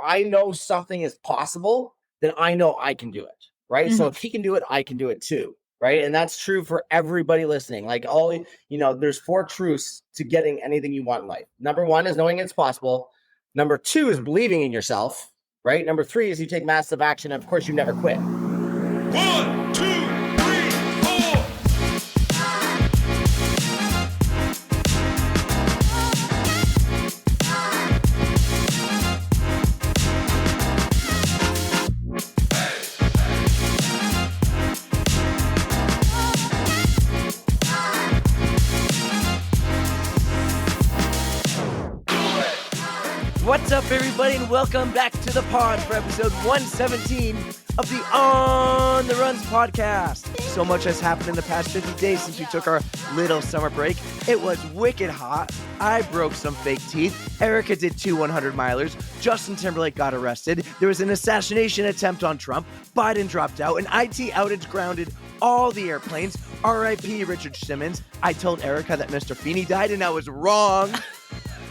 I know something is possible, then I know I can do it, right? So if he can do it, I can do it too, right? And that's true for everybody listening. Like there's 4 truths to getting anything you want in life. Number 1 is knowing it's possible. Number 2 is believing in yourself, right? Number 3 is you take massive action. And of course, you never quit. 1, 2, 3, 4. What's up, everybody, and welcome back to the pod for episode 117 of the On the Runs podcast. So much has happened in the past 50 days since we took our little summer break. It was wicked hot. I broke some fake teeth. Erika did 2 100-milers. Justin Timberlake got arrested. There was an assassination attempt on Trump. Biden dropped out. An IT outage grounded all the airplanes. R.I.P. Richard Simmons. I told Erika that Mr. Feeney died, and I was wrong.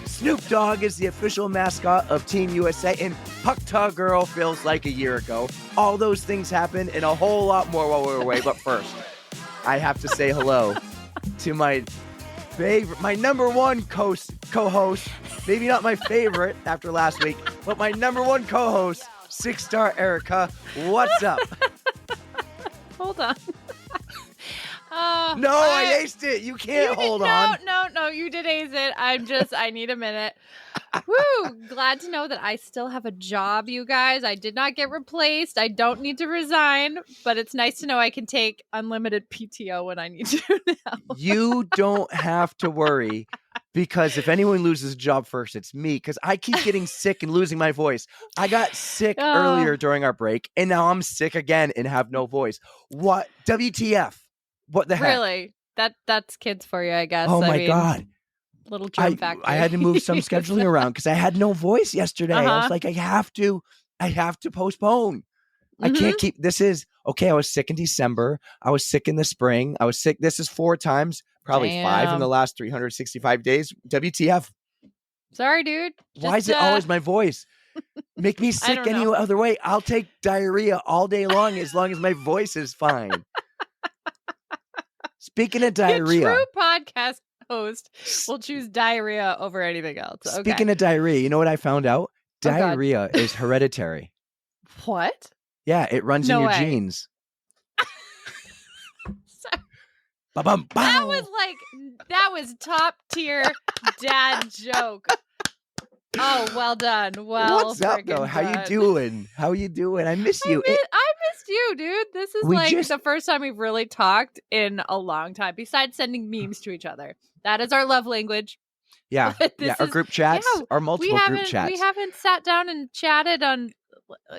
Snoop Dogg is the official mascot of Team USA, and Pucktaw Girl feels like a year ago. All those things happened and a whole lot more while we were away. But first, I have to say hello to my number one co-host, maybe not my favorite after last week, but my number one co-host, 6-star Erika. What's up? Hold on. I aced it. You can't hold on. No, you did ace it. I need a minute. Woo! Glad to know that I still have a job, you guys. I did not get replaced. I don't need to resign, but it's nice to know I can take unlimited PTO when I need to now. You don't have to worry, because if anyone loses a job first, it's me, because I keep getting sick and losing my voice. I got sick earlier during our break, and now I'm sick again and have no voice. What? WTF? What the heck? Really? That's kids for you, I guess. Oh my God. Little germ factory. I had to move some scheduling around because I had no voice yesterday. I was like, I have to postpone. I can't keep, I was sick in December. I was sick in the spring. I was sick. This is 4 times, probably 5 in the last 365 days. WTF? Sorry, dude. Why is it always my voice? Make me sick any other way. I'll take diarrhea all day long as my voice is fine. Speaking of diarrhea. A true podcast host will choose diarrhea over anything else. Okay. Speaking of diarrhea, you know what I found out? Diarrhea is hereditary. What? Yeah, it runs in your genes. That was top tier dad joke. Oh, well done. Well, what's up, though? How you doing? I miss you. I missed you, dude. This is the first time we've really talked in a long time, besides sending memes to each other. That is our love language. Yeah. Our group chats, our multiple group chats. We haven't sat down and chatted on...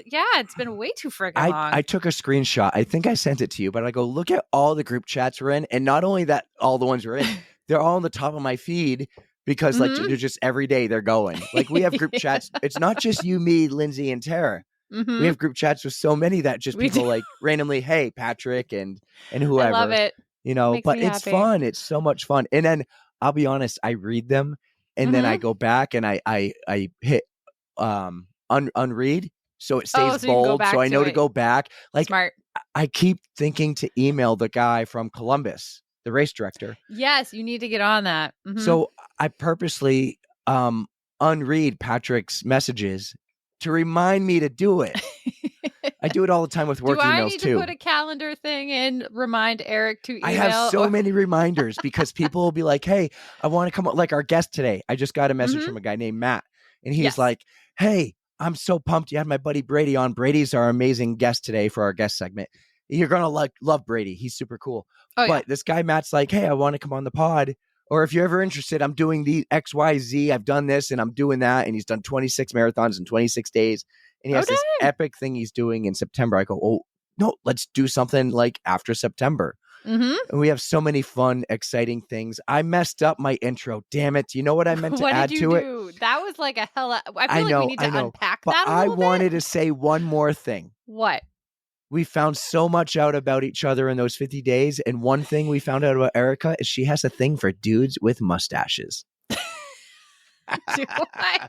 Yeah, it's been way too friggin' long. I took a screenshot. I think I sent it to you, but I go, look at all the group chats we're in. And not only that, all the ones we're in, they're all on the top of my feed. Because they're just every day they're going. Like we have group chats. It's not just you, me, Lindsay, and Tara. We have group chats with so many that just people like randomly, hey, Patrick and whoever. I love it. But it's fun. It's so much fun. And then I'll be honest, I read them and then I go back and I hit unread. So it stays bold. So I know to go back. Like smart. I keep thinking to email the guy from Columbus, the race director. Yes, you need to get on that. So I purposely unread Patrick's messages to remind me to do it. I do it all the time with work emails too. Do I need to put a calendar thing in, remind Eric to email? I have so many reminders because people will be like, hey, I want to come up, like our guest today. I just got a message from a guy named Matt. And he's like, hey, I'm so pumped you had my buddy Brady on. Brady's our amazing guest today for our guest segment. You're going to love Brady. He's super cool. This guy Matt's like, hey, I want to come on the pod. Or if you're ever interested, I'm doing the XYZ. I've done this and I'm doing that. And he's done 26 marathons in 26 days. And he has this epic thing he's doing in September. I go, oh, no, let's do something like after September. And we have so many fun, exciting things. I messed up my intro. Damn it. You know what I meant to add to it? That was like a hella... I feel like we need to unpack that a little bit. I wanted to say one more thing. What? We found so much out about each other in those 50 days. And one thing we found out about Erika is she has a thing for dudes with mustaches. Do I?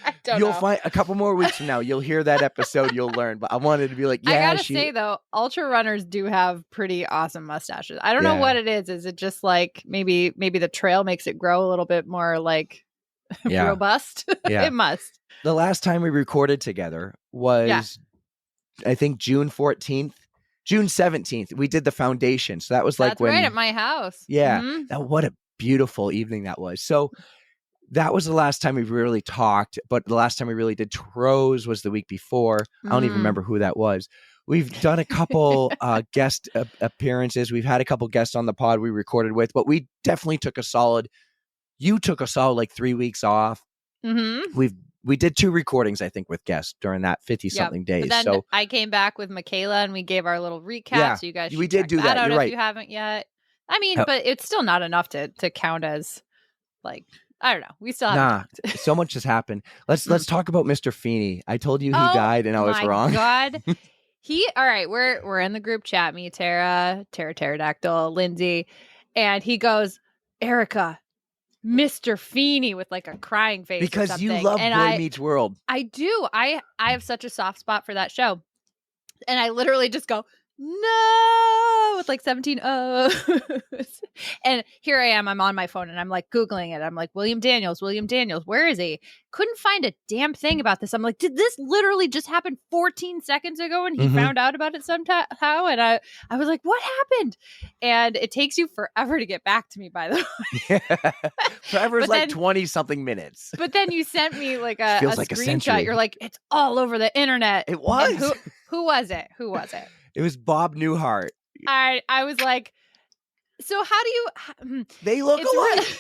I don't You'll know. find a couple more weeks from now, you'll hear that episode, you'll learn. But I wanted to be like, I yeah, gotta say though, ultra runners do have pretty awesome mustaches. I don't know Yeah. what it is. Is it just like maybe the trail makes it grow a little bit more like Yeah. robust? Yeah. It must. The last time we recorded together was, I think, June 14th, June 17th. We did the foundation. So that was like That's when, right at my house. yeah, Mhm. what a beautiful evening that was. So that was the last time we really talked, but the last time we really did Tro's was the week before. I don't even remember who that was. We've done a couple guest appearances. We've had a couple guests on the pod we recorded with, but we definitely took a solid like 3 weeks off. Mm-hmm. We did 2 recordings, I think, with guests during that 50-something days. But then So I came back with Michaela and we gave our little recap. Yeah, So you guys should we did check do that. out You're if right. you haven't yet. I mean, Oh. but it's still not enough to count as like, I don't know. We still haven't talked. So much has happened. Let's talk about Mr. Feeney. I told you he died and I was wrong. God. All right, we're in the group chat, me, Tara, Pterodactyl, Lindsay, and he goes, Erika, Mr. Feeney, with like a crying face. Because or something. you love and Boy Meets World. I do. I have such a soft spot for that show. And I literally just go, no, with like 17 O's. And here I am. I'm on my phone and I'm like Googling it. I'm like, William Daniels, where is he? Couldn't find a damn thing about this. I'm like, did this literally just happen 14 seconds ago and he found out about it somehow? And I was like, what happened? And it takes you forever to get back to me, by the way. Forever is But like then- 20-something minutes. But then you sent me like a Feels like a screenshot. century. You're like, it's all over the internet. It was. And who was it? Who was it? It was Bob Newhart. I was like, so how do you? They look It's alike. really-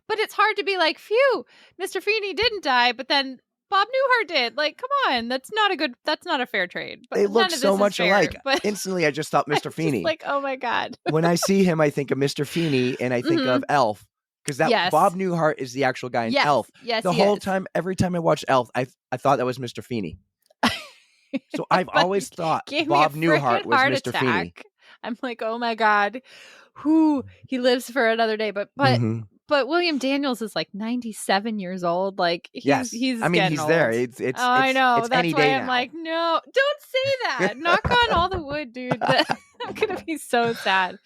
but it's hard to be like, phew, Mr. Feeney didn't die, but then Bob Newhart did. Like, come on, that's not a fair trade. But They none look of this so is much fair, alike. But Instantly, I just thought I'm Mr. just Feeney. like, oh my god. When I see him, I think of Mr. Feeney and I think of Elf. Because Yes. Bob Newhart is the actual guy in Yes, Elf. yes, The he whole is. time, every time I watched Elf, I thought that was Mr. Feeney. So I've But always thought Gave Bob me a Newhart frickin' was heart Mr. Feeney. attack. I'm like, oh my god, he lives for another day. But Mhm. but William Daniels is like 97 years old. Like he's Yes. he's I mean, getting he's there. old. It's I know. It's That's any why day I'm now. like, no, don't say that. Knock on all the wood, dude. I'm gonna be so sad.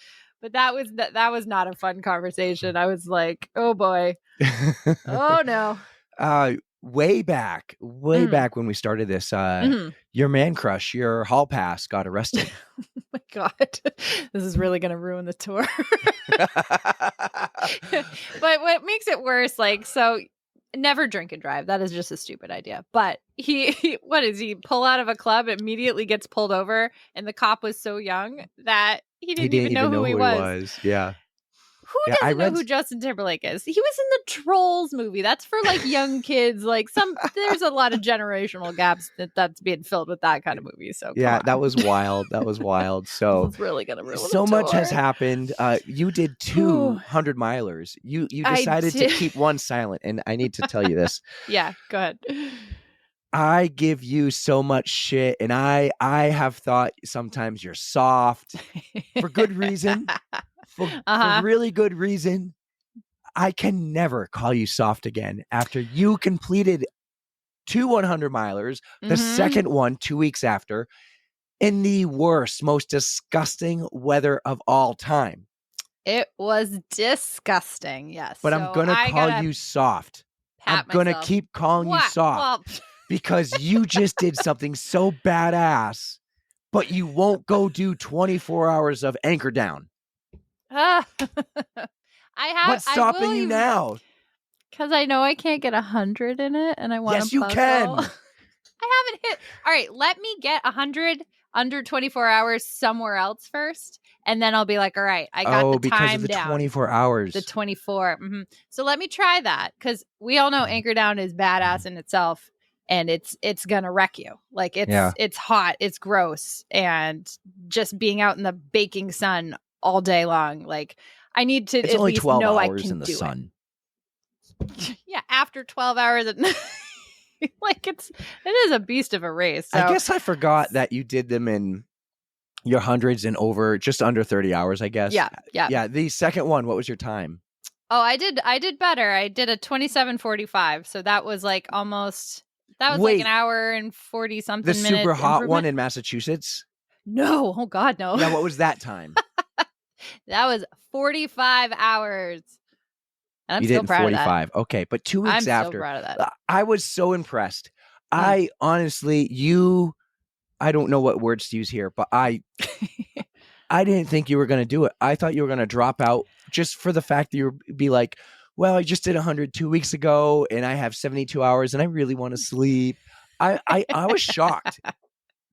But that was not a fun conversation. I was like, oh boy, oh no. Way back when we started this, Mhm. your man crush, your hall pass got arrested. Oh my god, this is really gonna ruin the tour. But what makes it worse, like, so never drink and drive. That is just a stupid idea. But he what is he pull out of a club, immediately gets pulled over, and the cop was so young that he didn't even know who he was. Yeah. Who Yeah, I doesn't know read- who Justin Timberlake is? He was in the Trolls movie. That's for like young kids. Like there's a lot of generational gaps that's being filled with that kind of movie. So Yeah, come that on. was wild. That was wild. So It's really gonna ruin so the much has tour. happened. You did 200 milers. You I decided to did. keep one silent, and I need to tell you this. Yeah, go ahead. I give you so much shit, and I have thought sometimes you're soft for good reason. For really good reason. I can never call you soft again after you completed 2 100 milers, the Mhm. second one 2 weeks after, in the worst, most disgusting weather of all time. It was disgusting. Yes, But I'm going to I call gotta you soft. I'm pat going to myself. keep calling you What? soft Well, because you just did something so badass, but you won't go do 24 hours of anchor down. I have. What's stopping you now? Because I know I can't get 100 in it, and I want. Yes, you can. I haven't hit. All right, let me get 100 under 24 hours somewhere else first, and then I'll be like, all right, I got the because time of the down. 24 hours. The 24. So let me try that, because we all know anchor down is badass in itself, and it's gonna wreck you. Like it's hot, it's gross, and just being out in the baking sun all day long. Like I need to It's at only least 12 know I hours can in the do sun. it. Yeah, after 12 hours, like it is a beast of a race. So. I guess I forgot that you did them in your hundreds and over just under 30 hours, I guess. Yeah. Yeah. The second one, what was your time? Oh, I did better. I did a 27:45. So that was like almost, that was like Wait. an hour and 40 something The minutes. super hot one improvement. in Massachusetts? No. Oh God, no. Yeah, what was that time? That was 45 hours. And I'm You still did in proud of that. 45. Okay, but 2 weeks I'm after, so proud of that. I was so impressed. I honestly, I don't know what words to use here, but I didn't think you were going to do it. I thought you were going to drop out just for the fact that you would be like, well, I just did 100 2 weeks ago and I have 72 hours and I really want to sleep. I was shocked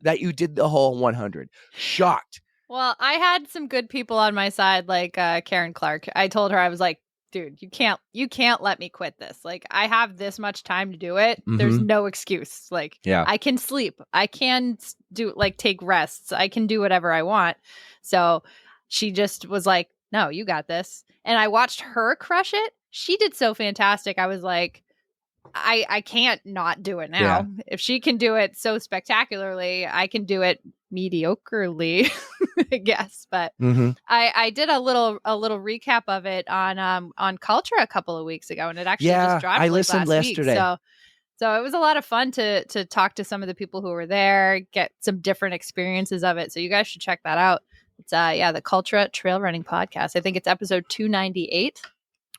that you did the whole 100. Shocked. Well, I had some good people on my side, like Karen Clark. I told her, I was like, dude, you can't let me quit this. Like, I have this much time to do it. There's no excuse. Like, I can sleep. I can do, like, take rests. I can do whatever I want. So she just was like, no, you got this. And I watched her crush it. She did so fantastic. I was like, I can't not do it now. Yeah. If she can do it so spectacularly, I can do it mediocrely, I guess. But I did a little recap of it on Culture a couple of weeks ago, and it actually just dropped. I listened last yesterday. Week. So it was a lot of fun to talk to some of the people who were there, get some different experiences of it. So you guys should check that out. It's the Culture Trail Running Podcast. I think it's episode 298.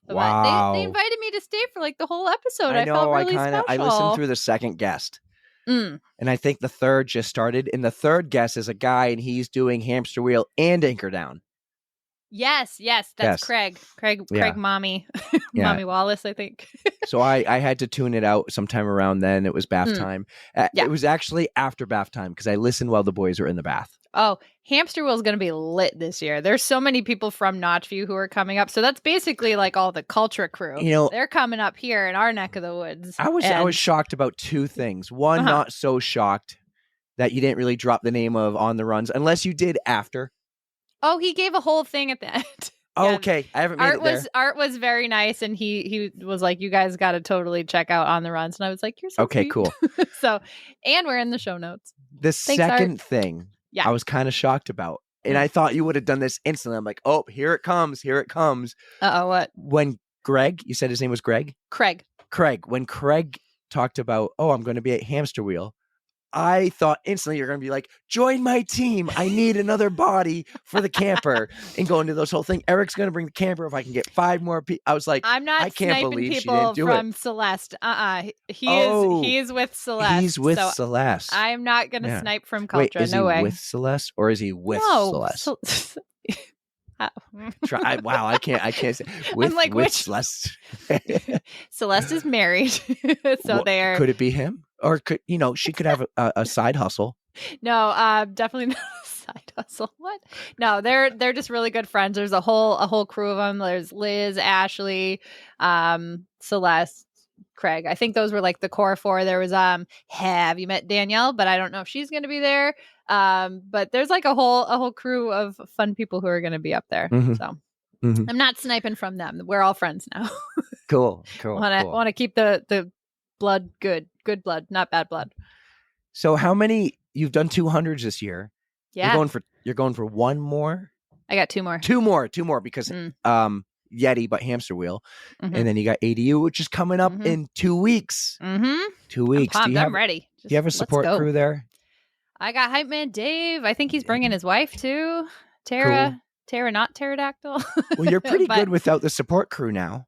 Wow. They invited me to stay for like the whole episode. I know. felt really I special. listened through the second guest. And I think the third just started. And the third guest is a guy, and he's doing hamster wheel and anchor down. Yes. That's Craig. Craig Mommy. Mommy Wallace, I think. So I had to tune it out sometime around then. It was bath time. It was actually after bath time because I listened while the boys were in the bath. Oh, Hamster Wheel is going to be lit this year. There's so many people from Notchview who are coming up. So that's basically like all the Culture crew. You know, they're coming up here in our neck of the woods. I was shocked about two things. One, not so shocked that you didn't really drop the name of On the Runs, unless you did after. Oh, he gave a whole thing at the end. Okay, I haven't made it there. Art was very nice, and he was like, "You guys got to totally check out On the Runs," and I was like, "You're so okay, sweet." cool. So, and we're in the show notes. The second thing, I was kind of shocked about, and I thought you would have done this instantly. I'm like, "Oh, here it comes! Here it comes!" What? When Greg, you said his name was Greg? Craig. When Craig talked about, "Oh, I'm going to be at Hamster Wheel," I thought instantly you're going to be like, join my team. I need another body for the camper, and go into this whole thing. Eric's going to bring the camper if I can get 5 more people. I was like, I'm not I can't sniping believe she people didn't do from it. Celeste. He is with Celeste. He's with so Celeste. I'm not going to snipe from Wait, Culture. is No he way. with Celeste or is he with Celeste? Wow, I can't say with, I'm like, with which Celeste. Celeste is married, so they are. Could it be him, or could she could have a side hustle? No, definitely not a side hustle. What? No, they're just really good friends. There's a whole crew of them. There's Liz, Ashley, Celeste, Craig. I think those were like the core 4. There was have you met Danielle? But I don't know if she's going to be there. But there's like a whole crew of fun people who are going to be up there. So I'm not sniping from them. We're all friends now. Cool. Want to keep the blood good blood, not bad blood. So how many? You've done 200s this year. Yeah. You're going for one more. I got 2 more. Two more because Yeti, but hamster wheel, and then you got ADU, which is coming up in 2 weeks. 2 weeks. I'm ready. Do you have a support crew there? I got hype man Dave. I think he's bringing his wife too. Tara. Cool. Tara, not pterodactyl. Well, you're pretty good without the support crew now.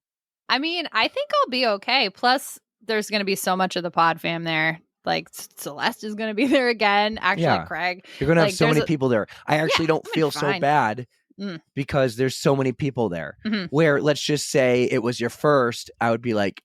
I mean, I think I'll be okay. Plus, there's going to be so much of the pod fam there. Like Celeste is going to be there again. Actually, Craig. You're going to have so many people there. I actually don't feel so bad because there's so many people there. Where let's just say it was your first, I would be like,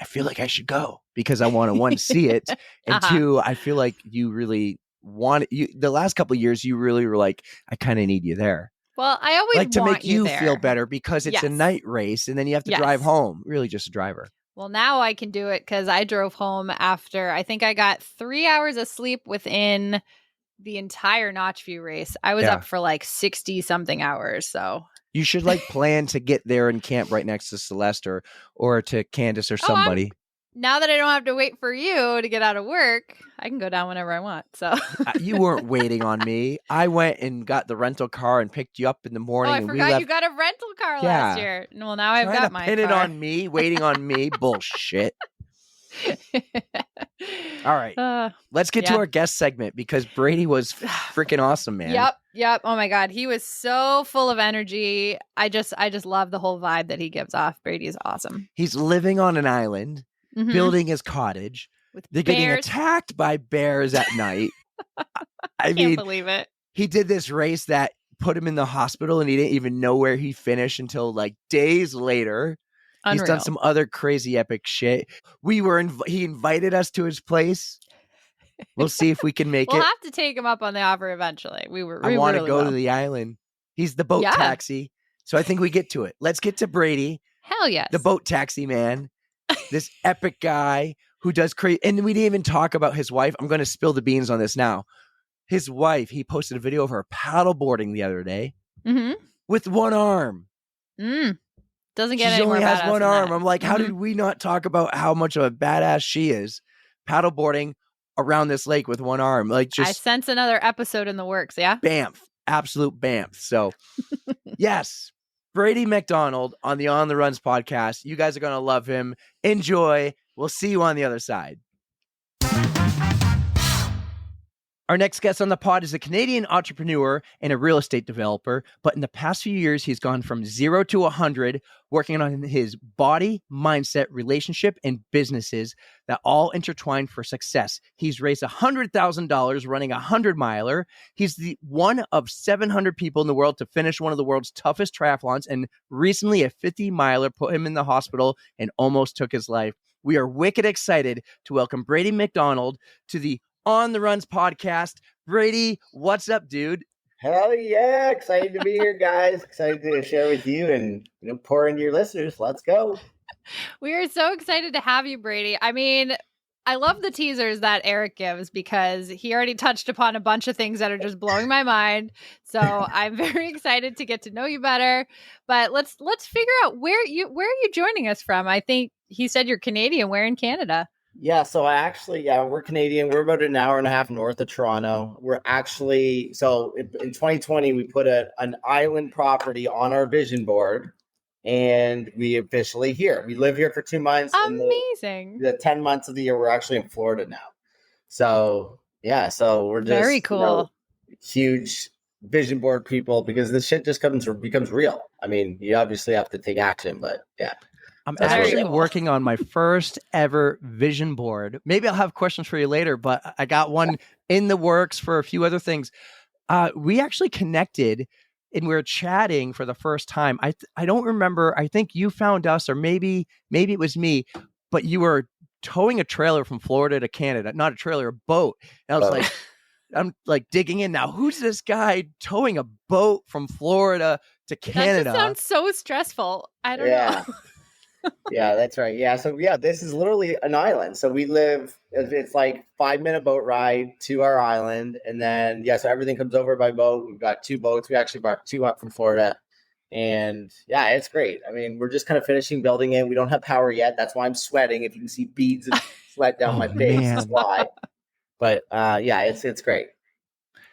I feel like I should go because I want to, 1, see it, and 2, I feel like you really want it. The last couple of years, you really were like, I kind of need you there. Well, I always like to want make you there. feel better because it's a night race and then you have to drive home. Really just a driver. Well, now I can do it because I drove home after, I think I got 3 hours of sleep within the entire Notchview race. I was up for like 60 something hours. So you should like plan to get there and camp right next to Celeste or to Candace or somebody. now that I don't have to wait for you to get out of work, I can go down whenever I want. So You weren't waiting on me. I went and got the rental car and picked you up in the morning. I and forgot we left. you got a rental car Yeah. last year. Well, now I've Trying got to my pin it car. on me, waiting on me. Bullshit. All right. Let's get to our guest segment because Brady was freaking awesome, man. Yep. Oh my God. He was so full of energy. I just love the whole vibe that he gives off. Brady is awesome. He's living on an island, building his cottage. They're getting attacked by bears at night. I can't believe it. He did this race that put him in the hospital and he didn't even know where he finished until like days later. Unreal. He's done some other crazy epic shit. He invited us to his place. We'll see if we can make we'll it. have to take him up on the offer eventually. I want to go to the island. He's the boat taxi. So I think we get to it. Let's get to Brady. Hell yes. The boat taxi man. This epic guy who does crazy. And we didn't even talk about his wife. I'm going to spill the beans on this now. His wife, he posted a video of her paddleboarding the other day with one arm. Doesn't get she any more only has badass one than arm. that. I'm like, how did we not talk about how much of a badass she is paddleboarding around this lake with one arm? Like, just I sense another episode in the works. Yeah. Bamf. Absolute bamf. So yes, Brady McDonald on the On the Runs podcast. You guys are going to love him. Enjoy. We'll see you on the other side. Our next guest on the pod is a Canadian entrepreneur and a real estate developer, but in the past few years, he's gone from 0 to 100, working on his body, mindset, relationship, and businesses that all intertwine for success. He's raised $100,000 running a 100-miler. He's the one of 700 people in the world to finish one of the world's toughest triathlons, and recently a 50-miler put him in the hospital and almost took his life. We are wicked excited to welcome Brady McDonald to the On the Runs podcast. Brady, what's up, dude? Hell yeah. Excited to be here, guys. Excited to share with you and pour into your listeners. Let's go. We are so excited to have you, Brady. I mean, I love the teasers that Eric gives because he already touched upon a bunch of things that are just blowing my mind. So I'm very excited to get to know you better. But let's figure out where are you joining us from? I think he said you're Canadian. Where in Canada? Yeah, so we're Canadian. We're about an hour and a half north of Toronto. We're actually, so in 2020, we put an island property on our vision board, and we officially here. We live here for 2 months. Amazing. The 10 months of the year, we're actually in Florida now. So, yeah, so we're just very cool. Huge vision board people because this shit just becomes real. I mean, you obviously have to take action, but yeah. I'm actually working on my first ever vision board. Maybe I'll have questions for you later, but I got one in the works for a few other things. We actually connected and we were chatting for the first time. I don't remember. I think you found us, or maybe it was me, but you were towing a trailer from Florida to Canada, not a trailer, a boat. And I was like, I'm like digging in now. Who's this guy towing a boat from Florida to Canada? That just sounds so stressful. I don't know. Yeah, that's right. Yeah. So this is literally an island. So we live, it's like 5-minute boat ride to our island. And then, so everything comes over by boat. We've got 2 boats. We actually brought 2 up from Florida. And yeah, it's great. I mean, we're just kind of finishing building it. We don't have power yet. That's why I'm sweating. If you can see beads of sweat down my face, that's why. But it's great.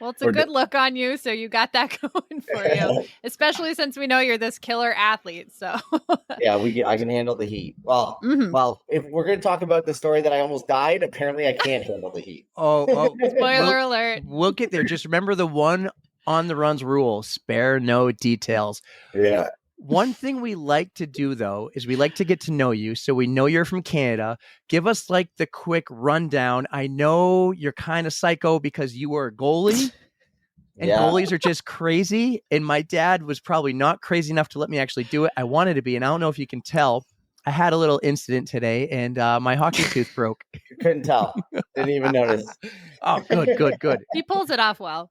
Well, it's a good look on you, so you got that going for you, especially since we know you're this killer athlete. So yeah, I can handle the heat. Well, if we're going to talk about the story that I almost died, apparently I can't handle the heat. Spoiler alert. We'll get there. Just remember the one On the Runs rule: spare no details. Yeah. One thing we like to do, though, is we like to get to know you. So we know you're from Canada. Give us like the quick rundown. I know you're kind of psycho because you were a goalie and goalies are just crazy. And my dad was probably not crazy enough to let me actually do it. I wanted to be. And I don't know if you can tell. I had a little incident today and my hockey tooth broke. You couldn't tell. Didn't even notice. Oh, good. He pulls it off well.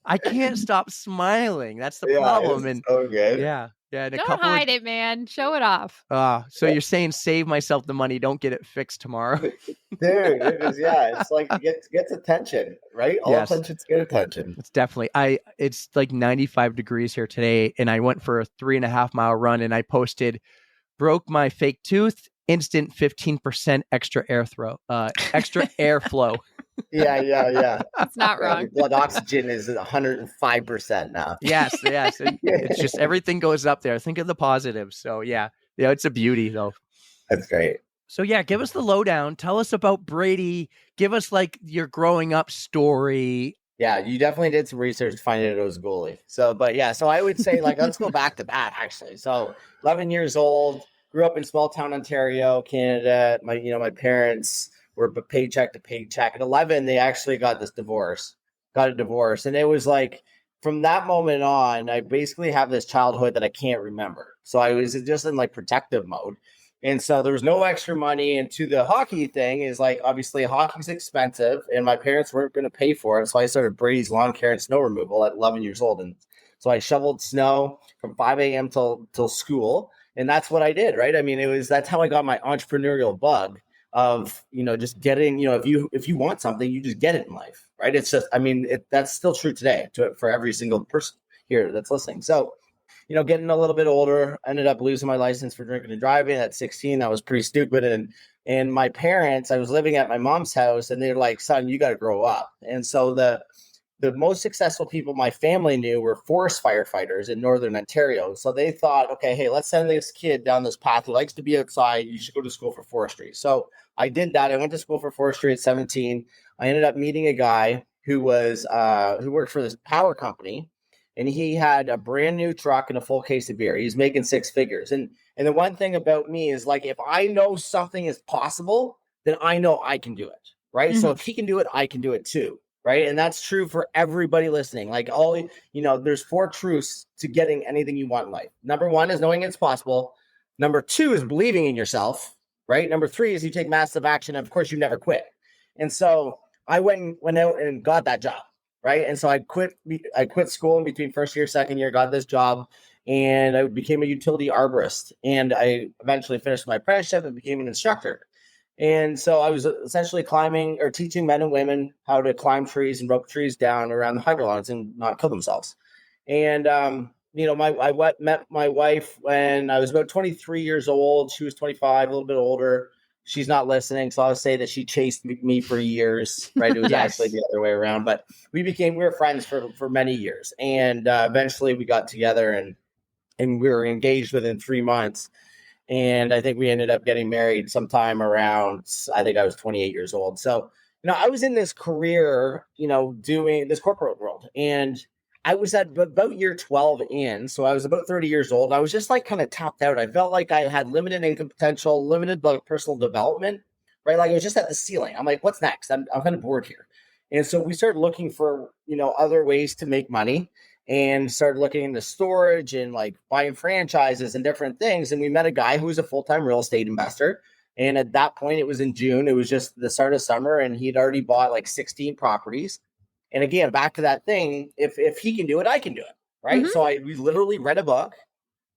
I can't stop smiling. That's the problem. And so good. Yeah. Don't hide it, man. Show it off. So you're saying save myself the money, don't get it fixed tomorrow. Dude, it's like it gets attention, right? All attention's good attention. It's definitely it's like 95 degrees here today, and I went for a 3.5 mile run and I posted, broke my fake tooth instant 15% extra airflow. Yeah. It's not Yeah, your wrong. blood oxygen is 105% now. Yes. It's just everything goes up there. Think of the positives. So yeah, it's a beauty though. That's great. So yeah, give us the lowdown. Tell us about Brady. Give us like your growing up story. Yeah, you definitely did some research to find out it was a goalie. So I would say like let's go back to that actually. So 11 years old, grew up in small town Ontario, Canada. My parents were paycheck to paycheck. At 11, they actually got a divorce, and it was like from that moment on, I basically have this childhood that I can't remember. So I was just in like protective mode. And so there was no extra money. And to the hockey thing is like, obviously hockey's expensive and my parents weren't going to pay for it. So I started Brady's lawn care and snow removal at 11 years old. And so I shoveled snow from 5 a.m. till school. And that's what I did. Right. I mean, that's how I got my entrepreneurial bug of, just getting, if you want something, you just get it in life. Right. It's just, that's still true today for every single person here that's listening. So, getting a little bit older, ended up losing my license for drinking and driving at 16. That was pretty stupid. And my parents, I was living at my mom's house and they're like, son, you got to grow up. And so the most successful people my family knew were forest firefighters in Northern Ontario. So they thought, okay, hey, let's send this kid down this path. He likes to be outside. You should go to school for forestry. So I did that. I went to school for forestry at 17. I ended up meeting a guy who worked for this power company. And he had a brand new truck and a full case of beer. He's making 6 figures. And the one thing about me is like, if I know something is possible, then I know I can do it. Right. Mm-hmm. So if he can do it, I can do it too. Right. And that's true for everybody listening. Like there's 4 truths to getting anything you want in life. Number 1 is knowing it's possible. Number 2 is believing in yourself. Right. Number 3 is you take massive action. And of course, you never quit. And so I went out and got that job. Right. And so I quit school in between first year, second year, got this job, and I became a utility arborist. And I eventually finished my apprenticeship and became an instructor. And so I was essentially climbing or teaching men and women how to climb trees and rope trees down around the hydrolons and not kill themselves. And, I met my wife when I was about 23 years old. She was 25, a little bit older. She's not listening, so I'll say that she chased me for years, right? It was Yes. actually the other way around, but we were friends for many years. And eventually we got together and we were engaged within 3 months. And I think we ended up getting married sometime around, I think I was 28 years old. So, I was in this career, doing this corporate world, and I was at about year 12 in. So I was about 30 years old. I was just like kind of tapped out. I felt like I had limited income potential, limited personal development, right? Like I was just at the ceiling. I'm like, what's next? I'm kind of bored here. And so we started looking for, other ways to make money and started looking into storage and like buying franchises and different things. And we met a guy who was a full-time real estate investor. And at that point, it was in June. It was just the start of summer and he'd already bought like 16 properties. And again, back to that thing, if he can do it, I can do it, right? Mm-hmm. So we literally read a book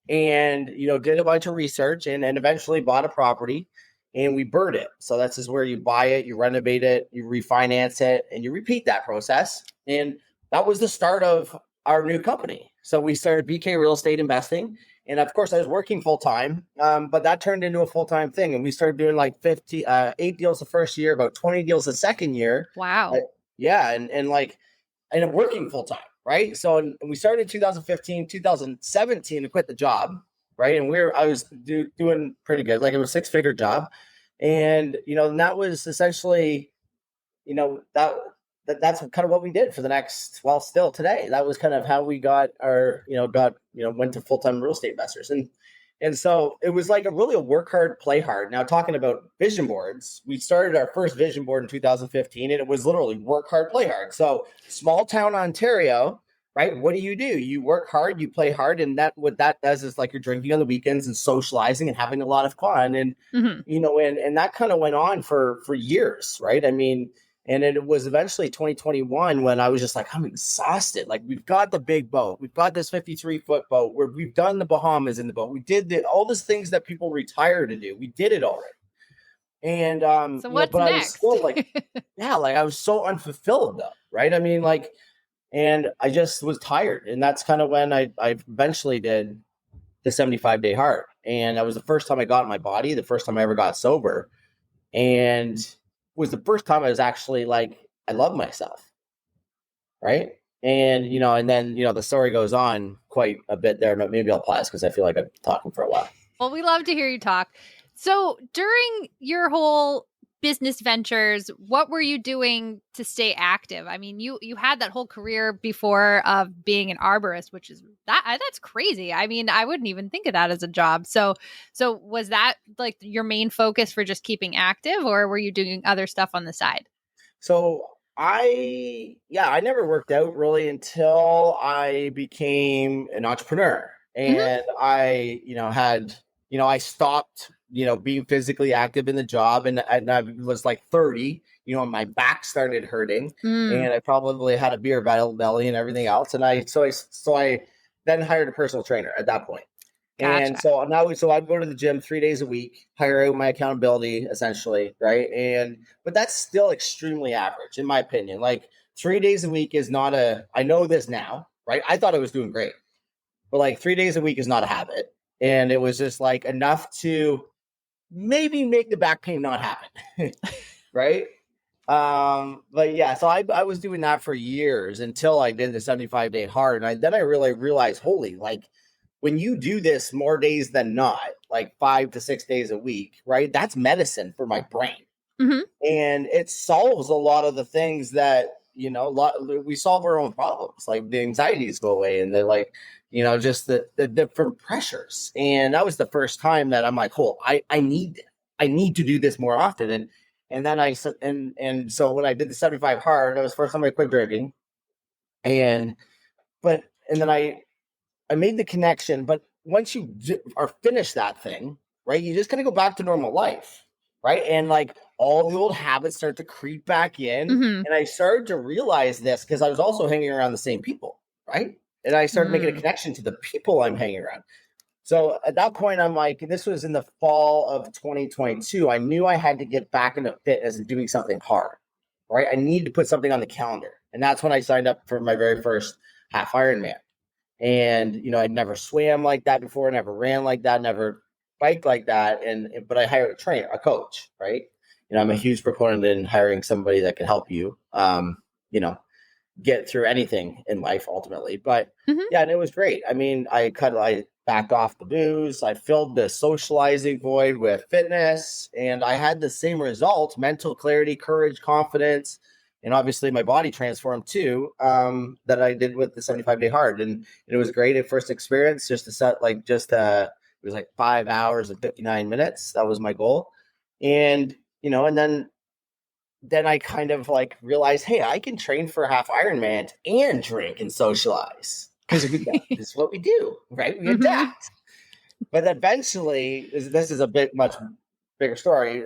and, did a bunch of research and eventually bought a property and we bird it. So that's just where you buy it, you renovate it, you refinance it, and you repeat that process. And that was the start of our new company. So we started BK Real Estate Investing. And of course, I was working full time, but that turned into a full time thing. And we started doing like 8 deals the first year, about 20 deals the second year. Wow. Yeah. And I'm working full time. Right. So we started in 2015, 2017 to quit the job. Right. And I was doing pretty good. Like it was a 6-figure job. And, and that was essentially, that's kind of what we did for the next, still today. That was kind of how we got went to full-time real estate investors. And so it was like a work hard, play hard. Now talking about vision boards, we started our first vision board in 2015 and it was literally work hard, play hard. So small town Ontario, right? What do? You work hard, you play hard. And what that does is like you're drinking on the weekends and socializing and having a lot of fun. And, and that kind of went on for years, right? I mean, and it was eventually 2021 when I was just like, I'm exhausted. Like we've got the big boat. We've got this 53-foot boat where we've done the Bahamas in the boat. We did all these things that people retire to do. We did it already. And, so what's but next? I was still like, I was so unfulfilled though. Right. I mean, like, and I just was tired. And that's kind of when I eventually did the 75-day heart. And that was the first time I got in my body, the first time I ever got sober. And was the first time I was actually like, I love myself. Right. And, and then, the story goes on quite a bit there. Maybe I'll pause because I feel like I'm talking for a while. Well, we love to hear you talk. So during your whole business ventures, what were you doing to stay active? I mean, you had that whole career before of being an arborist, which is that's crazy. I mean, I wouldn't even think of that as a job. So was that like your main focus for just keeping active, or were you doing other stuff on the side? So I never worked out really until I became an entrepreneur, and I, I stopped, being physically active in the job, and I was like 30, and my back started hurting, and I probably had a beer belly and everything else, and I then hired a personal trainer at that point. Gotcha. And so I'd go to the gym 3 days a week, hire out my accountability essentially, right? But that's still extremely average in my opinion. Like 3 days a week is not I know this now, right? I thought I was doing great, but like 3 days a week is not a habit. And it was just like enough to maybe make the back pain not happen, right? But yeah, so I was doing that for years until I did the 75-day hard. And then I really realized, holy, like, when you do this more days than not, like 5 to 6 days a week, right? That's medicine for my brain. And it solves a lot of the things that, we solve our own problems, like the anxieties go away and they're like, just the different pressures. And that was the first time that I'm like, I need to do this more often. And then so when I did the 75 hard, that was the first time I quit drinking. And then I made the connection, but once you are finished that thing, right, you just kind of go back to normal life, right? And like all the old habits start to creep back in. And I started to realize this because I was also hanging around the same people, right? And I started making a connection to the people I'm hanging around. So at that point, I'm like, this was in the fall of 2022. I knew I had to get back into fitness and doing something hard, right? I need to put something on the calendar. And that's when I signed up for my very first half Ironman. And, I'd never swam like that before, never ran like that, never biked like that. But I hired a coach, right? I'm a huge proponent in hiring somebody that can help you, get through anything in life ultimately. But yeah, and it was great. I mean, I backed off the booze. I filled the socializing void with fitness, and I had the same result: mental clarity, courage, confidence. And obviously my body transformed too, that I did with the 75-day hard. And it was great at first experience, just to set it was like 5 hours and 59 minutes. That was my goal. And, and then I kind of like realized, hey, I can train for a half Ironman and drink and socialize, because this is what we do, right? We adapt. But eventually, this is a much bigger story.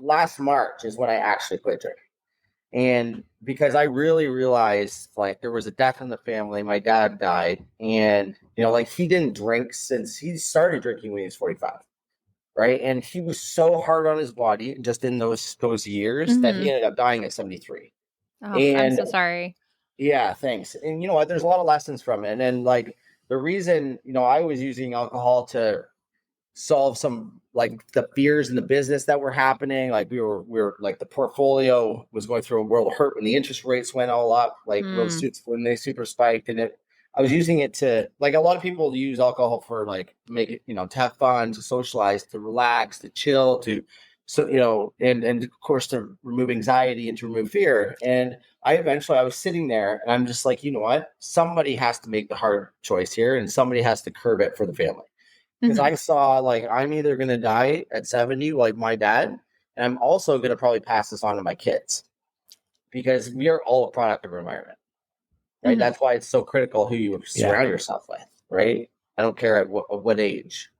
Last March is when I actually quit drinking. And because I really realized, like, there was a death in the family. My dad died, and he didn't drink since he started drinking when he was 45, right? And he was so hard on his body just in those years that he ended up dying at 73. Oh, I'm so sorry. Yeah, thanks. And you know what? There's a lot of lessons from it. And like the reason, I was using alcohol to solve some like the fears in the business that were happening. Like we were like the portfolio was going through a world of hurt when the interest rates went all up, like those suits when they super spiked. And I was using it to, like, a lot of people use alcohol for like make it, to have fun, to socialize, to relax, to chill, and of course to remove anxiety and to remove fear. And I was sitting there and I'm just like, you know what? Somebody has to make the hard choice here, and somebody has to curb it for the family. Because I saw, like, I'm either going to die at 70 like my dad, and I'm also going to probably pass this on to my kids, because we are all a product of our environment, right? That's why it's so critical who you surround yourself with, right? I don't care at what age,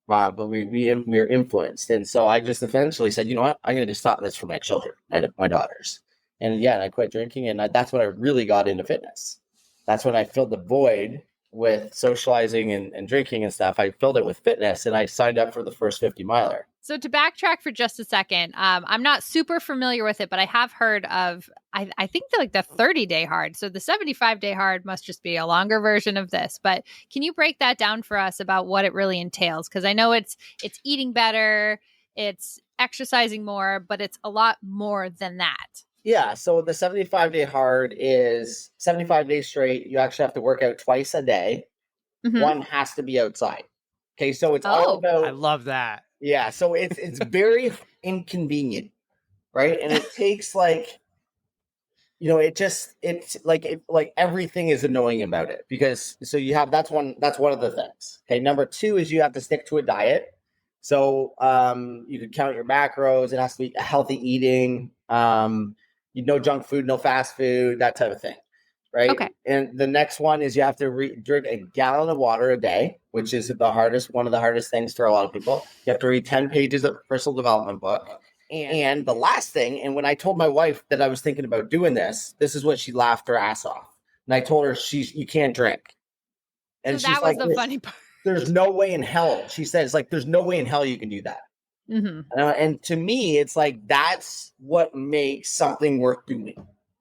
but we're influenced. And so I just eventually said, you know what? I'm going to stop this for my children and my daughters. And yeah, and I quit drinking, and that's when I really got into fitness. That's when I filled the void with socializing and drinking and stuff. I filled it with fitness, and I signed up for the first 50 miler. So to backtrack for just a second, I'm not super familiar with it, but I have heard of, I think like the 30-day hard. So the 75-day hard must just be a longer version of this. But can you break that down for us about what it really entails? Because I know it's eating better, it's exercising more, but it's a lot more than that. Yeah, so the 75-day hard is 75 days straight. You actually have to work out twice a day. Mhm. One has to be outside. Okay, so it's Oh. all about I love that. yeah, so it's very inconvenient, right? And it takes like it's like everything is annoying about it because so you have that's one of the things. Okay, number two is you have to stick to a diet. So you can count your macros. It has to be healthy eating. No junk food, no fast food, that type of thing, right? Okay. And the next one is you have to drink a gallon of water a day, which is one of the hardest things for a lot of people. You have to read 10 pages of personal development book. And the last thing, and when I told my wife that I was thinking about doing this is what she laughed her ass off. And I told her you can't drink. And So she's that was like, the funny part. there's no way in hell. She says, like, there's no way in hell you can do that. Mm-hmm. And to me, it's like, that's what makes something worth doing,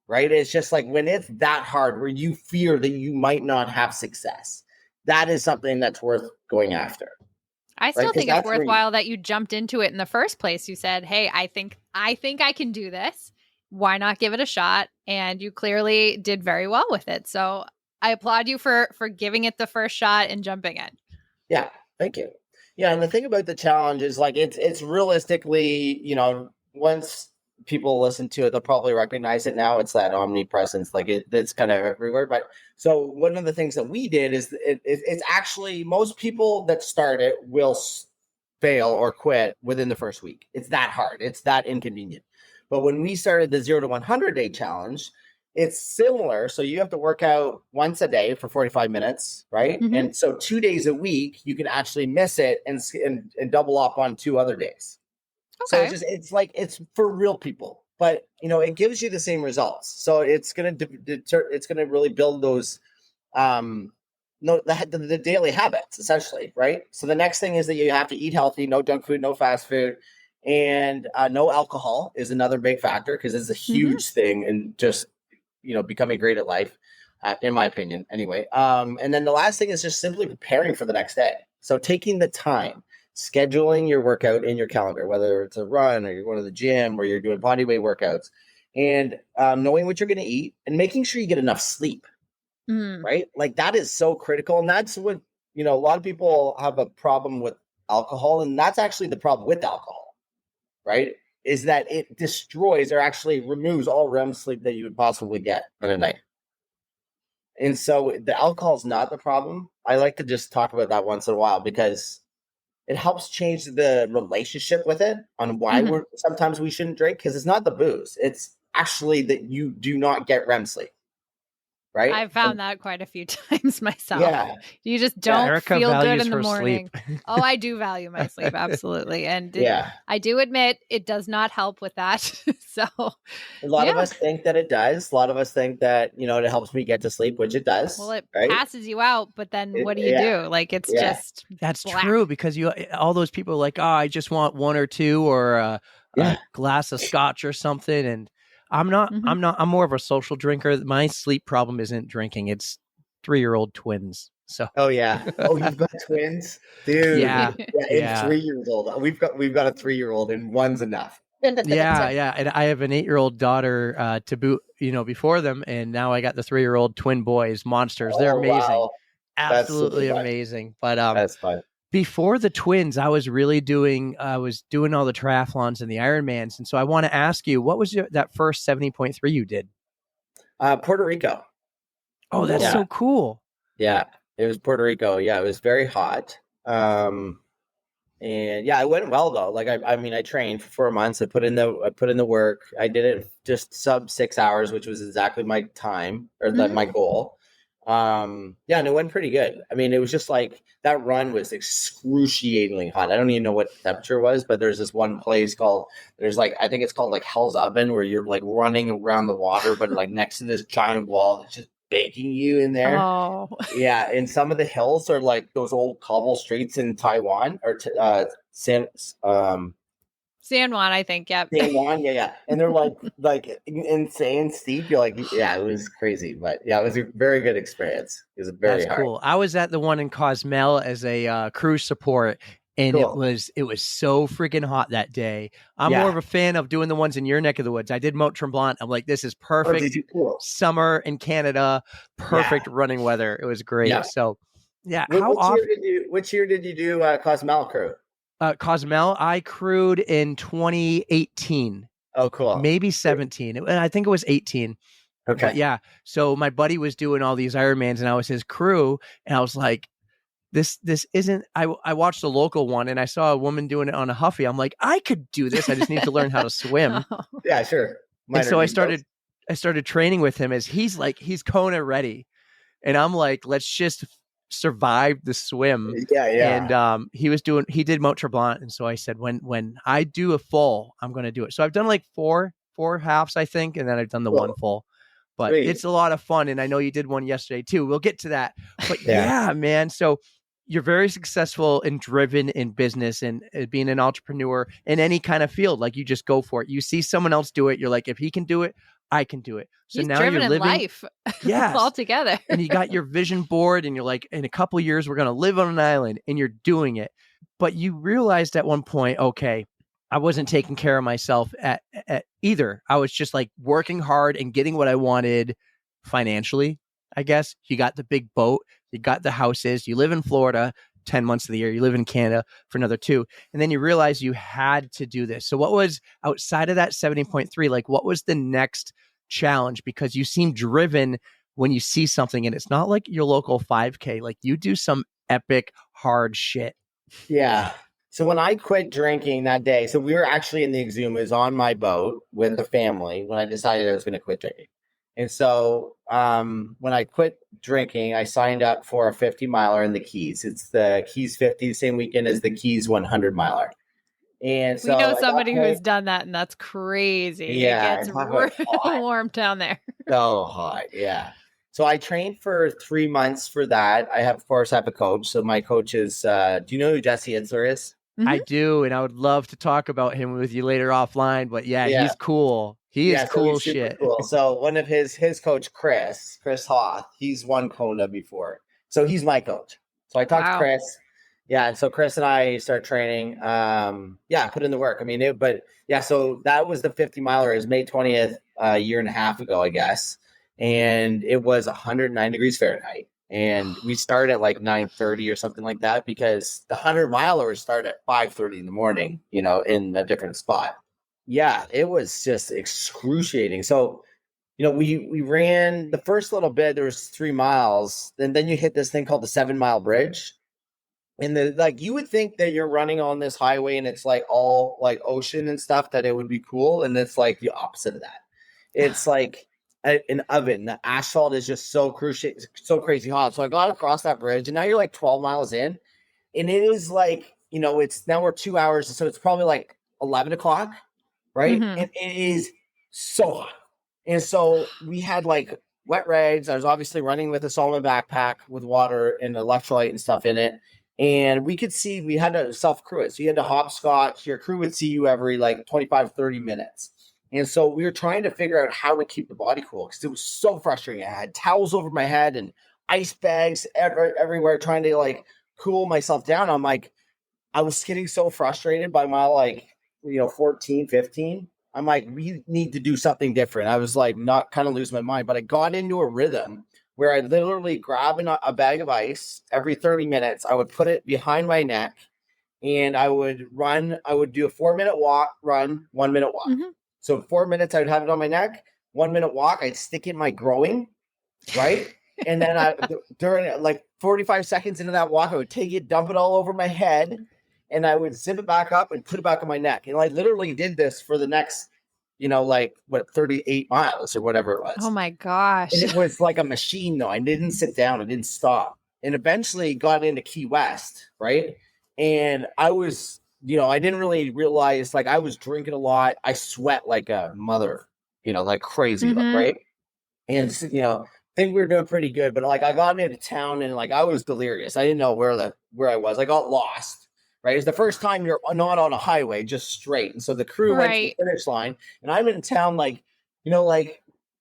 right? It's just like when it's that hard where you fear that you might not have success, that is something that's worth going after. I still Right, 'cause think it's that's where worthwhile that you jumped into it in the first place. You said, "Hey, I think I can do this. Why not give it a shot?" And you clearly did very well with it. So I applaud you for giving it the first shot and jumping in. Yeah, thank you. Yeah, and the thing about the challenge is like it's realistically, once people listen to it, they'll probably recognize it now. It's that omnipresence, like it's kind of everywhere. But so one of the things that we did is it's actually most people that start it will fail or quit within the first week. It's that hard. It's that inconvenient. But when we started the 0 to 100 day challenge, it's similar. So you have to work out once a day for 45 minutes, right? Mhm. And so 2 days a week, you can actually miss it and double up on 2 other days. So Okay. it's for real people, but it gives you the same results. So it's gonna it's gonna really build those the daily habits essentially, right? So the next thing is that you have to eat healthy, no junk food, no fast food, and no alcohol is another big factor because it's a huge thing and just becoming great at life, in my opinion. Anyway, and then the last thing is just simply preparing for the next day. So taking the time, scheduling your workout in your calendar, whether it's a run or you're going to the gym or you're doing body weight workouts, and knowing what you're going to eat and making sure you get enough sleep, right? Like that is so critical. And that's what, a lot of people have a problem with alcohol. And that's actually the problem with alcohol, right? Is that it destroys or actually removes all REM sleep that you would possibly get in a night. And so the alcohol is not the problem. I like to just talk about that once in a while because it helps change the relationship with it on why sometimes we shouldn't drink, because it's not the booze. It's actually that you do not get REM sleep. Right? I've found that quite a few times myself. Yeah. You just don't Erica feel good values in the her morning. sleep. Oh, I do value my sleep. Absolutely. And Yeah. I do admit it does not help with that. So A lot of us think that it does. A lot of us think that, it helps me get to sleep, which it does. well, it right? passes you out, but then what do you do? Like it's just That's black. true because all those people are like, oh, I just want one or two or a glass of scotch or something. And I'm not, I'm more of a social drinker. My sleep problem isn't drinking. It's 3-year-old twins. So. Oh yeah. Oh, you've got twins, dude. Yeah. And 3 years old. We've got a 3-year-old and one's enough. Yeah. And I have an 8-year-old daughter to boot, before them. And now I got the 3-year-old twin boys, monsters. They're amazing. Wow. Absolutely amazing. But that's fun. Before the twins, I was doing all the triathlons and the Ironmans. And so I want to ask you, what was that first 70.3 you did? Puerto Rico. Oh, that's so cool. Yeah. It was Puerto Rico. Yeah. It was very hot. And yeah, it went well though. Like, I trained for 4 months. I put in the work. I did it just sub 6 hours, which was exactly my time or my goal. And it went pretty good. I mean, it was just like that run was excruciatingly hot. I don't even know what the temperature was, but there's this one place I think it's called like Hell's Oven, where you're like running around the water, but like next to this giant wall that's just baking you in there. Oh, yeah. And some of the hills are like those old cobble streets in Taiwan or San Juan, I think. Yep. San Juan, yeah. And they're like insane steep. You're like, yeah, it was crazy. But yeah, it was a very good experience. It was very That's hard. cool. I was at the one in Cozumel as a cruise support, and Cool. it was so freaking hot that day. I'm more of a fan of doing the ones in your neck of the woods. I did Mont Tremblant. I'm like, this is perfect. Cool. Summer in Canada, perfect running weather. It was great. Yeah. So, yeah. Which year did you do Cozumel crew? Cozumel, I crewed in 2018. Oh, cool. Maybe 17. I think it was 18. Okay. But yeah. So my buddy was doing all these Ironmans, and I was his crew, and I was like, this isn't. I watched a local one, and I saw a woman doing it on a Huffy. I'm like, I could do this. I just need to learn how to swim. Yeah, sure. And so I started training with him as he's Kona ready, and I'm like, let's just survive the swim. Yeah. And he did Mont Tremblant, and so I said, when I do a full, I'm going to do it. So I've done like four halves, I think, and then I've done the one full. But it's a lot of fun, and I know you did one yesterday too. We'll get to that. But yeah, man. So you're very successful and driven in business and being an entrepreneur in any kind of field. Like, you just go for it. You see someone else do it, you're like, if he can do it, I can do it. So He's now driven you're living in life. Yes. All together. And you got your vision board, and you're like, in a couple years, we're going to live on an island, and you're doing it. But you realized at one point, okay, I wasn't taking care of myself at either. I was just like working hard and getting what I wanted financially, I guess. You got the big boat, you got the houses, you live in Florida 10 months of the year, you live in Canada for another 2. And then you realize you had to do this. So what was outside of that 70.3? Like, what was the next challenge? Because you seem driven when you see something, and it's not like your local 5K. Like, you do some epic hard shit. Yeah. So when I quit drinking that day, so we were actually in the Exumas on my boat with the family when I decided I was going to quit drinking. And so when I quit drinking, I signed up for a 50 miler in the Keys. It's the Keys 50, the same weekend as the Keys 100 miler. And so we know somebody who's done that, and that's crazy. Yeah, it gets really warm down there. So hot, yeah. So I trained for 3 months for that. I have a coach. So my coach is, do you know who Jesse Itzler is? Mm-hmm. I do, and I would love to talk about him with you later offline. But yeah. He's cool. He is cool shit. Cool. So one of his coach, Chris Hoth, he's won Kona before. So he's my coach. So I talked to Chris. Yeah, so Chris and I started training. Put in the work. I mean, so that was the 50 miler. It was May 20th, a year and a half ago, I guess. And it was 109 degrees Fahrenheit. And we started at like 9:30 or something like that, because the 100 milers start at 5:30 in the morning, in a different spot. Yeah, it was just excruciating. So, we ran the first little bit, there was 3 miles, and then you hit this thing called the 7 Mile Bridge. And you would think that you're running on this highway and it's like all like ocean and stuff, that it would be cool. And it's like the opposite of that. It's like an oven. The asphalt is just so crazy hot. So I got across that bridge, and now you're like 12 miles in, and it is like, it's now we're 2 hours. So it's probably like 11 o'clock. Right. Mm-hmm. And it is so hot. And so we had like wet rags. I was obviously running with a Solomon backpack with water and electrolyte and stuff in it. And we could see, we had to self-crew it. So you had to hopscotch. Your crew would see you every like 25, 30 minutes. And so we were trying to figure out how to keep the body cool, because it was so frustrating. I had towels over my head and ice bags everywhere, trying to like cool myself down. I'm like, I was getting so frustrated by my 14, 15. I'm like, we need to do something different. I was like, not kind of losing my mind, but I got into a rhythm where I literally grab a bag of ice every 30 minutes. I would put it behind my neck, and I would run. I would do a 4-minute walk, run, 1 minute walk. Mm-hmm. So 4 minutes, I would have it on my neck. 1 minute walk, I'd stick it in my groin, right? And then during like 45 seconds into that walk, I would take it, dump it all over my head, and I would zip it back up and put it back on my neck. And I literally did this for the next, 38 miles or whatever it was. Oh my gosh. And it was like a machine though. I didn't sit down. I didn't stop. And eventually got into Key West, right? And I was, I didn't really realize, like, I was drinking a lot. I sweat like a mother, like crazy, Mm-hmm. right? And, I think we were doing pretty good. But like, I got into town and like, I was delirious. I didn't know where I was. I got lost. right? It's the first time you're not on a highway, just straight. And so the crew went to the Right. finish line, and I'm in town, like,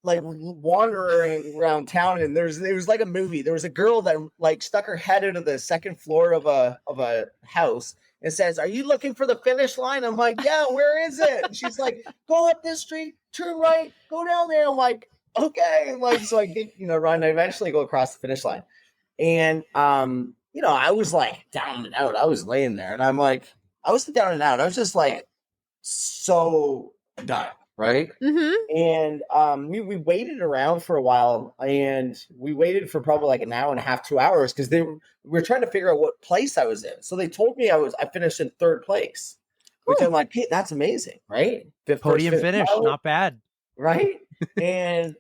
like wandering around town, and it was like a movie. There was a girl that like stuck her head into the second floor of a house and says, "Are you looking for the finish line?" I'm like, "Yeah, where is it?" And she's like, "Go up this street, turn right, go down there." I'm like, "Okay." Like, so I get, run. I eventually go across the finish line. And I was like down and out. I was laying there, and I'm like, I was down and out. I was just like so done, right? And we waited around for a while, and we waited for probably like an hour and a half, 2 hours, because we were trying to figure out what place I was in. So they told me I finished in third place, which I'm like, hey, that's amazing, right? Podium finish, not bad. Right? And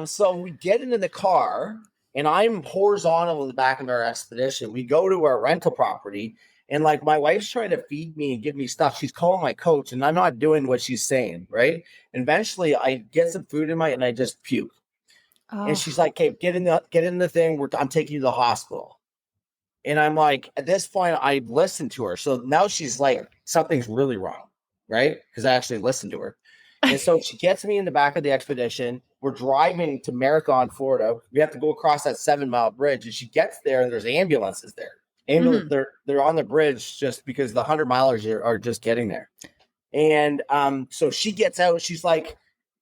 so we get into the car, and I'm horizontal in the back of our Expedition. We go to our rental property, and like my wife's trying to feed me and give me stuff. She's calling my coach, and I'm not doing what she's saying, right? And eventually I get some food in and I just puke. And she's like, "Okay, get in the thing. I'm taking you to the hospital." And I'm like, at this point, I listened to her. So now she's like, something's really wrong, right? Because I actually listened to her. And so she gets me in the back of the Expedition. We're driving to Marathon, Florida. We have to go across that 7-mile bridge. And she gets there, and there's ambulances there. They're on the bridge just because the 100-milers are just getting there. And so she gets out. She's like,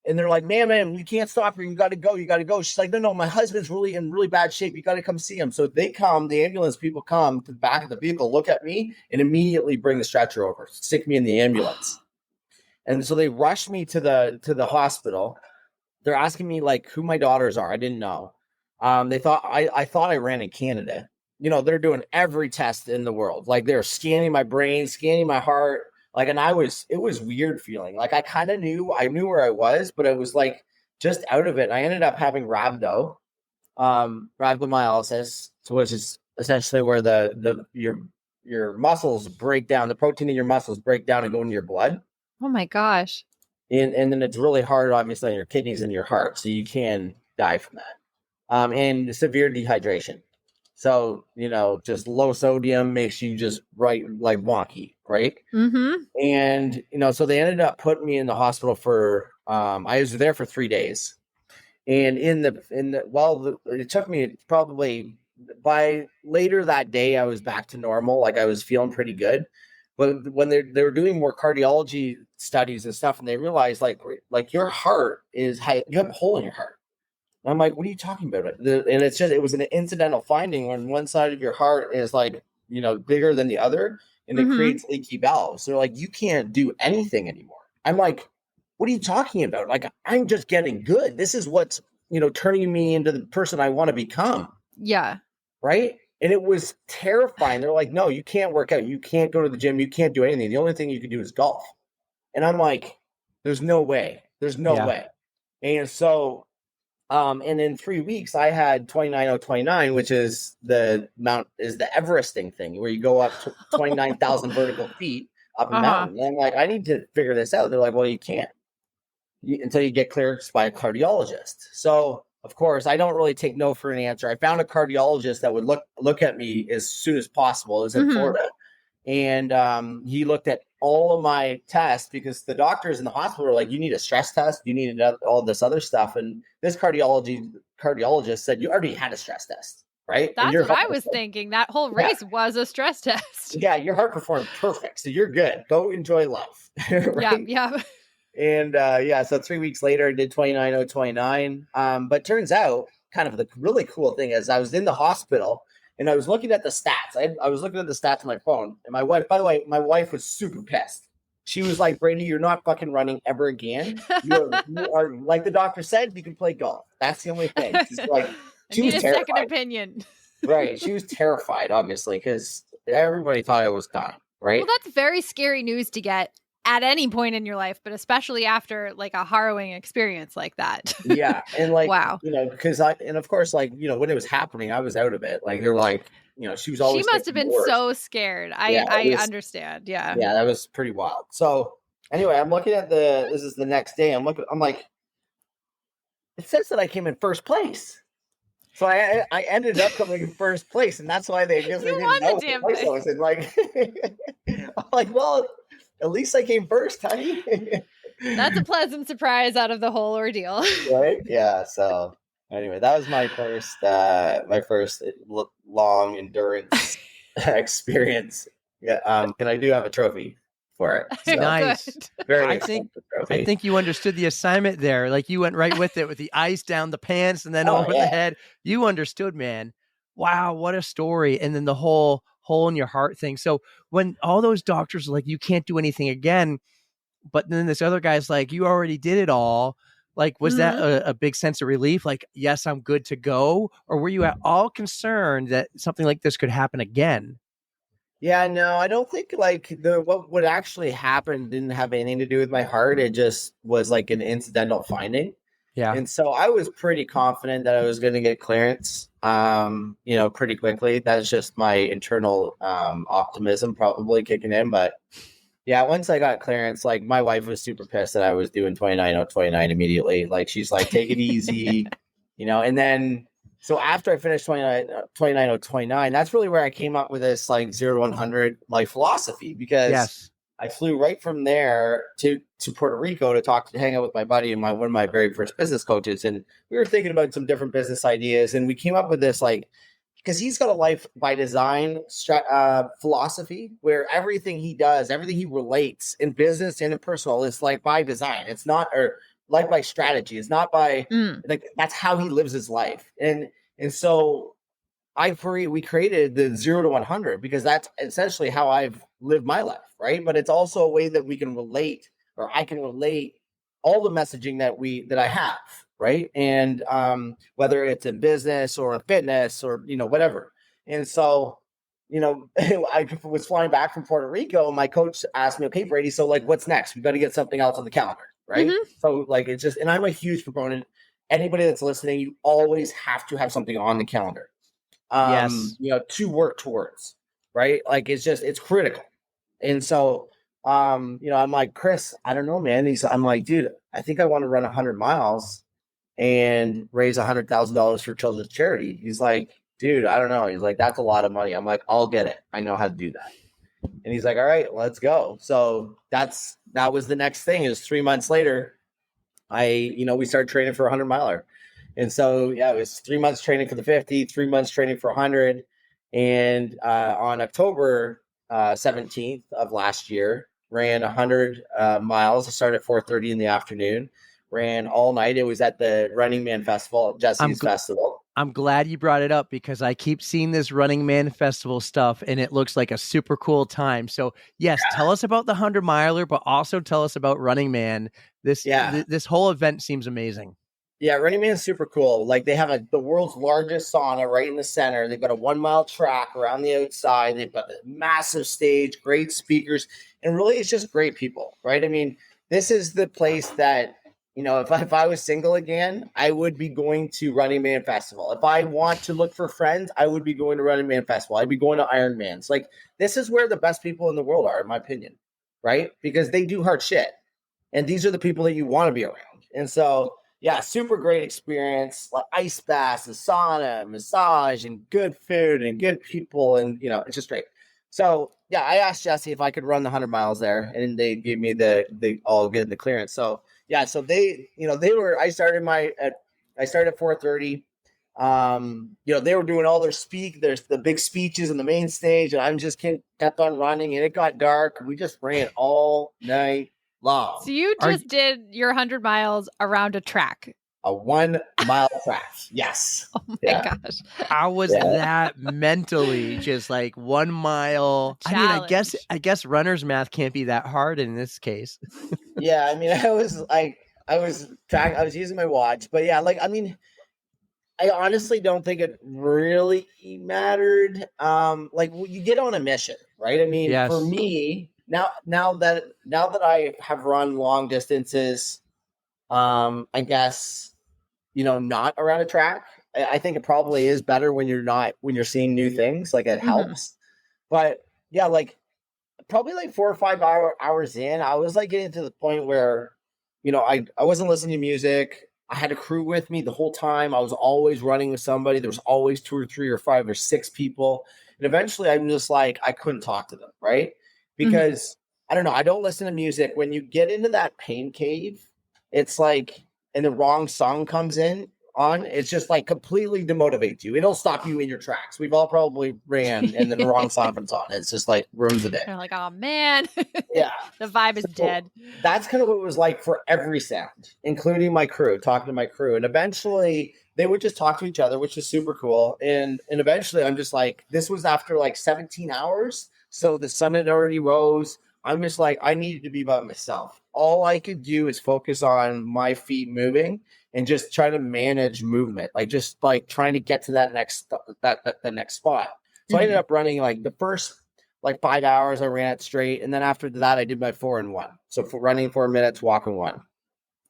and they're like, ma'am, you can't stop her. You got to go. She's like, no, my husband's really in really bad shape. You got to come see him. So the ambulance people come to the back of the vehicle, look at me, and immediately bring the stretcher over, stick me in the ambulance. And so they rushed me to the hospital. They're asking me like who my daughters are. I didn't know. They thought I thought I ran in Canada. They're doing every test in the world. Like they're scanning my brain, scanning my heart. Like, and it was weird feeling. Like I kind of knew where I was, but I was like just out of it. And I ended up having rhabdo, rhabdomyolysis, which is essentially where your muscles break down. The protein in your muscles break down and go into your blood. Oh my gosh. And then it's really hard, obviously, on your kidneys and your heart. So you can die from that. And severe dehydration. So, just low sodium makes you just like wonky, right? And, so they ended up putting me in the hospital for, I was there for 3 days. And it took me probably by later that day, I was back to normal. Like I was feeling pretty good. But when they were doing more cardiology studies and stuff, and they realized like your heart you have a hole in your heart. And I'm like, what are you talking about? And it was an incidental finding when one side of your heart is like, bigger than the other, and it creates leaky valves. They're like, you can't do anything anymore. I'm like, what are you talking about? Like, I'm just getting good. This is what's, turning me into the person I want to become. Yeah. Right. And it was terrifying. They're like, no, you can't work out. You can't go to the gym. You can't do anything. The only thing you can do is golf. And I'm like, there's no way. There's no way. And so, and in 3 weeks, I had 29,029, which is the Everesting thing, where you go up to 29,000 vertical feet up a mountain. And I'm like, I need to figure this out. They're like, well, you can't until you get cleared by a cardiologist. So, of course, I don't really take no for an answer. I found a cardiologist that would look at me as soon as possible. It was in Florida. And he looked at all of my tests, because the doctors in the hospital were like, you need a stress test. You need all this other stuff. And this cardiologist said, you already had a stress test, right? That's what I was thinking. That whole race was a stress test. Yeah, your heart performed perfect. So you're good. Go enjoy life. Right? Yeah. And so 3 weeks later, I did 29,029. But turns out, kind of the really cool thing is, I was in the hospital and I was looking at the stats. I was looking at the stats on my phone. And my wife, by the way, was super pissed. She was like, Brady, you're not fucking running ever again. You are like the doctor said, you can play golf. That's the only thing. She's like, she was terrified. Second opinion. Right. She was terrified, obviously, because everybody thought I was done. Right. Well, that's very scary news to get at any point in your life, but especially after like a harrowing experience like that. Yeah. And like, wow. Because of course, like, when it was happening, I was out of it. Like, they're like, she was always. She must have been so scared. I understand. Yeah. Yeah, that was pretty wild. So anyway, I'm looking at this is the next day. I'm like, it says that I came in first place. So I ended up coming in first place, and that's why they You didn't won the know damn what place I thing. was in. Like, I'm like, well, at least I came first, honey. That's a pleasant surprise out of the whole ordeal. Right? Yeah. So anyway, that was my first long endurance experience. Yeah. And I do have a trophy for it. So Nice. Good. very I think expensive trophy. I think you understood the assignment there. Like you went right with it with the ice down the pants and then Oh, over the yeah. head. You understood, man. Wow, what a story. And then the whole hole in your heart thing. So when all those doctors are like, you can't do anything again, but then this other guy's like, you already did it all. Like, was that a big sense of relief? Like, yes, I'm good to go. Or were you at all concerned that something like this could happen again? Yeah, no, I don't think like what would actually happen didn't have anything to do with my heart. It just was like an incidental finding. Yeah. And so I was pretty confident that I was going to get clearance, pretty quickly. That's just my internal optimism probably kicking in. But yeah, once I got clearance, like my wife was super pissed that I was doing 29:29 immediately. Like she's like, take it easy, and then so after I finished 29:29, that's really where I came up with this like 0 to 100 like philosophy, because Yes. I flew right from there to Puerto Rico to hang out with my buddy and one of my very first business coaches. And we were thinking about some different business ideas, and we came up with this like, because he's got a life by design philosophy where everything he does, everything he relates in business and in personal is like by design. It's not, or like by strategy. It's not by like, that's how he lives his life. And so we created the 0 to 100 because that's essentially how I've lived my life, right? But it's also a way that we can relate, or I can relate all the messaging that I have, right? And whether it's in business or in fitness or whatever. And so I was flying back from Puerto Rico, and my coach asked me, "Okay, Brady, so like, what's next? We got to get something else on the calendar, right?" So like, it's just, and I'm a huge proponent. Anybody that's listening, you always have to have something on the calendar. Yes. To work towards, right? Like it's critical. And so, I'm like, Chris, I don't know, man. I'm like, dude, I think I want to run 100 miles and raise $100,000 for children's charity. He's like, dude, I don't know. He's like, that's a lot of money. I'm like, I'll get it. I know how to do that. And he's like, all right, let's go. So that was the next thing. Is 3 months later, we started training for a 100-miler. And so, yeah, it was 3 months training for the 50, 3 months training for 100. And on October 17th of last year, ran 100 miles. I started at 4:30 in the afternoon, ran all night. It was at the Running Man Festival, Jesse's Festival. I'm glad you brought it up because I keep seeing this Running Man Festival stuff and it looks like a super cool time. So yes, tell us about the 100-miler, but also tell us about Running Man. This whole event seems amazing. Yeah, Running Man is super cool. Like they have the world's largest sauna right in the center. They've got a 1-mile track around the outside. They've got a massive stage, great speakers, and really it's just great people, right? I mean, this is the place that, if I was single again, I would be going to Running Man Festival. If I want to look for friends, I would be going to Running Man Festival. I'd be going to Ironmans. Like this is where the best people in the world are, in my opinion, right? Because they do hard shit. And these are the people that you want to be around. And so, yeah, super great experience, like ice baths, and sauna, massage, and good food, and good people, and it's just great. So yeah, I asked Jesse if I could run the 100 miles there, and they gave me the all good the clearance. So yeah, so they were. I started at 4:30. They were doing all there's the big speeches on the main stage, and I'm just kept on running, and it got dark. We just ran all night long. So you just did your 100 miles around a track. A 1-mile track. Yes. Oh my gosh. How was that mentally? Just like 1 mile. Challenge. I mean, I guess runner's math can't be that hard in this case. Yeah, I mean, I was using my watch, but yeah, like, I mean, I honestly don't think it really mattered. Like you get on a mission, right? I mean, for me, now that I have run long distances, I guess, not around a track, I think it probably is better when you're seeing new things, like it helps. But yeah, like probably like 4 or 5 hours in, I was like getting to the point where, I wasn't listening to music. I had a crew with me the whole time. I was always running with somebody. There was always 2 or 3 or 5 or 6 people. And eventually I'm just like, I couldn't talk to them, right? Because I don't know, I don't listen to music. When you get into that pain cave, it's like, and the wrong song comes in on, it's just like completely demotivates you. It'll stop you in your tracks. We've all probably ran and then the wrong song comes on. It's just like ruins the day. You're like, oh man. Yeah. The vibe is dead. That's kind of what it was like for every sound, including my crew, talking to my crew. And eventually they would just talk to each other, which is super cool. And eventually I'm just like, this was after like 17 hours. So the sun had already rose. I'm just like, I needed to be by myself. All I could do is focus on my feet moving and just try to manage movement, like just like trying to get to that next the next spot. So I ended up running like the first like 5 hours. I ran it straight, and then after that, I did my 4 and 1. So for running 4 minutes, walking 1,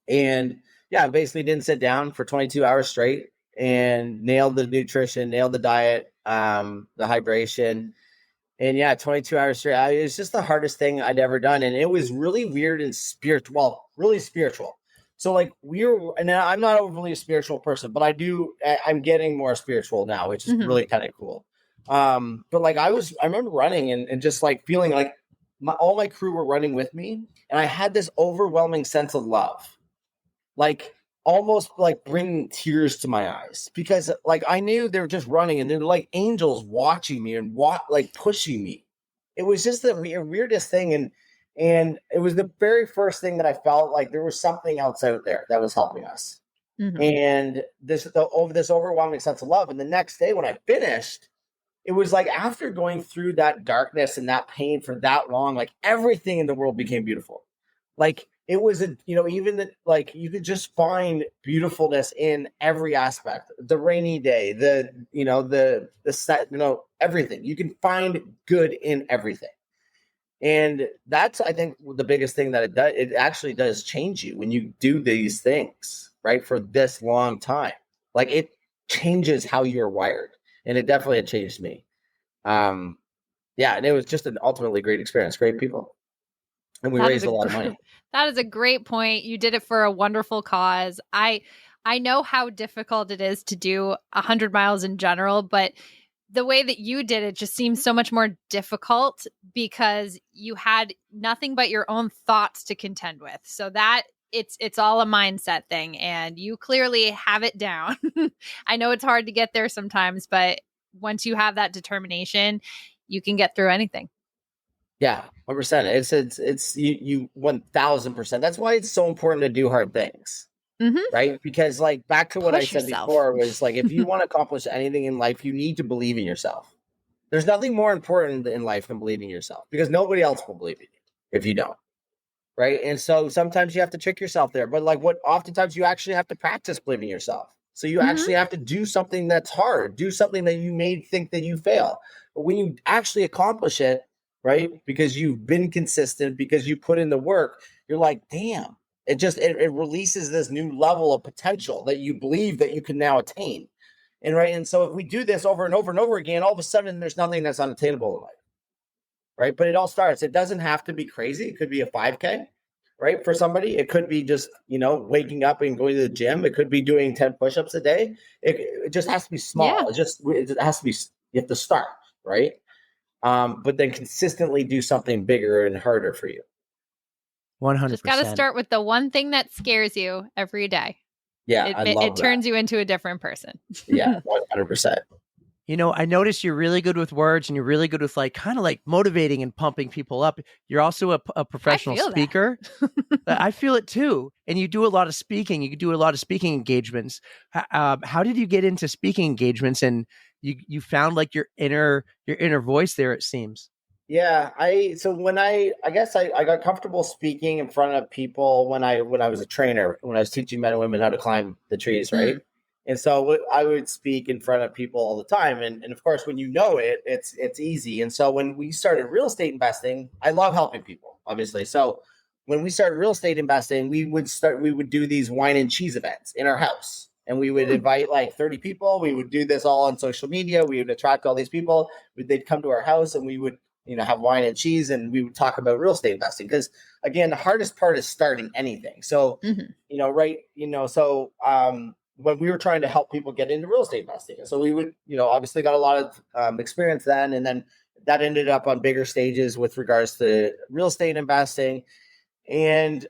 and yeah, I basically didn't sit down for 22 hours straight and nailed the nutrition, nailed the diet, the hydration. And yeah, 22 hours straight. It's just the hardest thing I'd ever done. And it was really weird and spiritual. Well, really spiritual. So like and I'm not overly a spiritual person, but I'm getting more spiritual now, which is really kind of cool. But like I remember running and just like feeling like all my crew were running with me. And I had this overwhelming sense of love, like almost like bringing tears to my eyes, because like I knew they were just running and they're like angels watching me and like pushing me. It was just the weirdest thing. And it was the very first thing that I felt like there was something else out there that was helping us. And this overwhelming sense of love. And the next day when I finished, it was like after going through that darkness and that pain for that long, like everything in the world became beautiful. Like it was even that, like you could just find beautifulness in every aspect. The rainy day, the set, everything. You can find good in everything. And that's, I think, the biggest thing that it does. It actually does change you when you do these things, right? For this long time, like it changes how you're wired. And it definitely had changed me. Yeah. And it was just an ultimately great experience. Great people. And we raised a lot of money. That is a great point. You did it for a wonderful cause. I know how difficult it is to do 100 miles in general, but the way that you did it just seems so much more difficult because you had nothing but your own thoughts to contend with. So that it's all a mindset thing, and you clearly have it down. I know it's hard to get there sometimes, but once you have that determination, you can get through anything. Yeah, 100%. It's you 1000%. That's why it's so important to do hard things, right? Because like back to what I said before was like, if you want to accomplish anything in life, you need to believe in yourself. There's nothing more important in life than believing in yourself, because nobody else will believe in you if you don't, right? And so sometimes you have to trick yourself there, but like oftentimes you actually have to practice believing in yourself. So you actually have to do something that's hard, do something that you may think that you fail, but when you actually accomplish it, right? Because you've been consistent, because you put in the work, you're like, damn, it releases this new level of potential that you believe that you can now attain. And right. And so if we do this over and over and over again, all of a sudden there's nothing that's unattainable in life. Right. But it all starts. It doesn't have to be crazy. It could be a 5K, right? For somebody, it could be just, waking up and going to the gym. It could be doing 10 push-ups a day. It just has to be small. Yeah. It has to be, you have to start, right? But then consistently do something bigger and harder for you. 100%. Just got to start with the one thing that scares you every day. Yeah, it turns you into a different person. Yeah, 100%. I noticed you're really good with words, and you're really good with like kind of like motivating and pumping people up. You're also a professional speaker. I feel it too. And you do a lot of speaking. You do a lot of speaking engagements. How did you get into speaking engagements? And you found like your inner voice there, it seems. Yeah, I got comfortable speaking in front of people when I was a trainer, when I was teaching men and women how to climb the trees, right? And so I would speak in front of people all the time. And of course, when it's easy. And so when we started real estate investing, I love helping people, obviously. So when we started real estate investing, we would do these wine and cheese events in our house. And we would invite like 30 people. We would do this all on social media. We would attract all these people. They'd come to our house and we would have wine and cheese, and we would talk about real estate investing because, again, the hardest part is starting anything. So, when we were trying to help people get into real estate investing, so we would, obviously got a lot of experience then, and then that ended up on bigger stages with regards to real estate investing, and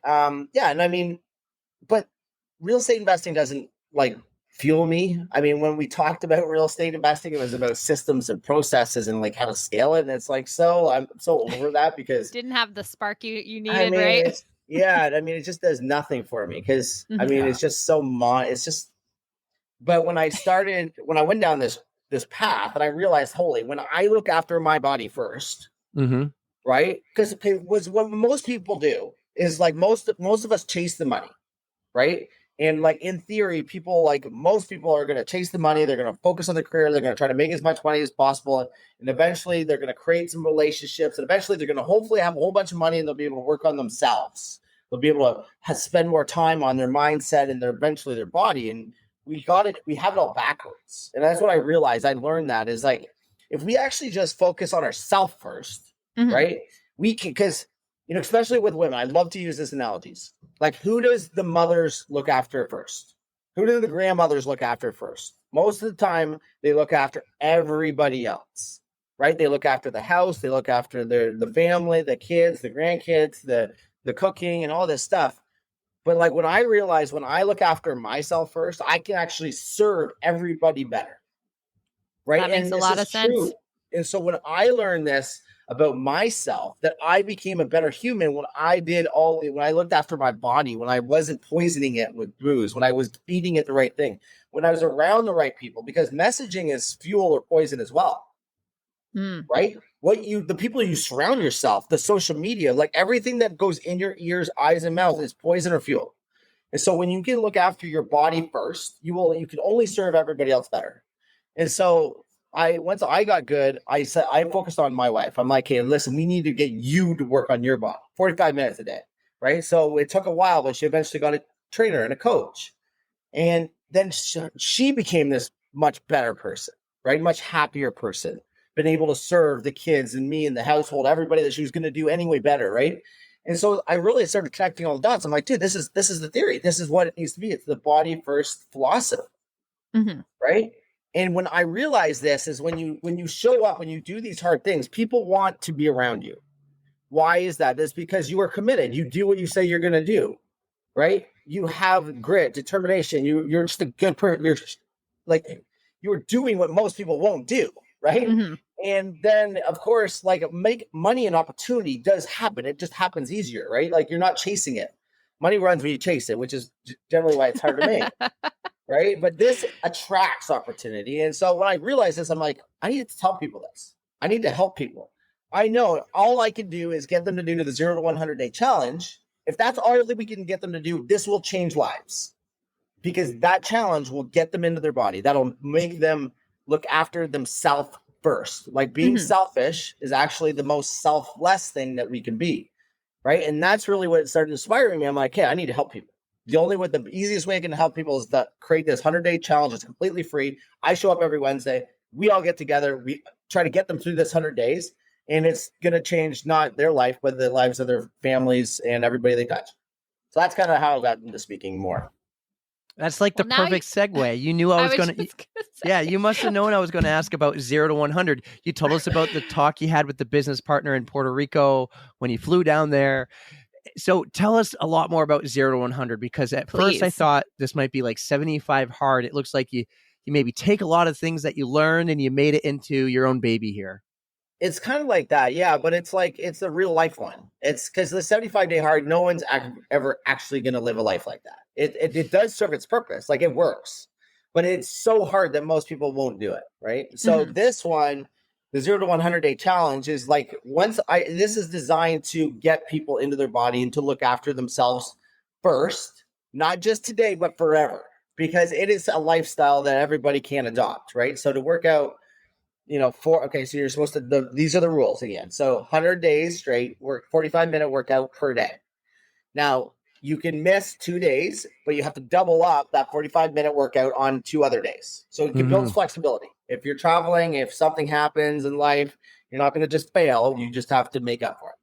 but real estate investing doesn't fuel me. I mean, when we talked about real estate investing, it was about systems and processes and how to scale it. And it's I'm so over that because didn't have the spark you needed, right? It just does nothing for me because it's just but when I went down this path and I realized, holy, when I look after my body first, right? Because it was what most people do is most of us chase the money, right? And in theory, most people are going to chase the money. They're going to focus on their career. They're going to try to make as much money as possible. And eventually they're going to create some relationships. And eventually they're going to hopefully have a whole bunch of money and they'll be able to work on themselves. They'll be able to spend more time on their mindset and eventually their body. And we have it all backwards. And that's what I realized. I learned that is if we actually just focus on ourselves first, right? We can, because, especially with women, I love to use this analogies. Who does the mothers look after first? Who do the grandmothers look after first? Most of the time, they look after everybody else, right? They look after the house. They look after the family, the kids, the grandkids, the cooking and all this stuff. But when I realize when I look after myself first, I can actually serve everybody better, right? That makes a lot of sense. True. And so when I learned this about myself, that I became a better human when I looked after my body, when I wasn't poisoning it with booze, when I was feeding it the right thing, when I was around the right people, because messaging is fuel or poison as well, right? The people you surround yourself, the social media, everything that goes in your ears, eyes, and mouth is poison or fuel. And so when you can look after your body first, you can only serve everybody else better. And so once I got good, I focused on my wife. I'm hey, listen, we need to get you to work on your body 45 minutes a day, right? So it took a while, but she eventually got a trainer and a coach. And then she became this much better person, right? Much happier person, been able to serve the kids and me and the household, everybody that she was going to do anyway better, right? And so I really started connecting all the dots. I'm dude, this is the theory. This is what it needs to be. It's the body first philosophy, right? And when I realized this is when you show up, when you do these hard things, people want to be around you. Why is that? It's because you are committed. You do what you say you're going to do, right? You have grit, determination. You're just a good person. You're doing what most people won't do, right? And then, of course, make money and opportunity does happen. It just happens easier, right? You're not chasing it. Money runs when you chase it, which is generally why it's hard to make. Right. But this attracts opportunity. And so when I realized this, I'm I need to tell people this. I need to help people. I know all I can do is get them to do the 0 to 100 day challenge. If that's all that we can get them to do, this will change lives because that challenge will get them into their body. That'll make them look after themselves first. Being selfish is actually the most selfless thing that we can be. Right. And that's really what started inspiring me. I'm hey, I need to help people. The easiest way I can help people is to create this 100-day challenge. It's completely free. I show up every Wednesday. We all get together. We try to get them through this 100 days. And it's going to change not their life, but the lives of their families and everybody they touch. So that's kind of how I got into speaking more. That's the perfect segue. You knew I was going to. Yeah, you must have known I was going to ask about 0 to 100. You told us about the talk you had with the business partner in Puerto Rico when you flew down there. So tell us a lot more about 0 to 100, because at first I thought this might be 75 hard. It looks like you maybe take a lot of things that you learned and you made it into your own baby here. It's kind of like that. Yeah. But it's it's a real life one. It's because the 75-day hard, no one's ever actually going to live a life like that. It does serve its purpose. It works, but it's so hard that most people won't do it. Right. So this one, the 0 to 100 day challenge is this is designed to get people into their body and to look after themselves first, not just today, but forever, because it is a lifestyle that everybody can adopt, right? So to work out, so you're supposed to, these are the rules again. So 100 days straight, work 45-minute workout per day. Now you can miss 2 days, but you have to double up that 45-minute workout on 2 other days. So it can build flexibility. If you're traveling, if something happens in life, you're not going to just fail. You just have to make up for it.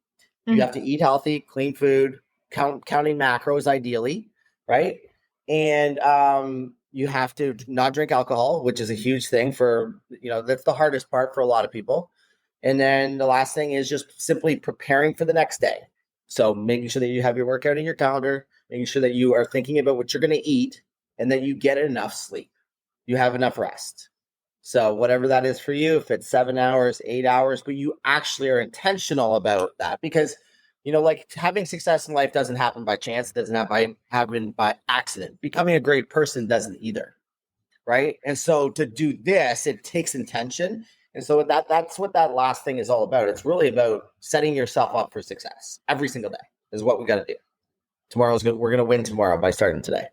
You have to eat healthy, clean food, counting macros ideally, right? And you have to not drink alcohol, which is a huge thing for, that's the hardest part for a lot of people. And then the last thing is just simply preparing for the next day. So making sure that you have your workout in your calendar, making sure that you are thinking about what you're going to eat, and that you get enough sleep. You have enough rest. So whatever that is for you, if it's 7 hours, 8 hours, but you actually are intentional about that, because, like, having success in life doesn't happen by chance. It doesn't happen by accident. Becoming a great person doesn't either. Right. And so to do this, it takes intention. And so that's what that last thing is all about. It's really about setting yourself up for success every single day is what we got to do. We're going to win tomorrow by starting today.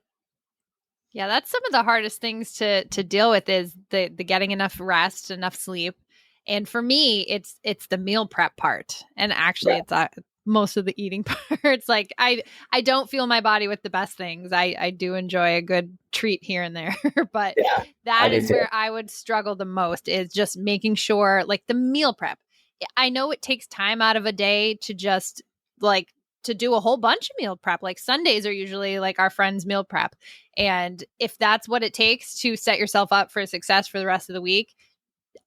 Yeah, that's some of the hardest things to deal with is the getting enough rest, enough sleep. And for me, it's the meal prep part. And actually, it's most of the eating parts. Like I don't fuel my body with the best things. I do enjoy a good treat here and there, but that is where I would struggle the most, is just making sure, like, the meal prep. I know it takes time out of a day to just to do a whole bunch of meal prep. Like Sundays are usually like our friends' meal prep. And if that's what it takes to set yourself up for success for the rest of the week,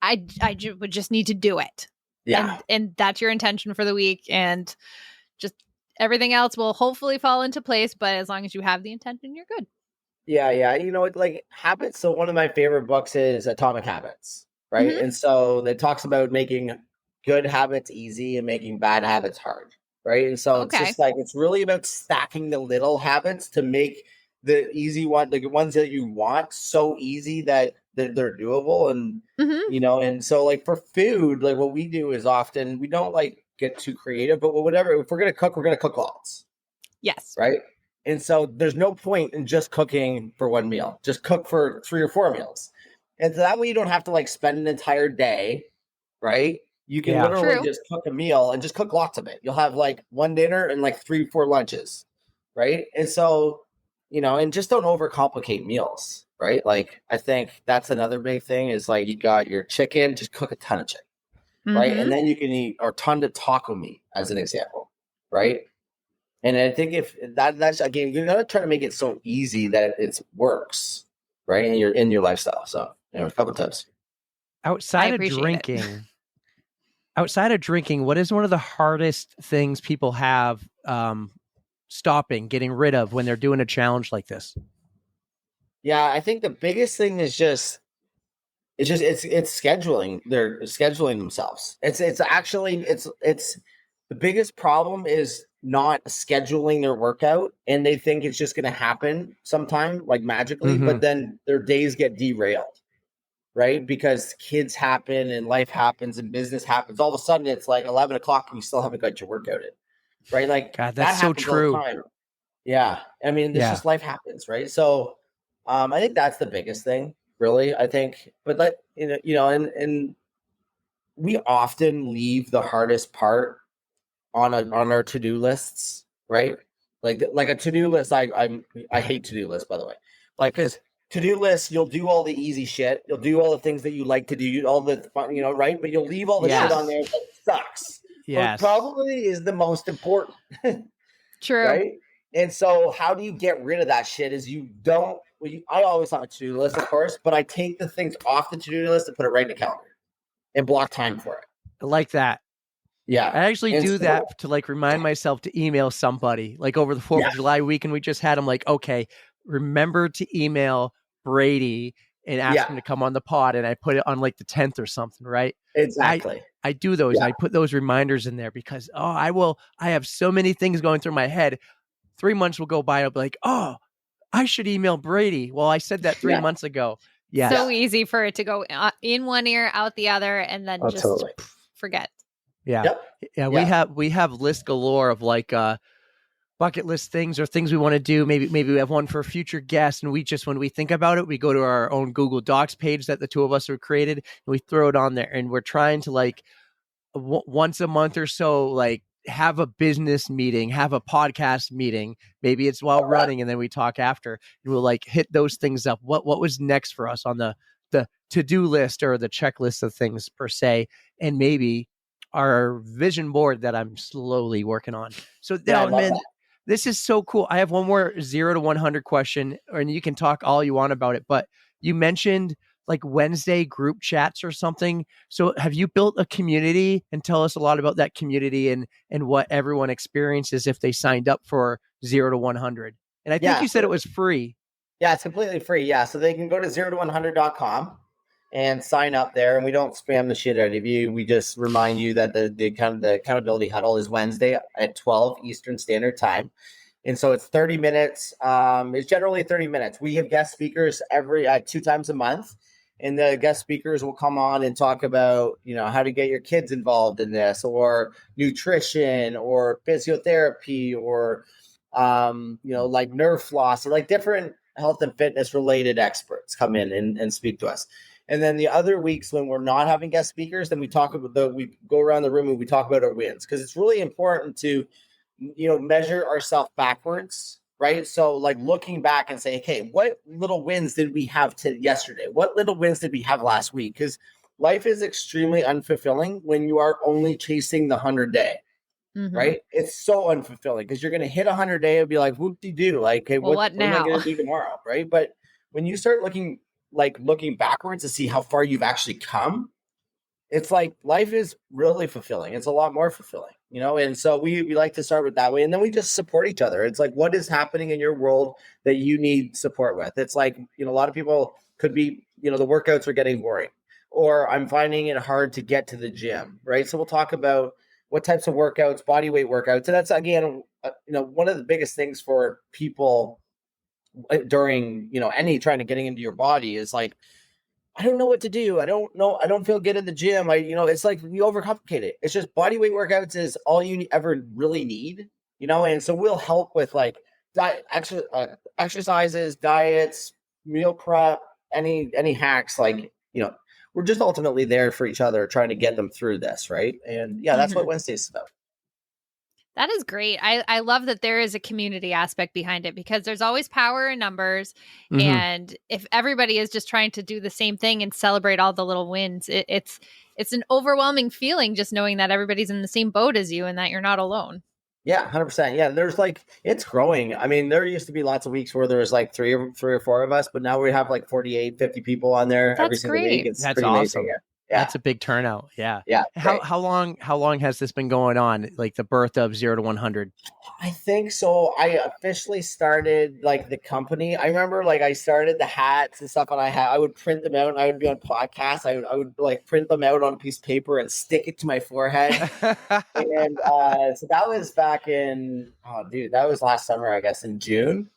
I would just need to do it. Yeah. And that's your intention for the week. And just everything else will hopefully fall into place. But as long as you have the intention, you're good. Yeah. Yeah. Like habits. So one of my favorite books is Atomic Habits. Right. Mm-hmm. And so it talks about making good habits easy and making bad habits hard. Right. And so it's just like, it's really about stacking the little habits to make the easy one, the ones that you want, so easy that they're doable. And, and so like for food, like what we do is often we don't like get too creative, but whatever, if we're going to cook lots. Yes. Right. And so there's no point in just cooking for one meal, just cook for 3 or 4 meals. And so that way you don't have to like spend an entire day. Right. You can literally just cook a meal and just cook lots of it. You'll have like one dinner and like 3, 4 lunches. Right. And so, and just don't overcomplicate meals. Right. Like, I think that's another big thing is like, you got your chicken, just cook a ton of chicken. Right. And then you can eat a ton of taco meat as an example. Right. And I think if that's again, you're going to try to make it so easy that it works. Right. In your lifestyle. So, a couple tips. Outside of drinking, what is one of the hardest things people have stopping, getting rid of when they're doing a challenge like this? Yeah, I think the biggest thing is it's scheduling. They're scheduling themselves. It's the biggest problem is not scheduling their workout, and they think it's just going to happen sometime, like magically, but then their days get derailed. Right? Because kids happen and life happens and business happens. All of a sudden it's like 11 o'clock and you still haven't got your workout in. Right? Like, God, that's so true. Yeah. I mean, it's just life happens. Right. So I think that's the biggest thing, really. I think, but like, and we often leave the hardest part on our to-do lists. Right? Like a to-do list. I hate to-do lists, by the way. Like, because to-do list, you'll do all the easy shit. You'll do all the things that you like to do, all the fun, right? But you'll leave all the shit on there that sucks. Yes. But probably is the most important. True. Right? And so how do you get rid of that shit is I always have a to-do list, of course, but I take the things off the to-do list and put it right in the calendar and block time for it. I like that. Yeah. I actually do that to like remind myself to email somebody, like over the 4th of July weekend we just had. I'm like, okay, remember to email Brady and ask him to come on the pod, and I put it on like the 10th or something, right? Exactly. I do those. And I put those reminders in there because I have so many things going through my head. 3 months will go by, I'll be like, oh, I should email Brady. Well, I said that 3 months ago. Yeah. So easy for it to go in one ear, out the other, and then forget. Yeah. Yep. Yeah. We have list galore of like bucket list things or things we want to do. Maybe we have one for a future guest, and we just, when we think about it, we go to our own Google Docs page that the two of us have created, and we throw it on there, and we're trying to like once a month or so, like have a business meeting, have a podcast meeting. Maybe it's while running, and then we talk after, and we'll like hit those things up. What was next for us on the to-do list or the checklist of things per se, and maybe our vision board that I'm slowly working on. So Yeah, I oh, love man, that. this is so cool. I have one more 0 to 100 question, and you can talk all you want about it, but you mentioned like Wednesday group chats or something. So have you built a community, and tell us a lot about that community and what everyone experiences if they signed up for 0 to 100? And I think Yeah, you said it was free. Yeah, it's completely free. Yeah, so they can go to 0to100.com and sign up there, and we don't spam the shit out of you. We just remind you that the accountability huddle is Wednesday at 12 Eastern Standard Time. And so it's 30 minutes. It's generally 30 minutes. We have guest speakers every 2 times a month, and the guest speakers will come on and talk about, how to get your kids involved in this, or nutrition, or physiotherapy, or like nerve floss, or like different health and fitness related experts come in and speak to us. And then the other weeks when we're not having guest speakers, then we go around the room and we talk about our wins, because it's really important to measure ourselves backwards, right? So like looking back and say, okay, what little wins did we have yesterday? What little wins did we have last week? Because life is extremely unfulfilling when you are only chasing the 100-day, right? It's so unfulfilling because you're going to hit 100-day and be like, whoop-de-doo, like, hey, what am I now? going to do tomorrow, right? But when you start looking backwards to see how far you've actually come, it's like life is really fulfilling. It's a lot more fulfilling, and so we like to start with that way. And then we just support each other. It's like, what is happening in your world that you need support with? It's like, a lot of people could be, the workouts are getting boring, or I'm finding it hard to get to the gym, right? So we'll talk about what types of workouts, body weight workouts. And that's, again, one of the biggest things for people during, getting into your body is like, I don't know what to do. I don't know. I don't feel good in the gym. It's like we overcomplicate it. It's just body weight workouts is all you ever really need, and so we'll help with like diet, exercises, diets, meal prep, any hacks, like, we're just ultimately there for each other, trying to get them through this. Right. And yeah, that's what Wednesday is about. That is great. I love that there is a community aspect behind it, because there's always power in numbers. And if everybody is just trying to do the same thing and celebrate all the little wins, it's an overwhelming feeling just knowing that everybody's in the same boat as you and that you're not alone. Yeah, 100%. Yeah, there's it's growing. I mean, there used to be lots of weeks where there was like three or four of us, but now we have like 48, 50 people on there every single week. It's That's pretty awesome. amazing. Yeah. That's a big turnout. Yeah. Yeah. How long has this been going on? Like the birth of 0 to 100? I think so. I officially started like the company. I remember like I started the hats and stuff, and I would print them out, and I would be on podcasts. I would like print them out on a piece of paper and stick it to my forehead. And so that was back in, that was last summer, I guess, in June.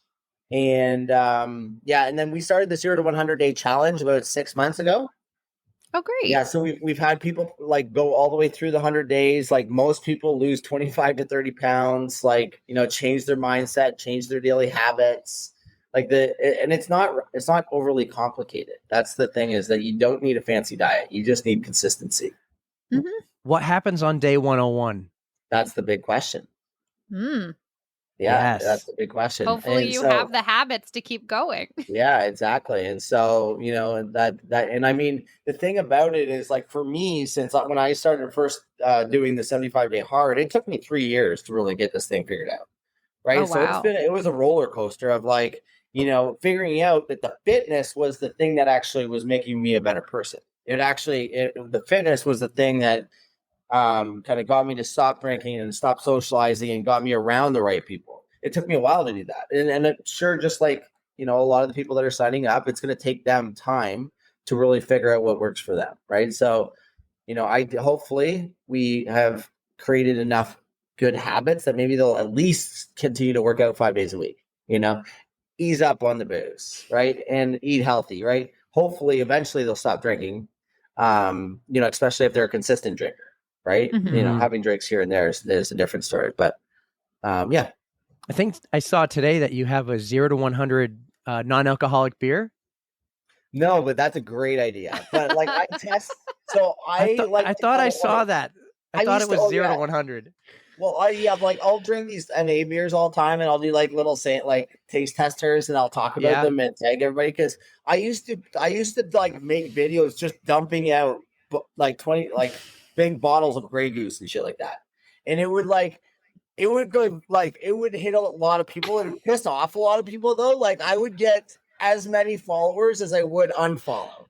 And and then we started the 0 to 100-day challenge about 6 months ago. Oh, great. Yeah, so we've had people like go all the way through the 100 days. Like most people lose 25 to 30 pounds, like, change their mindset, change their daily habits. And it's not overly complicated. That's the thing, is that you don't need a fancy diet. You just need consistency. What happens on day 101? That's the big question. Yeah, yes. That's the big question. Hopefully you have the habits to keep going. Yeah, exactly. And so, and I mean, the thing about it is, like, for me, since when I started first doing the 75-day hard, it took me 3 years to really get this thing figured out. Right. Oh, so wow. it was a roller coaster of like, figuring out that the fitness was the thing that actually was making me a better person. The fitness was the thing that kind of got me to stop drinking and stop socializing and got me around the right people. It took me a while to do that. And it, sure, just like, a lot of the people that are signing up, it's going to take them time to really figure out what works for them. Right. So, hopefully we have created enough good habits that maybe they'll at least continue to work out 5 days a week, ease up on the booze, right. And eat healthy, right. Hopefully, eventually they'll stop drinking, especially if they're a consistent drinker. Right. Having drinks here and there is a different story. But yeah. I think I saw today that you have a 0 to 100 non-alcoholic beer. No, but that's a great idea. But like I test. So I thought I saw that. I thought used it to- was oh, 0 yeah. to 100. Well, I'll drink these NA beers all the time, and I'll do like little like taste testers, and I'll talk about Yeah. them and tag everybody because I used to like make videos just dumping out like 20 like big bottles of Grey Goose and shit like that, and it would go like it would hit a lot of people and piss off a lot of people though. Like I would get as many followers as I would unfollow,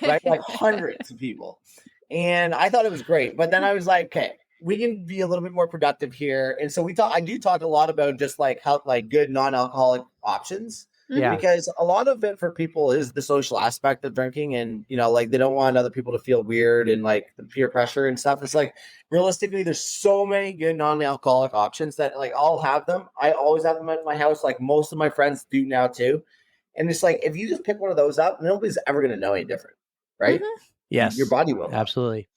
right? Like hundreds of people, and I thought it was great. But then I was like, okay, we can be a little bit more productive here. And so I do talk a lot about just like how like good non-alcoholic options. Yeah. Because a lot of it for people is the social aspect of drinking, and like they don't want other people to feel weird and like the peer pressure and stuff. It's like realistically, there's so many good non-alcoholic options that like I'll have them. I always have them at my house. Like most of my friends do now too. And it's like if you just pick one of those up, nobody's ever gonna know any different, right? Yes. Your body will. Absolutely.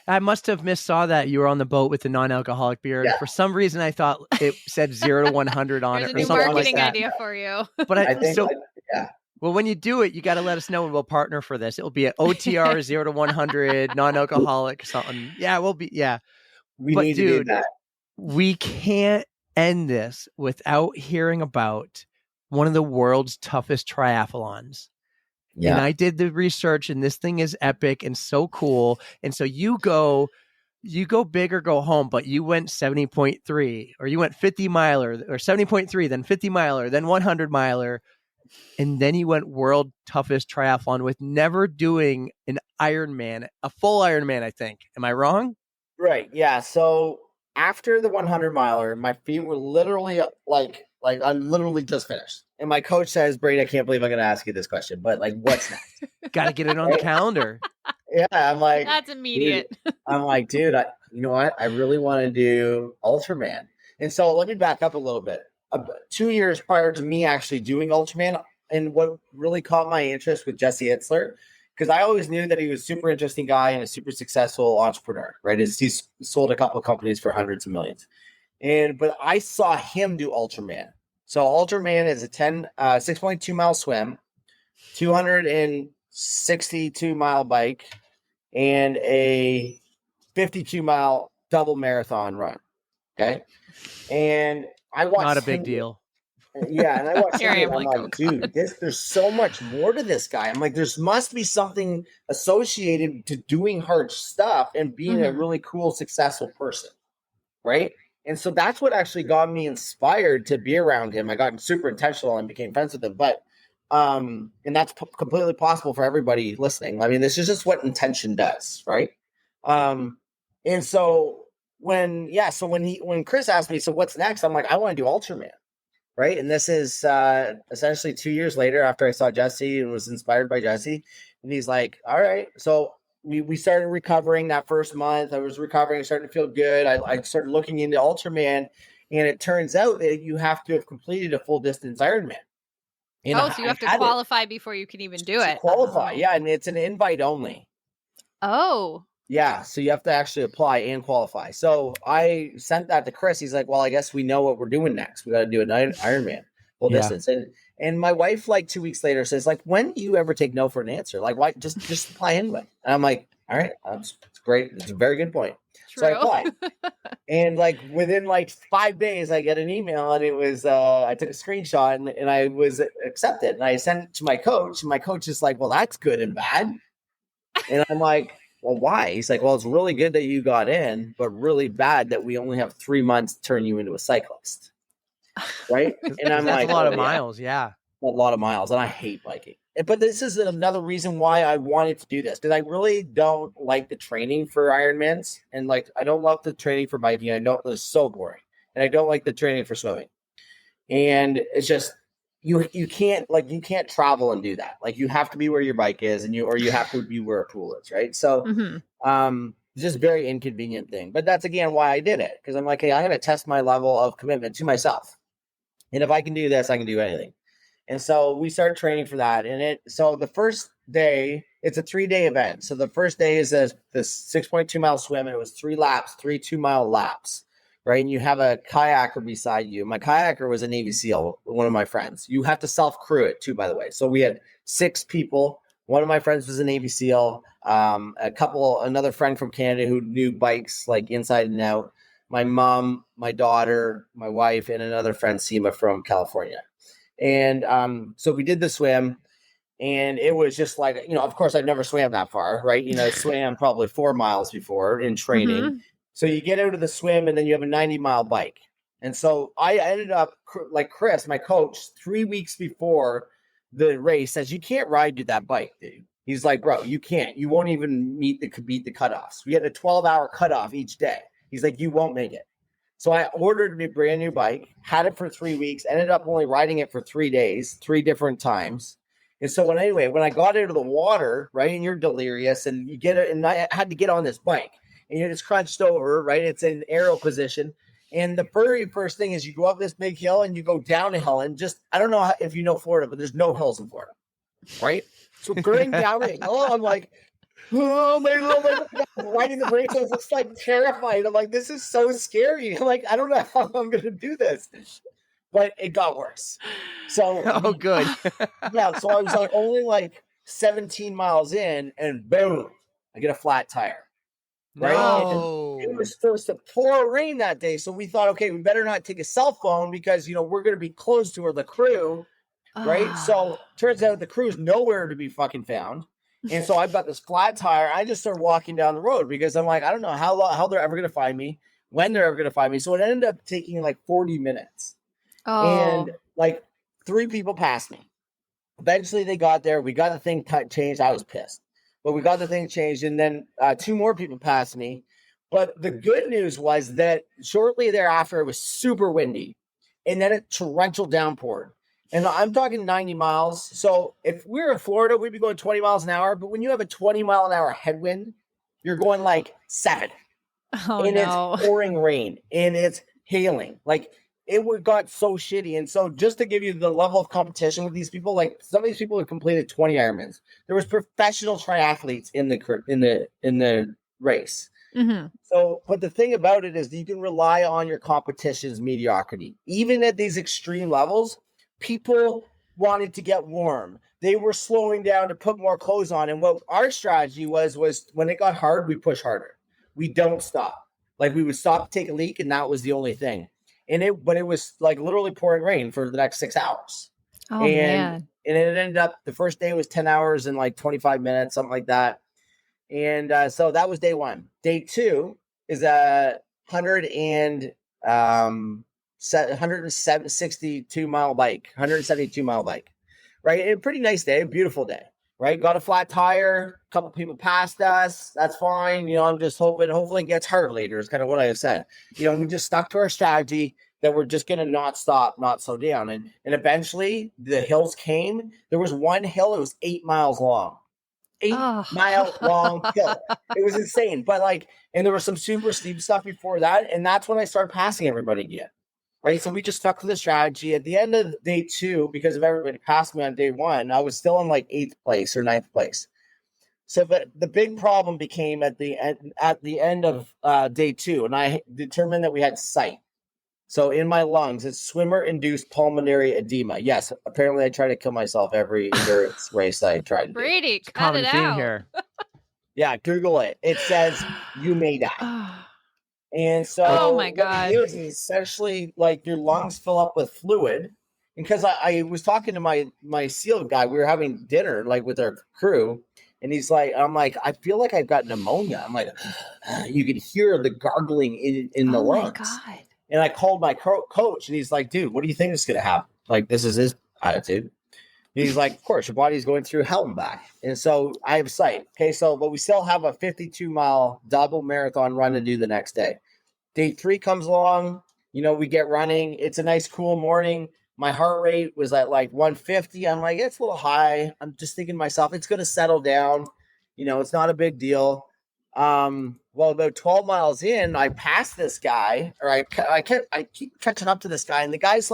I must have missaw that you were on the boat with the non-alcoholic beer. And for some reason, I thought it said 0 to 100 on There's it a or new something marketing like that. idea for you. But I think yeah. Well, when you do it, you got to let us know and we'll partner for this. It'll be an OTR 0 to 100 non-alcoholic something. Yeah, we'll be. Yeah. We need to do that. We can't end this without hearing about one of the world's toughest triathlons. Yeah. And I did the research and this thing is epic and so cool. And so you go big or go home, but you went 70.3 or you went 50 miler or 70.3, then 50 miler, then 100 miler. And then you went world toughest triathlon with never doing an Ironman, a full Ironman, I think. Am I wrong? Right. Yeah. So after the 100 miler, my feet were literally like I literally just finished. And my coach says, Brady, I can't believe I'm going to ask you this question, but like, what's next? Got to get it on the calendar. Yeah. I'm like, That's immediate. I'm like, dude, you know what? I really want to do Ultraman. And so let me back up a little bit. 2 years prior to me actually doing Ultraman, and what really caught my interest with Jesse Itzler, because I always knew that he was a super interesting guy and a super successful entrepreneur, right? He's sold a couple of companies for hundreds of millions. But I saw him do Ultraman. So Ultraman is a 6.2 mile swim, 262 mile bike, and a 52 mile double marathon run. Okay. And I watched not a big deal. Yeah, and I watched Here I him, am, and I'm like, dude, there's so much more to this guy. I'm like, there must be something associated to doing hard stuff and being a really cool, successful person, right? And so that's what actually got me inspired to be around him. I got super intentional and became friends with him. But and that's completely possible for everybody listening. I mean, this is just what intention does, right? And so when Chris asked me, so what's next? I'm like, I want to do Ultraman. Right. And this is essentially 2 years later after I saw Jesse and was inspired by Jesse. And he's like, all right. So we started recovering that first month. I was recovering, starting to feel good. I started looking into Ultraman. And it turns out that you have to have completed a full distance Ironman. So you have to qualify before you can even do it. Qualify. Yeah. And it's an invite only. Oh. Yeah, so you have to actually apply and qualify. So I sent that to Chris. He's like, well, I guess we know what we're doing next. We got to do an Ironman full distance. And my wife, like 2 weeks later, says, like, when do you ever take no for an answer? Like, why just apply anyway? And I'm like, all right, it's great. It's a very good point. True. So I applied. And like within like 5 days, I get an email, and it was I took a screenshot and I was accepted. And I sent it to my coach. And my coach is like, well, that's good and bad. And I'm like, well, why? He's like, well, it's really good that you got in, but really bad that we only have 3 months to turn you into a cyclist. Right? And I'm that's like, a lot of miles. Yeah. A lot of miles. And I hate biking. But this is another reason why I wanted to do this, because I really don't like the training for Ironmans. And like, I don't love the training for biking. I know it's so boring. And I don't like the training for swimming. And it's just, you can't travel and do that. Like you have to be where your bike is, and you have to be where a pool is, right? So it's just very inconvenient thing. But that's again why I did it, because I'm like, hey, I'm gonna test my level of commitment to myself. And if I can do this, I can do anything. And so we started training for that. And so the first day, it's a 3-day event. So the first day is the 6.2 mile swim, and it was 3 laps, 3 2-mile laps. Right. And you have a kayaker beside you. My kayaker was a Navy SEAL, one of my friends. You have to self-crew it too, by the way. So we had 6 people One of my friends was a Navy SEAL. Another friend from Canada who knew bikes like inside and out. My mom, my daughter, my wife, and another friend, Seema, from California. And so we did the swim, and it was just like, of course, I've never swam that far, right? Swam probably 4 miles before in training. Mhm. So you get out of the swim, and then you have a 90-mile bike. And so I ended up, like Chris, my coach, 3 weeks before the race says, you can't ride that bike, dude. He's like, bro, you can't. You won't even beat the cutoffs. We had a 12-hour cutoff each day. He's like, you won't make it. So I ordered a brand new bike, had it for 3 weeks, ended up only riding it for 3 days, 3 different times. And so when I got into the water, right, and you're delirious, and you get it, and I had to get on this bike, and you're just crunched over, right? It's in aero position. And the very first thing is you go up this big hill and you go down a hill, and I don't know if you know Florida, but there's no hills in Florida, right? So going down a hill, I'm like, oh my God, riding the brakes, I was just like terrified. I'm like, this is so scary. I'm like, I don't know how I'm going to do this. But it got worse. So, Oh, good. yeah, so I was like only like 17 miles in, and boom, I get a flat tire. Right? No. And it was supposed to pour rain that day. So we thought, okay, we better not take a cell phone because, we're going to be close to the crew. Right? Ah. So turns out the crew's nowhere to be fucking found. And so I've got this flat tire. I just started walking down the road because I'm like, I don't know how they're ever going to find me, when they're ever going to find me. So it ended up taking like 40 minutes. And like 3 people passed me. Eventually they got there. We got the thing changed. I was pissed. But we got the thing changed, and then 2 more people passed me. But the good news was that shortly thereafter, it was super windy, and then a torrential downpour. And I'm talking 90 miles. So if we were in Florida, we'd be going 20 miles an hour. But when you have a 20-mile-an-hour headwind, you're going like 7. Oh, and no. It's pouring rain, and it's hailing. Like, it got so shitty. And so just to give you the level of competition with these people, like some of these people have completed 20 Ironmans. There was professional triathletes in the race. Mm-hmm. So, but the thing about it is you can rely on your competition's mediocrity. Even at these extreme levels, people wanted to get warm. They were slowing down to put more clothes on. And what our strategy was when it got hard, we push harder. We don't stop. Like, we would stop to take a leak, and that was the only thing. But it was like literally pouring rain for the next 6 hours. Oh, man. And it ended up, the first day was 10 hours and like 25 minutes, something like that. And so that was day 1. Day 2 is a 162 mile bike, right? And a pretty nice day, a beautiful day, right? Got a flat tire, a couple people passed us. That's fine. I'm just hoping, hopefully it gets harder later is kind of what I have said. We just stuck to our strategy that we're just going to not stop, not slow down. And eventually the hills came. There was one hill that was 8 miles long. 8-mile long hill. It was insane. But and there was some super steep stuff before that. And that's when I started passing everybody again. Right. So we just stuck to the strategy. At the end of day 2, because of everybody passed me on day 1, I was still in like 8th place or 9th place. So, but the big problem became at the end of day 2, and I determined that we had sight. So in my lungs, it's swimmer-induced pulmonary edema. Yes, apparently I try to kill myself every endurance race I tried to do. Brady, cut Common it theme out. here. Yeah, Google it. It says you may die. And so Oh my God. what it is essentially like your lungs fill up with fluid. Because I was talking to my SEAL guy. We were having dinner with our crew. And I'm like, I feel like I've got pneumonia. I'm like, you could hear the gargling in the lungs. Oh my God. And I called my coach, and he's like, dude, what do you think is going to happen? Like, this is his attitude. And he's like, of course, your body's going through hell and back. And so I have sight. Okay, but we still have a 52-mile double marathon run to do the next day. Day 3 comes along. We get running. It's a nice, cool morning. My heart rate was at 150. I'm like, it's a little high. I'm just thinking to myself, it's going to settle down. It's not a big deal. Well, about 12 miles in, I passed this guy, or I keep catching up to this guy, and the guy's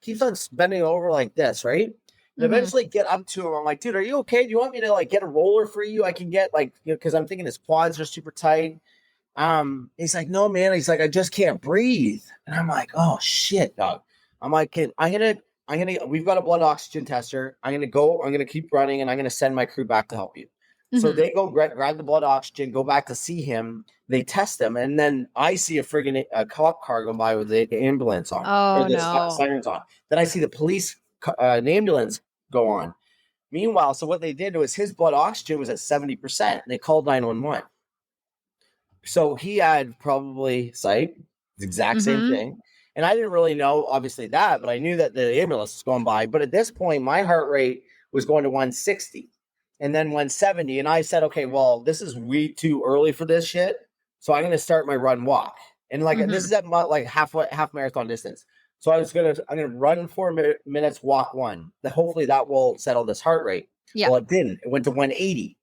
keeps on bending over like this, right? And eventually get up to him. I'm like, dude, are you okay? Do you want me to get a roller for you? I can get because I'm thinking his quads are super tight. He's like, no, man. He's like, I just can't breathe. And I'm like, oh shit, dog. I'm like, I'm gonna we've got a blood oxygen tester. I'm going to keep running, and I'm going to send my crew back to help you. So they go grab the blood oxygen, go back to see him. They test him, and then I see a friggin' cop car go by with the ambulance on, Oh, or the no. sirens on. Then I see the police an ambulance go on. Meanwhile, so what they did was his blood oxygen was at 70%. They called 911. So he had probably psych, the exact same thing. And I didn't really know, obviously, that, but I knew that the ambulance was going by. But at this point, my heart rate was going to 160 and then 170. And I said, okay, well, this is way too early for this shit. So I'm going to start my run walk. And like, this is at like half marathon distance. So I'm going to run 4 minutes, walk 1. Hopefully that will settle this heart rate. Yeah. Well, it didn't. It went to 180.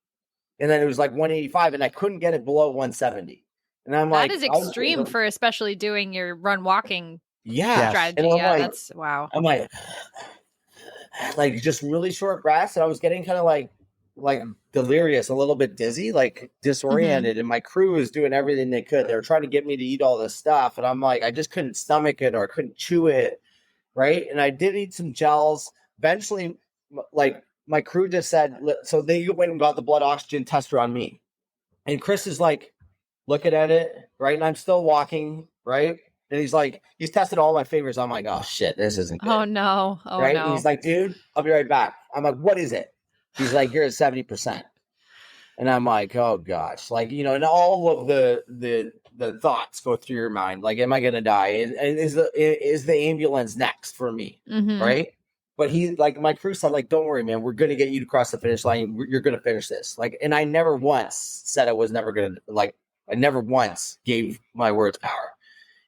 And then it was like 185, and I couldn't get it below 170. And I'm like, that is extreme for especially doing your run walking strategy. And Yeah, like, that's wow. I'm like just really short breaths, and I was getting kind of like delirious, a little bit dizzy, like disoriented. And my crew was doing everything they could. They were trying to get me to eat all this stuff, and I'm like, I just couldn't stomach it or I couldn't chew it, right? And I did eat some gels. Eventually, like my crew just said, so they went and got the blood oxygen tester on me, and Chris is like looking at it, right? And I'm still walking, right? And he's tested all my favors. I'm like, oh shit, this isn't good. Oh no. Oh right? no. And he's like, dude, I'll be right back. I'm like, what is it? He's like, you're at 70%. And I'm like, oh gosh, like, and all of the thoughts go through your mind. Like, am I gonna die? And is the ambulance next for me? Right? But he, like, my crew said, like, don't worry, man, we're gonna get you to cross the finish line. You're gonna finish this. Like, and I never once said I was never gonna, like, I never once gave my words power.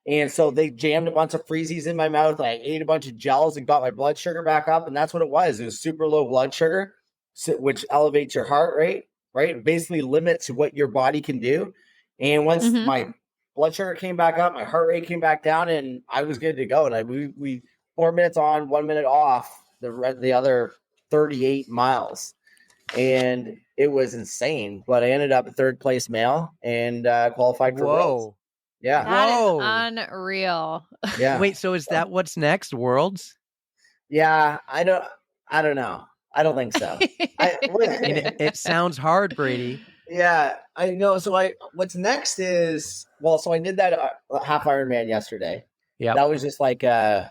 And so they jammed a bunch of freezies in my mouth. I ate a bunch of gels and got my blood sugar back up. And that's what it was. It was super low blood sugar, which elevates your heart rate, right? It basically limits what your body can do. And once my blood sugar came back up, my heart rate came back down, and I was good to go. And we 4 minutes on, 1 minute off the other 38 miles. And it was insane. But I ended up third place male and qualified for Worlds. Yeah. That is unreal. Yeah. Wait, so is that what's next? Worlds? Yeah, I don't know. I don't think so. It sounds hard, Brady. Yeah, I know. So what's next is, so I did that half Ironman yesterday. Yeah. That was just like